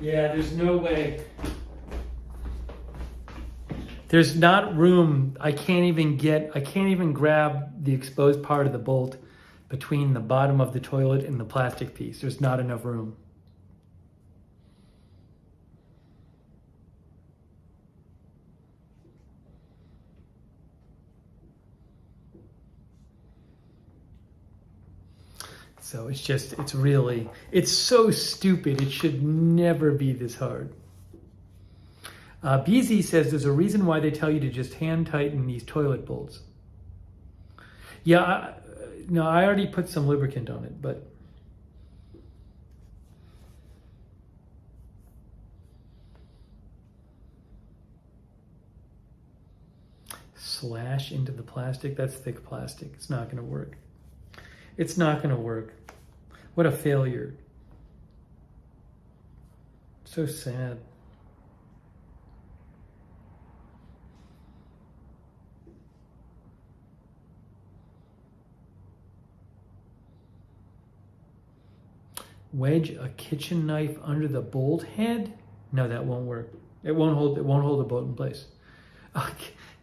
Speaker 1: Yeah, there's no way. There's not room. I can't even grab the exposed part of the bolt between the bottom of the toilet and the plastic piece. There's not enough room. So it's so stupid. It should never be this hard. BZ says there's a reason why they tell you to just hand tighten these toilet bolts. Yeah, I already put some lubricant on it, but slash into the plastic. That's thick plastic. It's not going to work. It's not going to work. What a failure. So sad. Wedge a kitchen knife under the bolt head? No, that won't work. It won't hold the bolt in place.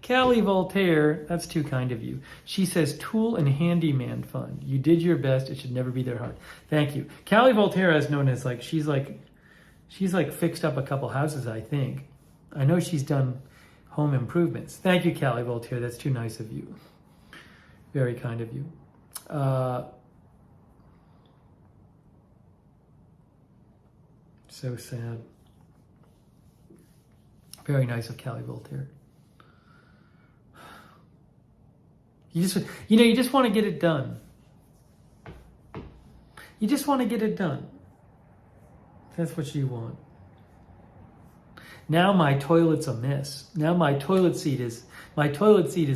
Speaker 1: Callie Voltaire, that's too kind of you. She says, tool and handyman fund. You did your best. It should never be their hard. Thank you. Callie Voltaire is known as she's fixed up a couple houses, I think. I know she's done home improvements. Thank you, Callie Voltaire. That's too nice of you. Very kind of you. So sad. Very nice of Callie Voltaire. You just want to get it done. You just want to get it done. That's what you want. Now my toilet's a mess. Now my toilet seat is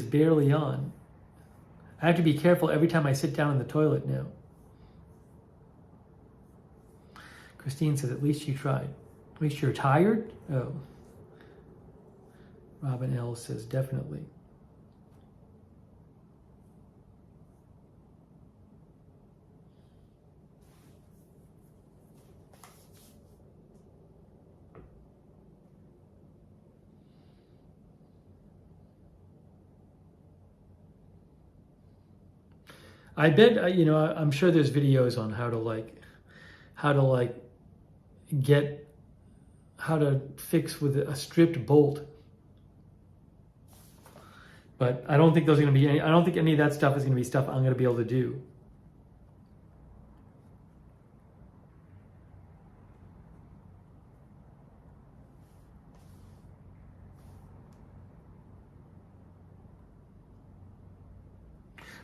Speaker 1: barely on. I have to be careful every time I sit down in the toilet now. Christine says, at least you tried. At least you're tired? Oh. Robin L. says, definitely. I bet, I'm sure there's videos on how to fix with a stripped bolt. But I don't think I don't think any of that stuff is going to be stuff I'm going to be able to do.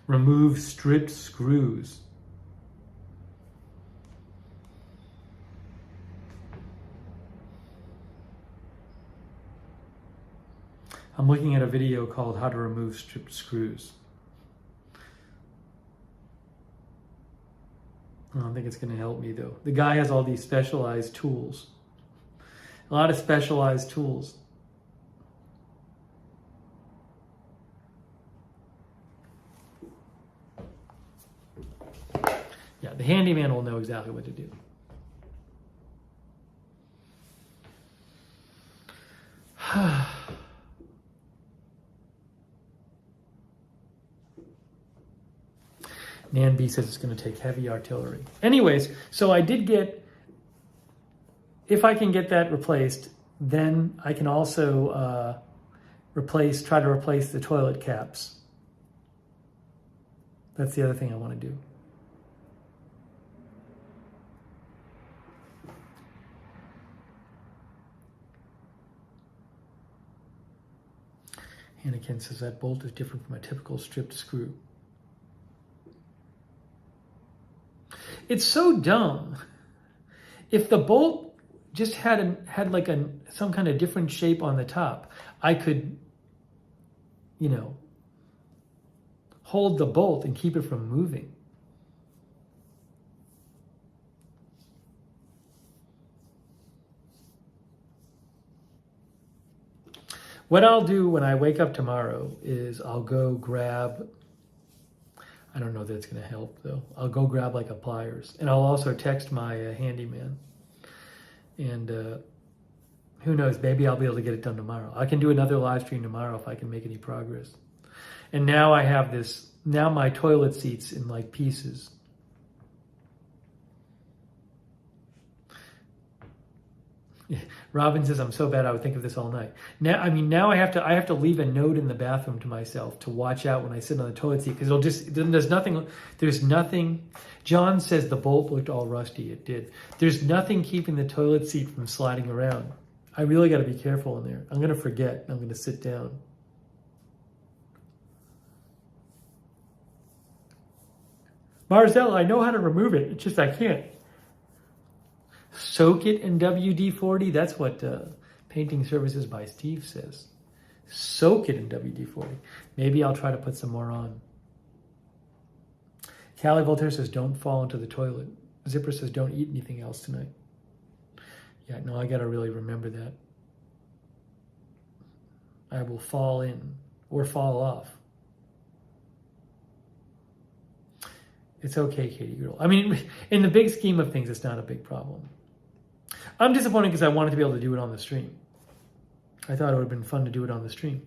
Speaker 1: Remove stripped screws. I'm looking at a video called How to Remove Stripped Screws. I don't think it's going to help me though. The guy has all these specialized tools. A lot of specialized tools. Yeah, the handyman will know exactly what to do. Nan B says it's going to take heavy artillery. Anyways, so I did get, if I can get that replaced, then I can also try to replace the toilet caps. That's the other thing I want to do. Anakin says that bolt is different from a typical stripped screw. It's so dumb. If the bolt just had some kind of different shape on the top, I could, hold the bolt and keep it from moving. What I'll do when I wake up tomorrow is I'll go grab, I don't know that it's going to help though. I'll go grab a pliers, and I'll also text my handyman. And who knows, maybe I'll be able to get it done tomorrow. I can do another live stream tomorrow if I can make any progress. And now I have now my toilet seat's in pieces. Robin says, I'm so bad I would think of this all night. Now I have to leave a note in the bathroom to myself to watch out when I sit on the toilet seat, because there's nothing. John says the bolt looked all rusty. It did. There's nothing keeping the toilet seat from sliding around. I really got to be careful in there. I'm going to forget. I'm going to sit down. Marcel, I know how to remove it. It's just I can't. Soak it in WD-40. That's what Painting Services by Steve says. Soak it in WD-40. Maybe I'll try to put some more on. Callie Voltaire says, don't fall into the toilet. Zipper says, don't eat anything else tonight. Yeah, no, I got to really remember that. I will fall in or fall off. It's okay, Katie Girl. In the big scheme of things, it's not a big problem. I'm disappointed because I wanted to be able to do it on the stream. I thought it would have been fun to do it on the stream.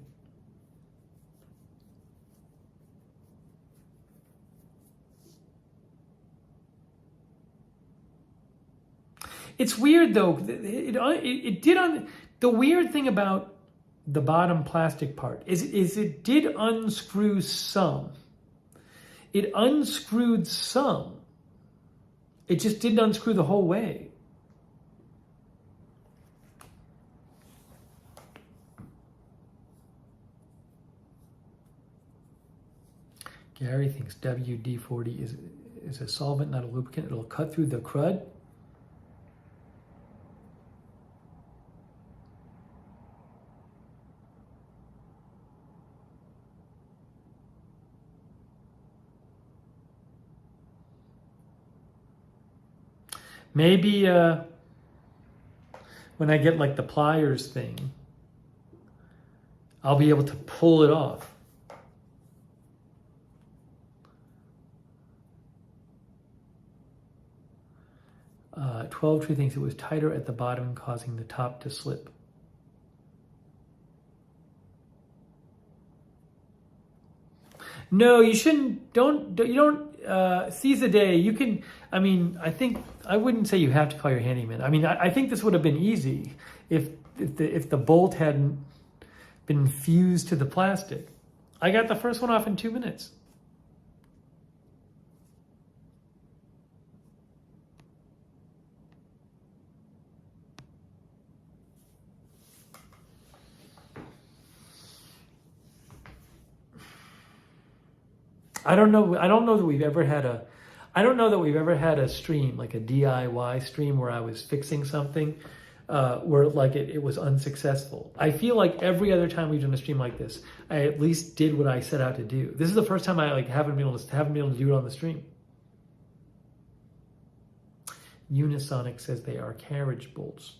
Speaker 1: It's weird though. It did on the weird thing about the bottom plastic part is it did unscrew some. It unscrewed some. It just didn't unscrew the whole way. Gary thinks WD-40 is a solvent, not a lubricant. It'll cut through the crud. Maybe when I get like the pliers thing, I'll be able to pull it off. Uh, 12 Tree thinks it was tighter at the bottom, causing the top to slip. No, you shouldn't. You don't seize the day. You can. I mean, I wouldn't say you have to call your handyman. I mean, I think this would have been easy if the bolt hadn't been fused to the plastic. I got the first one off in 2 minutes. I don't know that we've ever had a stream, like a DIY stream where I was fixing something where like it was unsuccessful. I feel like every other time we've done a stream like this, I at least did what I set out to do. This is the first time I haven't been able to do it on the stream. Unisonic says they are carriage bolts.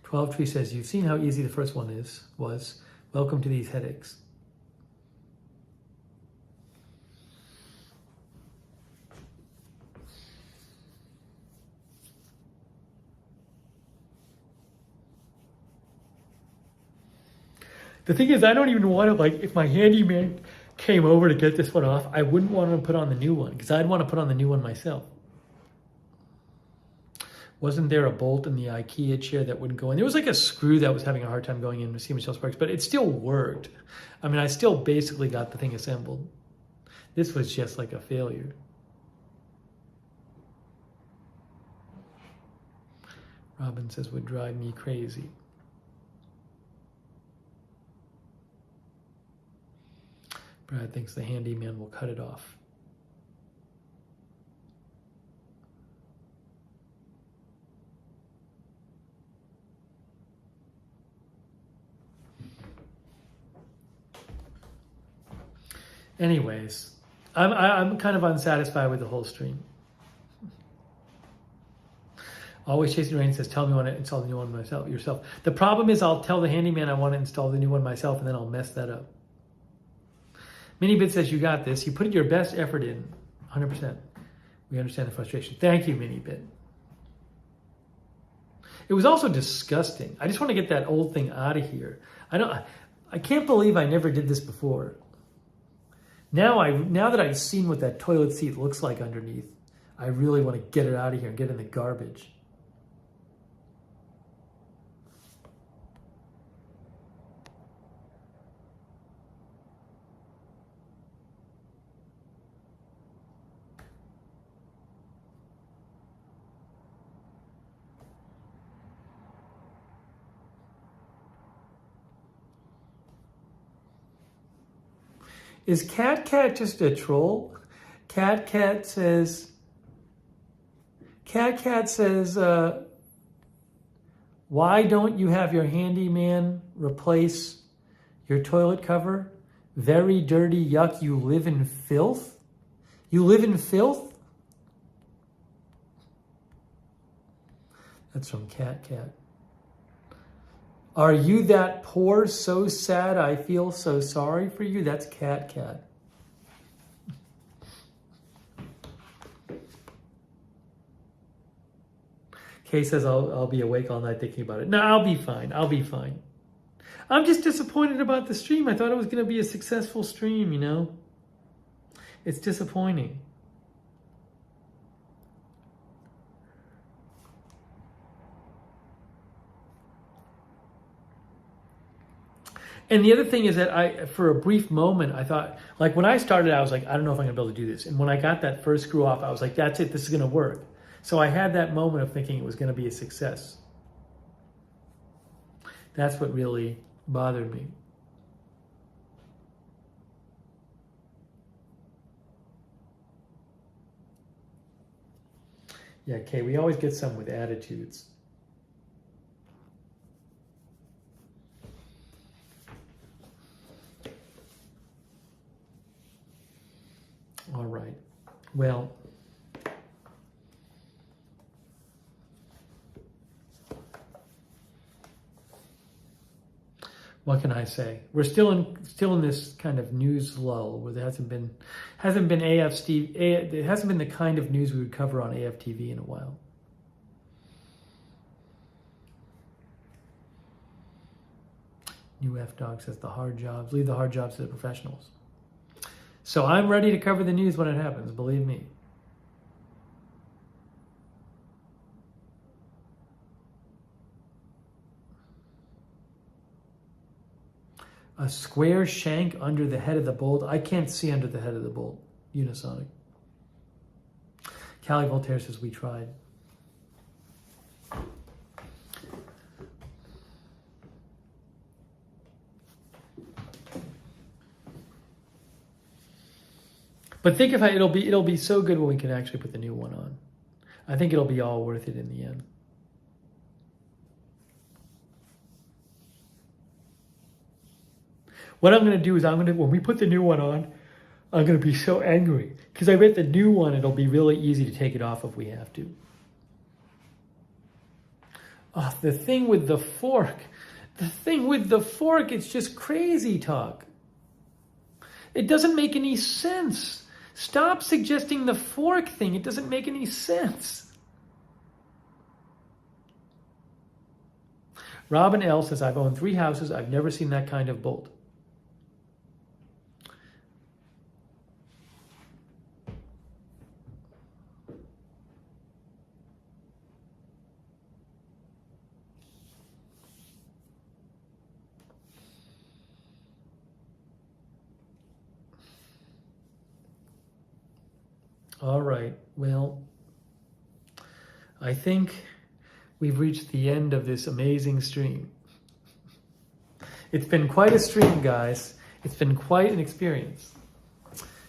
Speaker 1: Twelve Tree says, you've seen how easy the first one was. Welcome to these headaches. The thing is, I don't even want to, if my handyman came over to get this one off, I wouldn't want to put on the new one because I'd want to put on the new one myself. Wasn't there a bolt in the IKEA chair that wouldn't go in? There was like a screw that was having a hard time going in to see Michelle Sparks, but it still worked. I mean, I still basically got the thing assembled. This was just like a failure. Robin says, would drive me crazy. Brad thinks the handyman will cut it off. Anyways, I'm kind of unsatisfied with the whole stream. Always Chasing Rain says, tell me when to install the new one yourself. The problem is I'll tell the handyman I want to install the new one myself and then I'll mess that up. Minibit says, you got this. You put your best effort in, 100%. We understand the frustration. Thank you, Minibit. It was also disgusting. I just want to get that old thing out of here. I can't believe I never did this before. Now that I've seen what that toilet seat looks like underneath, I really want to get it out of here and get it in the garbage. Is Cat just a troll? Cat says, why don't you have your handyman replace your toilet cover? Very dirty, yuck, you live in filth? You live in filth? That's from Cat. Are you that poor, so sad, I feel so sorry for you? That's Cat. Kay says I'll be awake all night thinking about it. No, I'll be fine. I'll be fine. I'm just disappointed about the stream. I thought it was going to be a successful stream, you know? It's disappointing. And the other thing is that for a brief moment, I thought, like when I started, I was like, I don't know if I'm going to be able to do this. And when I got that first screw off, I was like, that's it. This is going to work. So I had that moment of thinking it was going to be a success. That's what really bothered me. Yeah, Kay, we always get some with attitudes. All right. Well, what can I say? We're still in this kind of news lull where there hasn't been it hasn't been the kind of news we would cover on AFTV in a while. New F Dog says leave the hard jobs to the professionals. So I'm ready to cover the news when it happens, believe me. A square shank under the head of the bolt. I can't see under the head of the bolt. Unisonic. Callie Voltaire says we tried. But think of how it'll be so good when we can actually put the new one on. I think it'll be all worth it in the end. What I'm going to do is when we put the new one on, I'm going to be so angry because I bet the new one, it'll be really easy to take it off if we have to. Oh, the thing with the fork, it's just crazy talk. It doesn't make any sense. Stop suggesting the fork thing. It doesn't make any sense. Robin L says, I've owned 3 houses. I've never seen that kind of bolt. All right, well, I think we've reached the end of this amazing stream. It's been quite a stream, guys. It's been quite an experience.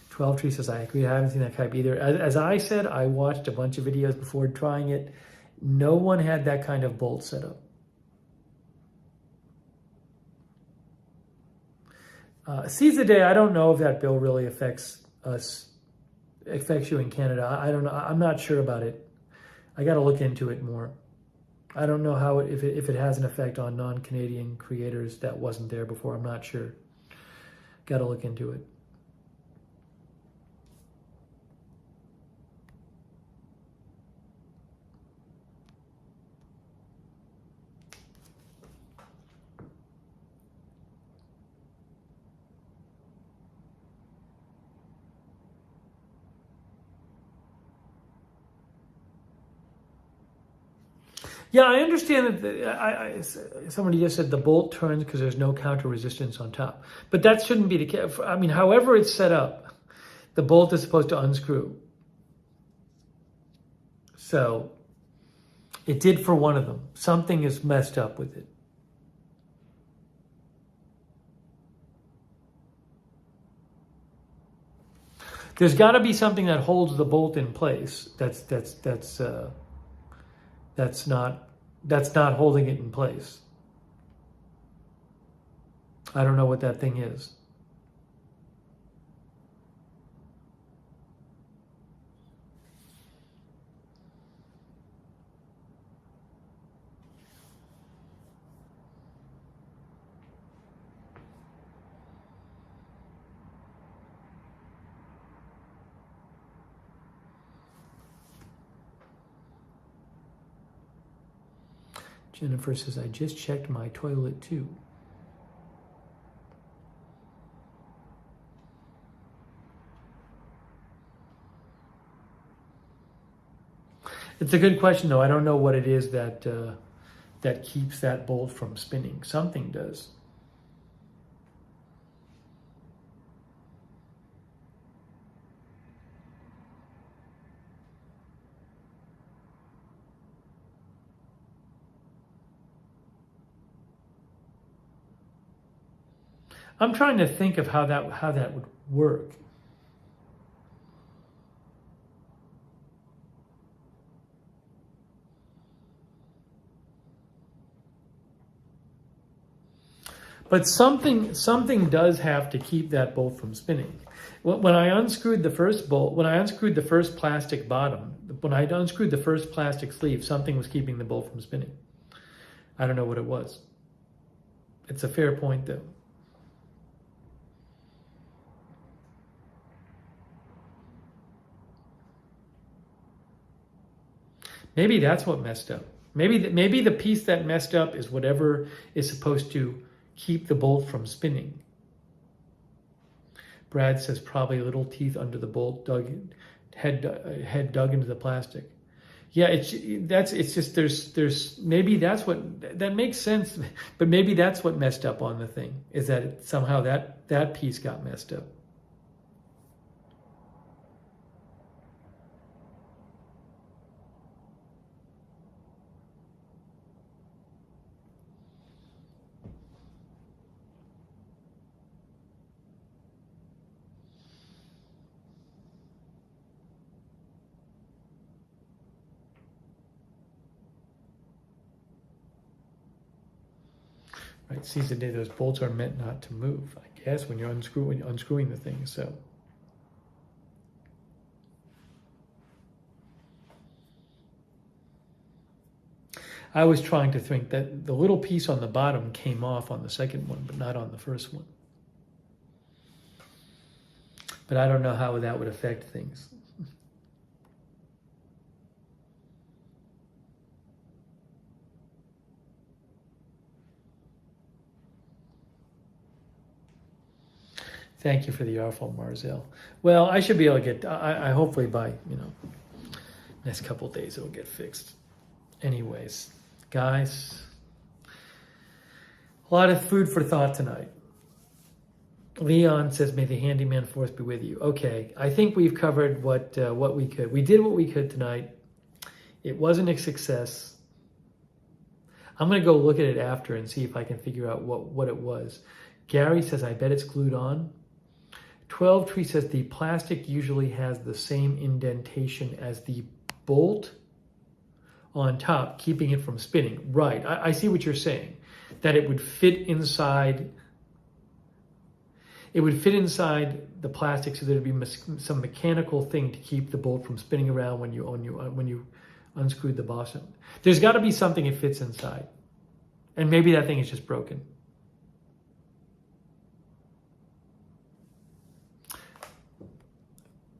Speaker 1: 12 Tree says, I agree, I haven't seen that type either. As I said, I watched a bunch of videos before trying it. No one had that kind of bolt set up. Seize the day, I don't know if that bill really affects you in Canada. I don't know. I'm not sure about it. I got to look into it more. I don't know how if it has an effect on non-Canadian creators that wasn't there before. I'm not sure. Got to look into it. Yeah, I understand that somebody just said the bolt turns because there's no counter resistance on top. But that shouldn't be the case. I mean, however it's set up, the bolt is supposed to unscrew. So it did for one of them. Something is messed up with it. There's got to be something that holds the bolt in place. That's not holding it in place. I don't know what that thing is. Jennifer says, I just checked my toilet too. It's a good question, though. I don't know what it is that that keeps that bolt from spinning. Something does. I'm trying to think of how that would work. But something does have to keep that bolt from spinning. When I unscrewed the first bolt, when I unscrewed the first plastic bottom, when I unscrewed the first plastic sleeve, something was keeping the bolt from spinning. I don't know what it was. It's a fair point, though. Maybe that's what messed up. Maybe the piece that messed up is whatever is supposed to keep the bolt from spinning. Brad says probably little teeth under the bolt, head dug into the plastic. Yeah, it's just there's maybe that's what that makes sense, but maybe that's what messed up on the thing, is that somehow that piece got messed up. Right, season day, those bolts are meant not to move, I guess, when you're unscrewing the thing. So I was trying to think that the little piece on the bottom came off on the second one, but not on the first one. But I don't know how that would affect things. Thank you for the awful, Marzel. Well, I should be able to get, I hopefully by, next couple of days it'll get fixed. Anyways, guys, a lot of food for thought tonight. Leon says, may the handyman force be with you. Okay, I think we've covered what we could. We did what we could tonight. It wasn't a success. I'm going to go look at it after and see if I can figure out what it was. Gary says, I bet it's glued on. 12 Tree says, the plastic usually has the same indentation as the bolt on top, keeping it from spinning. Right, I see what you're saying. That it would fit inside. It would fit inside the plastic, so there'd be some mechanical thing to keep the bolt from spinning around when you unscrewed the bottom. There's got to be something that fits inside, and maybe that thing is just broken.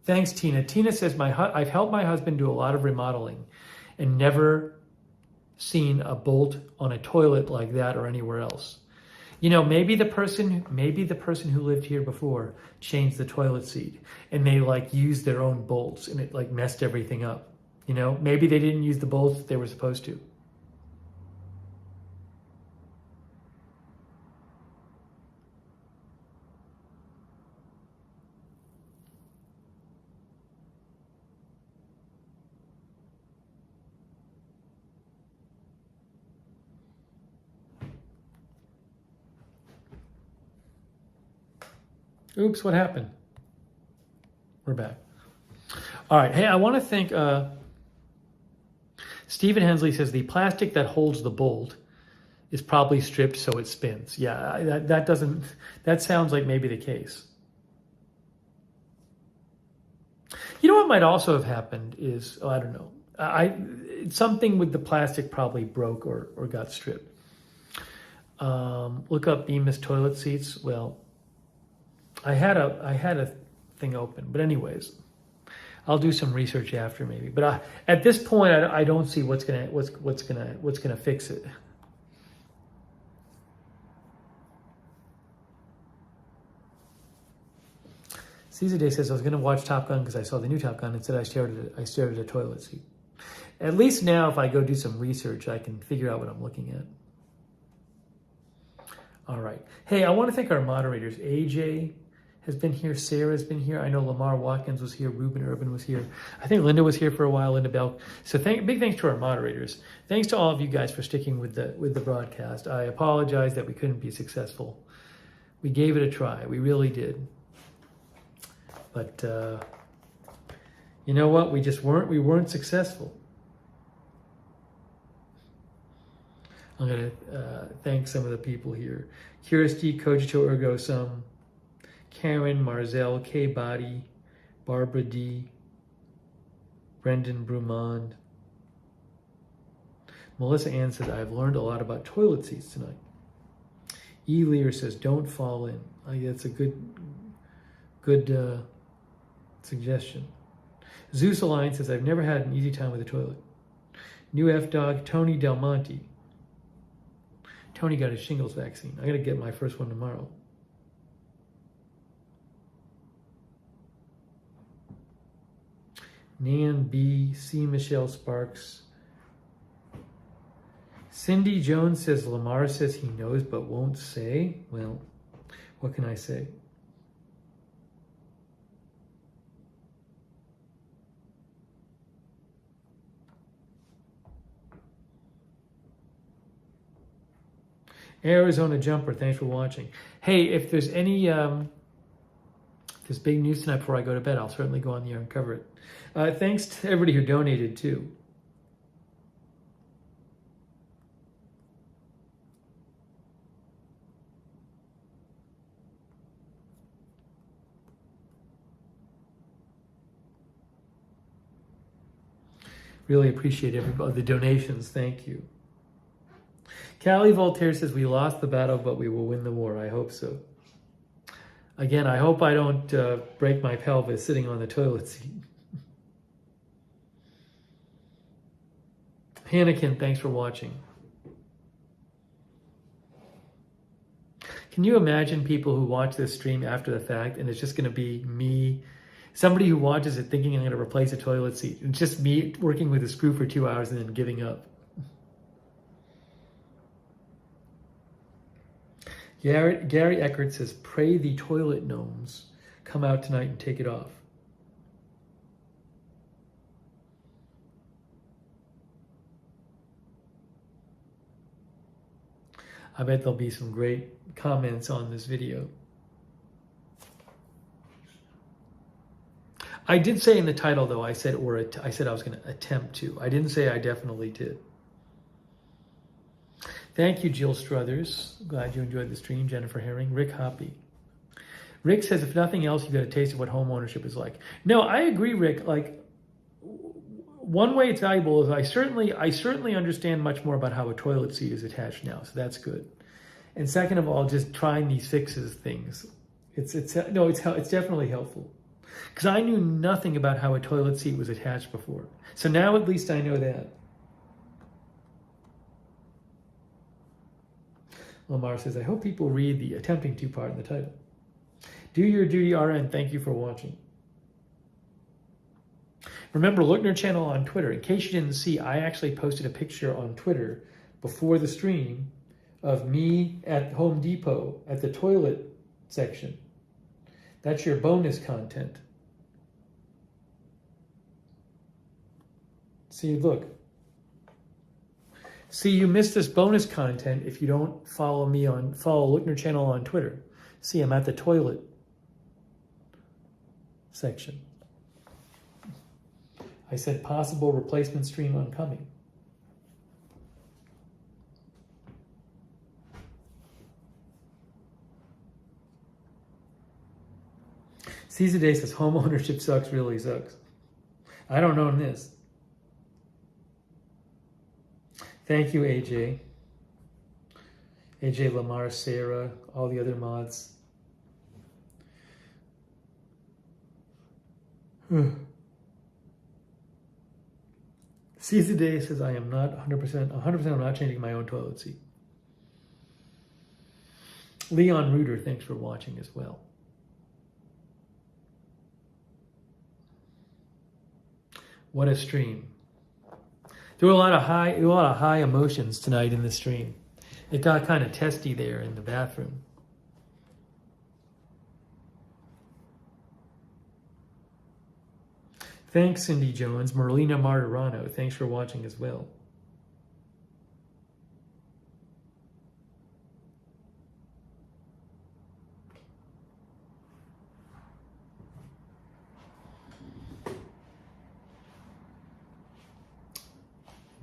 Speaker 1: Thanks, Tina. Tina says, I've helped my husband do a lot of remodeling and never seen a bolt on a toilet like that or anywhere else. Maybe the person who lived here before changed the toilet seat and they used their own bolts and it messed everything up. Maybe they didn't use the bolts that they were supposed to. Oops, what happened? We're back. All right. Hey, I want to thank Stephen Hensley says the plastic that holds the bolt is probably stripped so it spins. Yeah, that sounds like maybe the case. What might also have happened is, I don't know. Something with the plastic probably broke or got stripped. Look up Bemis toilet seats. Well, I had a thing open, but anyways, I'll do some research after maybe. But at this point, I don't see what's gonna fix it. Caesar Day says, I was going to watch Top Gun because I saw the new Top Gun. Instead, I stared at a toilet seat. At least now, if I go do some research, I can figure out what I'm looking at. All right. Hey, I want to thank our moderators. AJ has been here. Sarah's been here. I know Lamar Watkins was here. Ruben Urban was here. I think Linda was here for a while. Linda Bell. So big thanks to our moderators. Thanks to all of you guys for sticking with the broadcast. I apologize that we couldn't be successful. We gave it a try. We really did. But you know what? We weren't successful. I'm going to thank some of the people here. Kirsty, Cogito Ergo Sum, Karen, Marzell, K Body, Barbara D, Brendan Brumond. Melissa Ann says, I've learned a lot about toilet seats tonight. E. Lear says, don't fall in. That's a good suggestion. Zeus Alliance says, I've never had an easy time with a toilet. New F Dog, Tony Del Monte. Tony got his shingles vaccine. I got to get my first one tomorrow. Nan B, C. Michelle Sparks. Cindy Jones says, Lamar says he knows but won't say. Well, what can I say? Arizona Jumper, thanks for watching. Hey, if there's any there's big news tonight before I go to bed, I'll certainly go on the air and cover it. Thanks to everybody who donated too. Really appreciate everybody, the donations. Thank you. Callie Voltaire says, we lost the battle, but we will win the war. I hope so. Again, I hope I don't break my pelvis sitting on the toilet seat. Hannikin, thanks for watching. Can you imagine people who watch this stream after the fact and it's just going to be me, somebody who watches it thinking I'm going to replace a toilet seat. It's just me working with a screw for 2 hours and then giving up. Gary Eckert says, pray the toilet gnomes come out tonight and take it off. I bet there'll be some great comments on this video. I did say in the title, though, I said I was going to attempt to. I didn't say I definitely did. Thank you, Jill Struthers. Glad you enjoyed the stream. Jennifer Herring. Rick Hoppy. Rick says, if nothing else, you got a taste of what home ownership is like. No, I agree, Rick. Like, one way it's valuable is I certainly understand much more about how a toilet seat is attached now, so that's good. And second of all, just trying these fixes things, it's definitely helpful. Because I knew nothing about how a toilet seat was attached before. So now at least I know that. Lamar says, I hope people read the attempting to part in the title. Do your duty, RN. Thank you for watching. Remember, Lookner channel on Twitter. In case you didn't see, I actually posted a picture on Twitter before the stream of me at Home Depot at the toilet section. That's your bonus content. See, look. See, you missed this bonus content if you don't follow Lookner channel on Twitter. See, I'm at the toilet section. I said possible replacement stream oncoming. Caesar Day says home ownership sucks, really sucks. I don't own this. Thank you, AJ. AJ, Lamar, Sarah, all the other mods. Caesar Day says, I am not 100% I'm not changing my own toilet seat. Leon Reuter, thanks for watching as well. What a stream. There were a lot of high emotions tonight in the stream. It got kind of testy there in the bathroom. Thanks, Cindy Jones. Merlina Martirano, thanks for watching as well.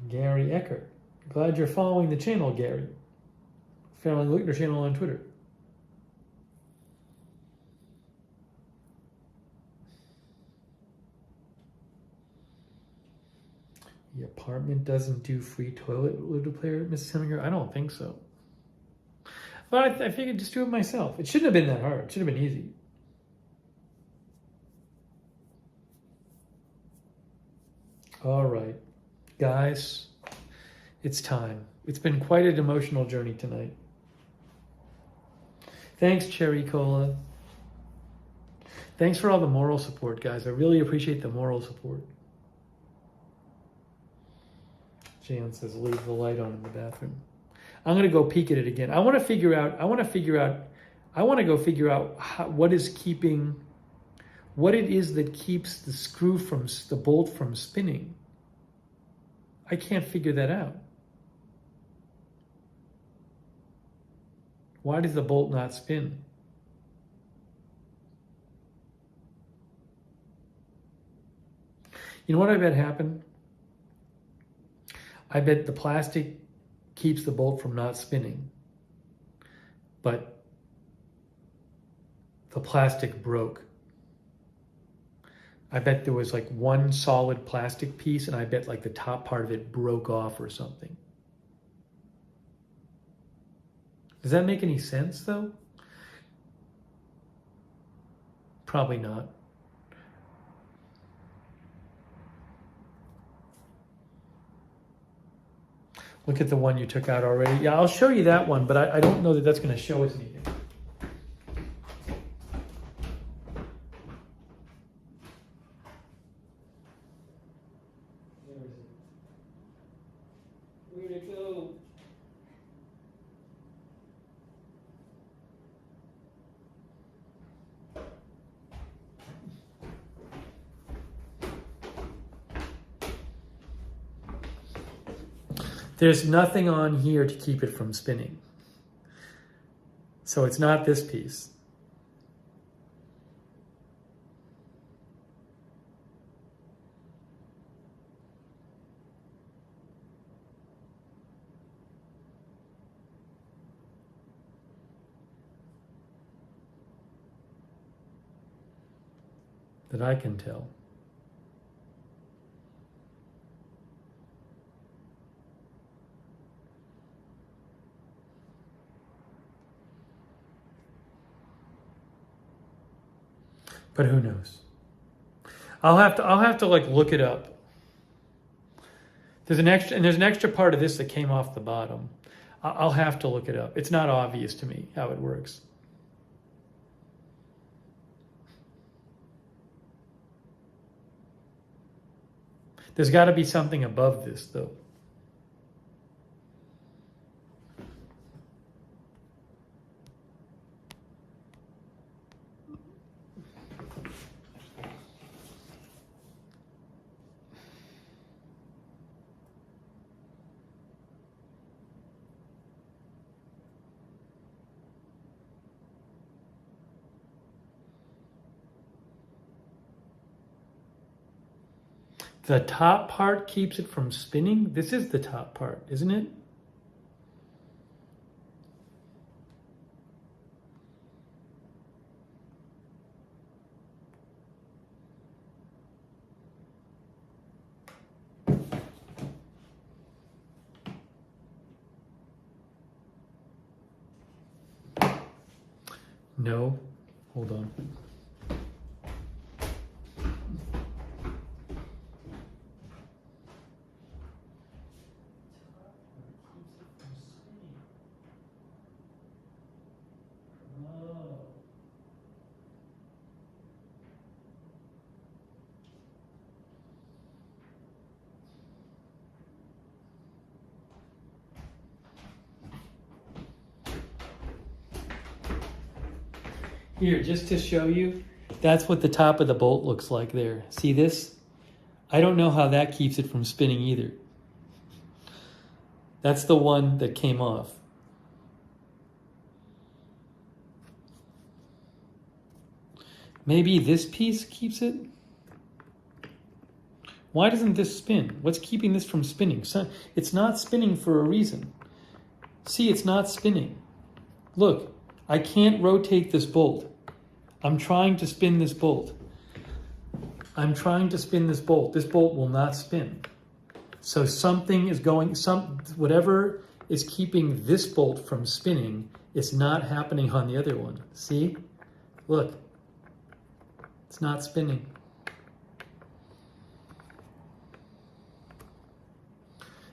Speaker 1: Gary Eckert. Glad you're following the channel, Gary. Following Luckner channel on Twitter. The apartment doesn't do free toilet player, Mrs. Heminger? I don't think so. But I figured just do it myself. It shouldn't have been that hard. It should have been easy. All right, guys, it's time. It's been quite an emotional journey tonight. Thanks, Cherry Cola. Thanks for all the moral support, guys. I really appreciate the moral support. Jan says, leave the light on in the bathroom. I'm going to go peek at it again. I want to go figure out what it is that keeps the bolt from spinning. I can't figure that out. Why does the bolt not spin? You know what I bet happened? I bet the plastic keeps the bolt from not spinning, but the plastic broke. I bet there was like one solid plastic piece, and I bet like the top part of it broke off or something. Does that make any sense though? Probably not. Look at the one you took out already. Yeah, I'll show you that one, but I don't know that that's going to show us anything. Where is it? Where'd it go? There's nothing on here to keep it from spinning. So it's not this piece. That I can tell. But who knows? I'll have to like look it up. There's an extra part of this that came off the bottom. I'll have to look it up. It's not obvious to me how it works. There's got to be something above this though. The top part keeps it from spinning? This is the top part, isn't it? No. Hold on. Here, just to show you, that's what the top of the bolt looks like there. See this? I don't know how that keeps it from spinning either. That's the one that came off. Maybe this piece keeps it? Why doesn't this spin? What's keeping this from spinning? It's not spinning for a reason. See, it's not spinning. Look, I can't rotate this bolt. I'm trying to spin this bolt. I'm trying to spin this bolt. This bolt will not spin. So something is going, whatever is keeping this bolt from spinning is not happening on the other one. See? Look. It's not spinning.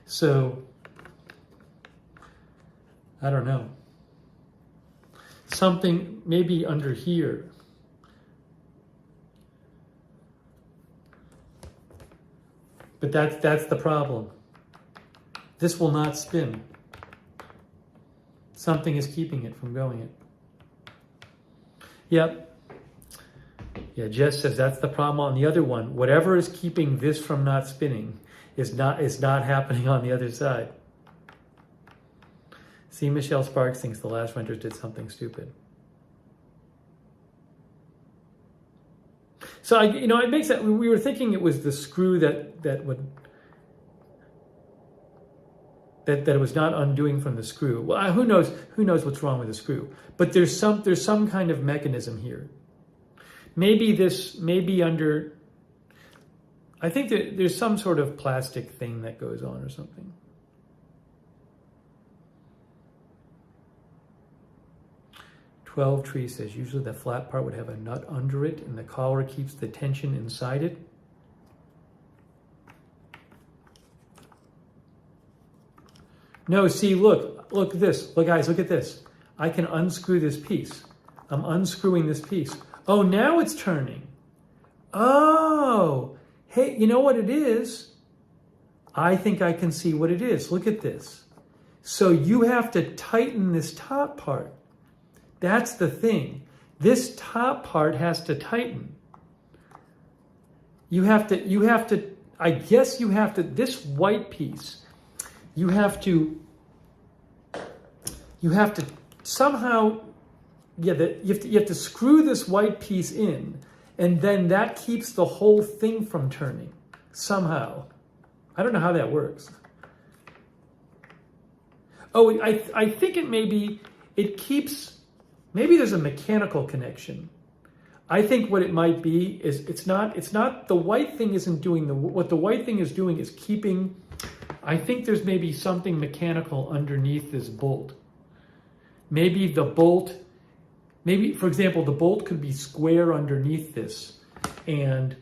Speaker 1: So, I don't know. Something maybe under here. But that's the problem. This will not spin. Something is keeping it from going it. Yep. Yeah, Jess says that's the problem on the other one. Whatever is keeping this from not spinning is not happening on the other side. See, Michelle Sparks thinks the last renters did something stupid. So it makes that we were thinking it was the screw that it was not undoing from the screw. Well, who knows what's wrong with the screw? But there's some kind of mechanism here. Maybe under, I think there's some sort of plastic thing that goes on or something. Tree says usually the flat part would have a nut under it and the collar keeps the tension inside it. No, see, look at this. Look, guys, look at this. I can unscrew this piece. I'm unscrewing this piece. Oh, now it's turning. Oh, hey, you know what it is? I think I can see what it is. Look at this. So you have to tighten this top part. That's the thing. This top part has to tighten. You have to, I guess you have to, this white piece, you have to somehow, you have to screw this white piece in, and then that keeps the whole thing from turning somehow. I don't know how that works. Oh, I think it keeps, maybe there's a mechanical connection. I think what it might be is it's not the white thing isn't doing what the white thing is doing is keeping, I think there's maybe something mechanical underneath this bolt. Maybe the bolt, for example, the bolt could be square underneath this, and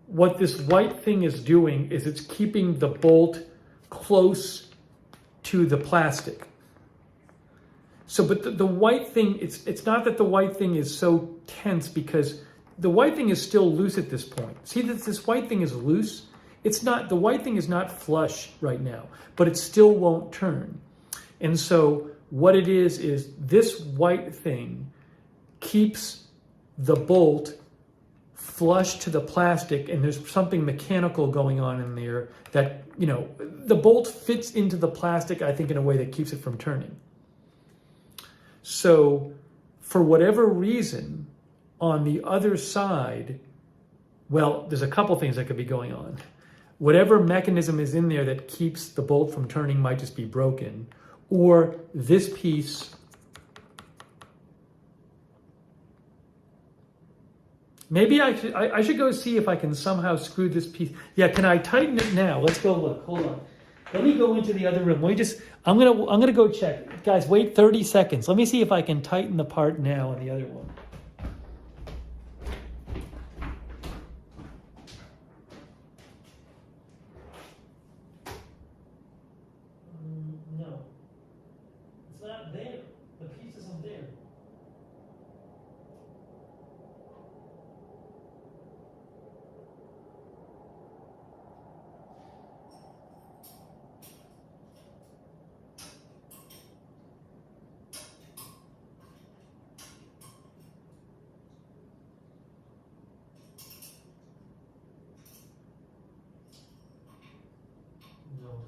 Speaker 1: what this white thing is doing is it's keeping the bolt close to the plastic. So, but the white thing, it's not that the white thing is so tense, because the white thing is still loose at this point. See that this white thing is loose? The white thing is not flush right now, but it still won't turn. And so what it is this white thing keeps the bolt flush to the plastic, and there's something mechanical going on in there that, the bolt fits into the plastic, I think, in a way that keeps it from turning. So for whatever reason, on the other side, well, there's a couple things that could be going on. Whatever mechanism is in there that keeps the bolt from turning might just be broken, or this piece, maybe I should go see if I can somehow screw this piece. Yeah, can I tighten it now? Let's go look. Hold on. Let me go into the other room. I'm gonna go check. Guys, wait 30 seconds. Let me see if I can tighten the part now on the other one. No. It's not there. The piece isn't there. No.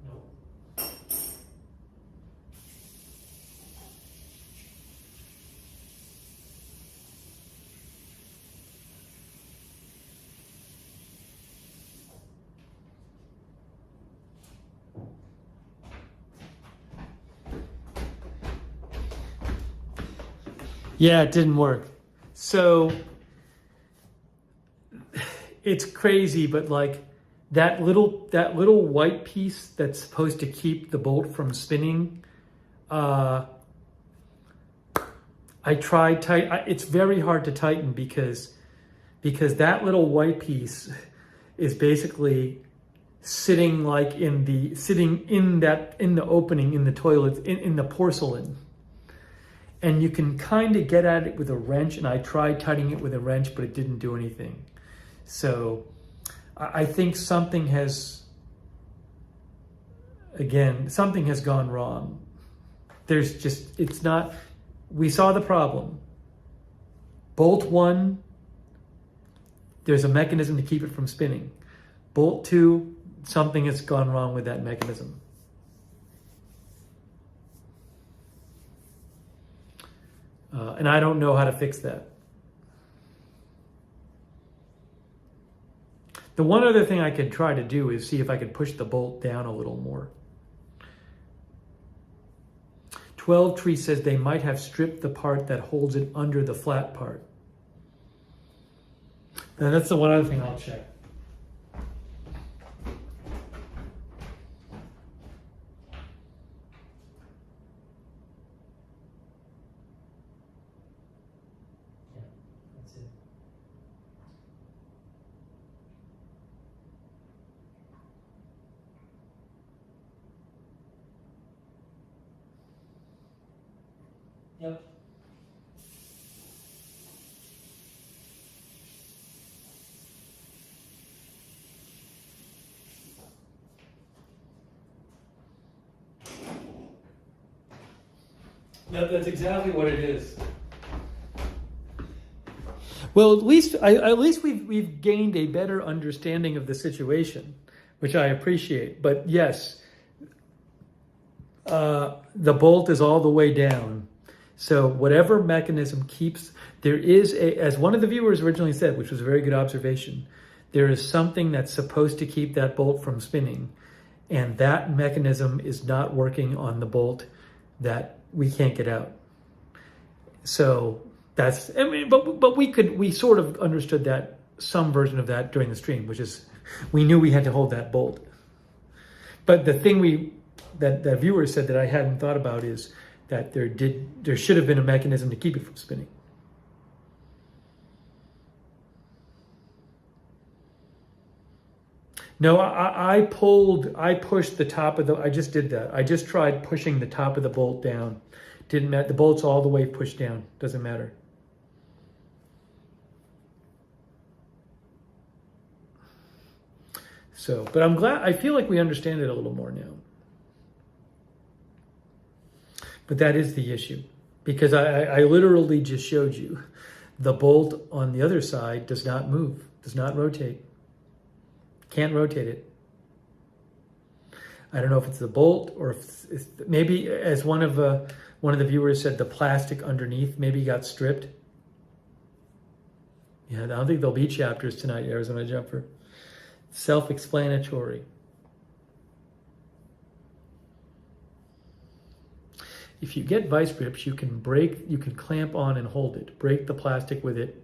Speaker 1: No. Yeah, it didn't work. So it's crazy, but like that little white piece that's supposed to keep the bolt from spinning, I tried tight. It's very hard to tighten because that little white piece is basically sitting like in the opening in the toilet in the porcelain. And you can kind of get at it with a wrench, and I tried tightening it with a wrench, but it didn't do anything. So I think something has gone wrong. We saw the problem. Bolt 1, there's a mechanism to keep it from spinning. Bolt 2, something has gone wrong with that mechanism. And I don't know how to fix that. The one other thing I could try to do is see if I could push the bolt down a little more. 12 Tree says they might have stripped the part that holds it under the flat part. Now that's the one other thing I'll check. Yep. Yep, that's exactly what it is. Well, at least we've gained a better understanding of the situation, which I appreciate. But yes, the bolt is all the way down. So whatever mechanism keeps, there is as one of the viewers originally said, which was a very good observation, there is something that's supposed to keep that bolt from spinning, and that mechanism is not working on the bolt that we can't get out. So that's, but we sort of understood that, some version of that during the stream, which is we knew we had to hold that bolt. But the thing that viewer said that I hadn't thought about is that there should have been a mechanism to keep it from spinning. No, I pushed the top of I just did that. I just tried pushing the top of the bolt down. Didn't matter. The bolt's all the way pushed down. Doesn't matter. So, but I'm glad, I feel like we understand it a little more now. But that is the issue, because I literally just showed you the bolt on the other side does not move, does not rotate. Can't rotate it. I don't know if it's the bolt or if it's maybe, as one of the viewers said, the plastic underneath maybe got stripped. Yeah, I don't think there'll be chapters tonight, Arizona Jumper. Self-explanatory. If you get vice grips, you can clamp on and hold it. Break the plastic with it.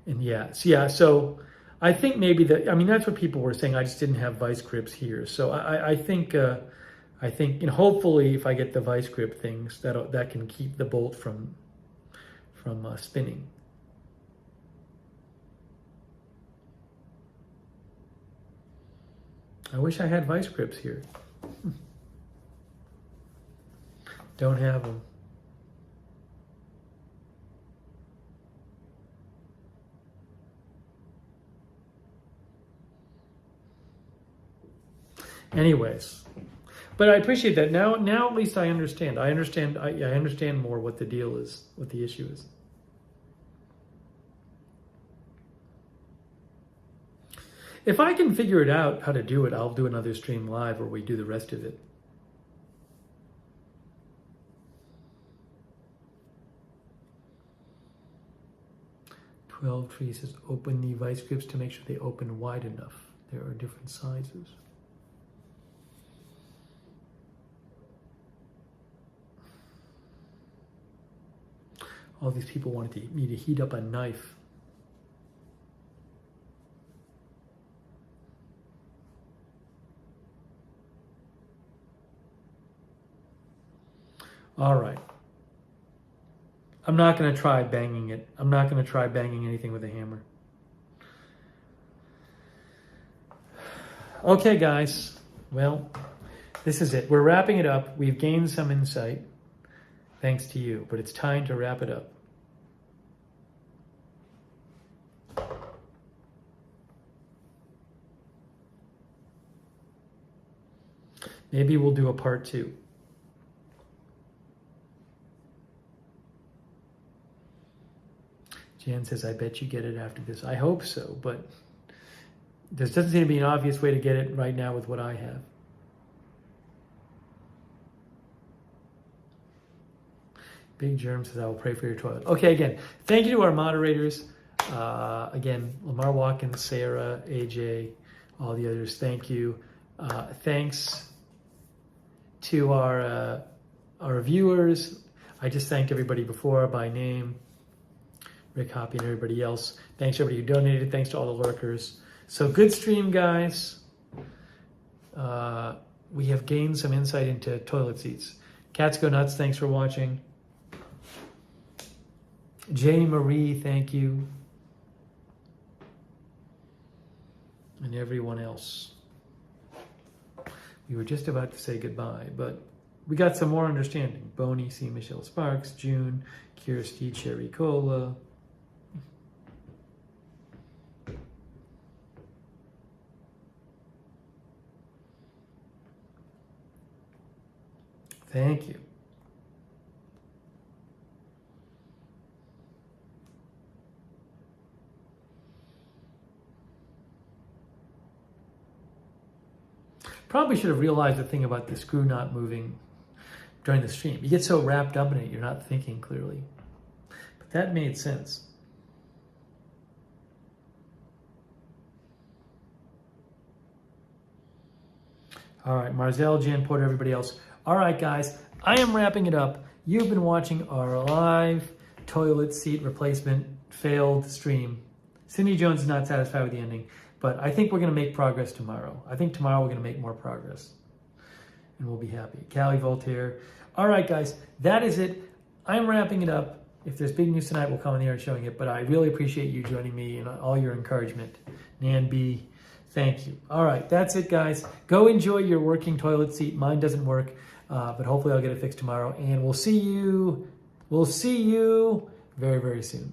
Speaker 1: And so I think maybe that's what people were saying. I just didn't have vice grips here. So I think hopefully if I get the vice grip things, that can keep the bolt from spinning. I wish I had vice grips here. Don't have them. Anyways, but I appreciate that. Now at least I understand. I understand more what the deal is, what the issue is. If I can figure it out how to do it, I'll do another stream live where we do the rest of it. Tree says open the vice grips to make sure they open wide enough. There are different sizes. All these people wanted me to heat up a knife. All right. I'm not going to try banging it. I'm not going to try banging anything with a hammer. Okay, guys. Well, this is it. We're wrapping it up. We've gained some insight, thanks to you, but it's time to wrap it up. Maybe we'll do a part 2. Jan says, I bet you get it after this. I hope so, but there doesn't seem to be an obvious way to get it right now with what I have. Big Germ says, I will pray for your toilet. Okay, again, thank you to our moderators. Again, Lamar Watkins, Sarah, AJ, all the others, thank you. Thanks to our viewers. I just thanked everybody before by name. Rick Hoppy and everybody else. Thanks to everybody who donated. Thanks to all the lurkers. So good stream, guys. We have gained some insight into toilet seats. Cats Go Nuts, thanks for watching. Jay Marie, thank you. And everyone else. We were just about to say goodbye, but we got some more understanding. Boney, C. Michelle Sparks, June, Kirsty, Cherry Cola. Thank you. Probably should have realized the thing about the screw not moving during the stream. You get so wrapped up in it, you're not thinking clearly. But that made sense. All right, Marzel, Jan Porter, everybody else. All right, guys, I am wrapping it up. You've been watching our live toilet seat replacement failed stream. Cindy Jones is not satisfied with the ending, but I think we're going to make progress tomorrow. I think tomorrow we're going to make more progress, and we'll be happy. Callie Voltaire. All right, guys, that is it. I'm wrapping it up. If there's big news tonight, we'll come on the air showing it, but I really appreciate you joining me and all your encouragement. Nan B., thank you. All right, that's it, guys. Go enjoy your working toilet seat. Mine doesn't work, but hopefully I'll get it fixed tomorrow, and we'll see you very, very soon.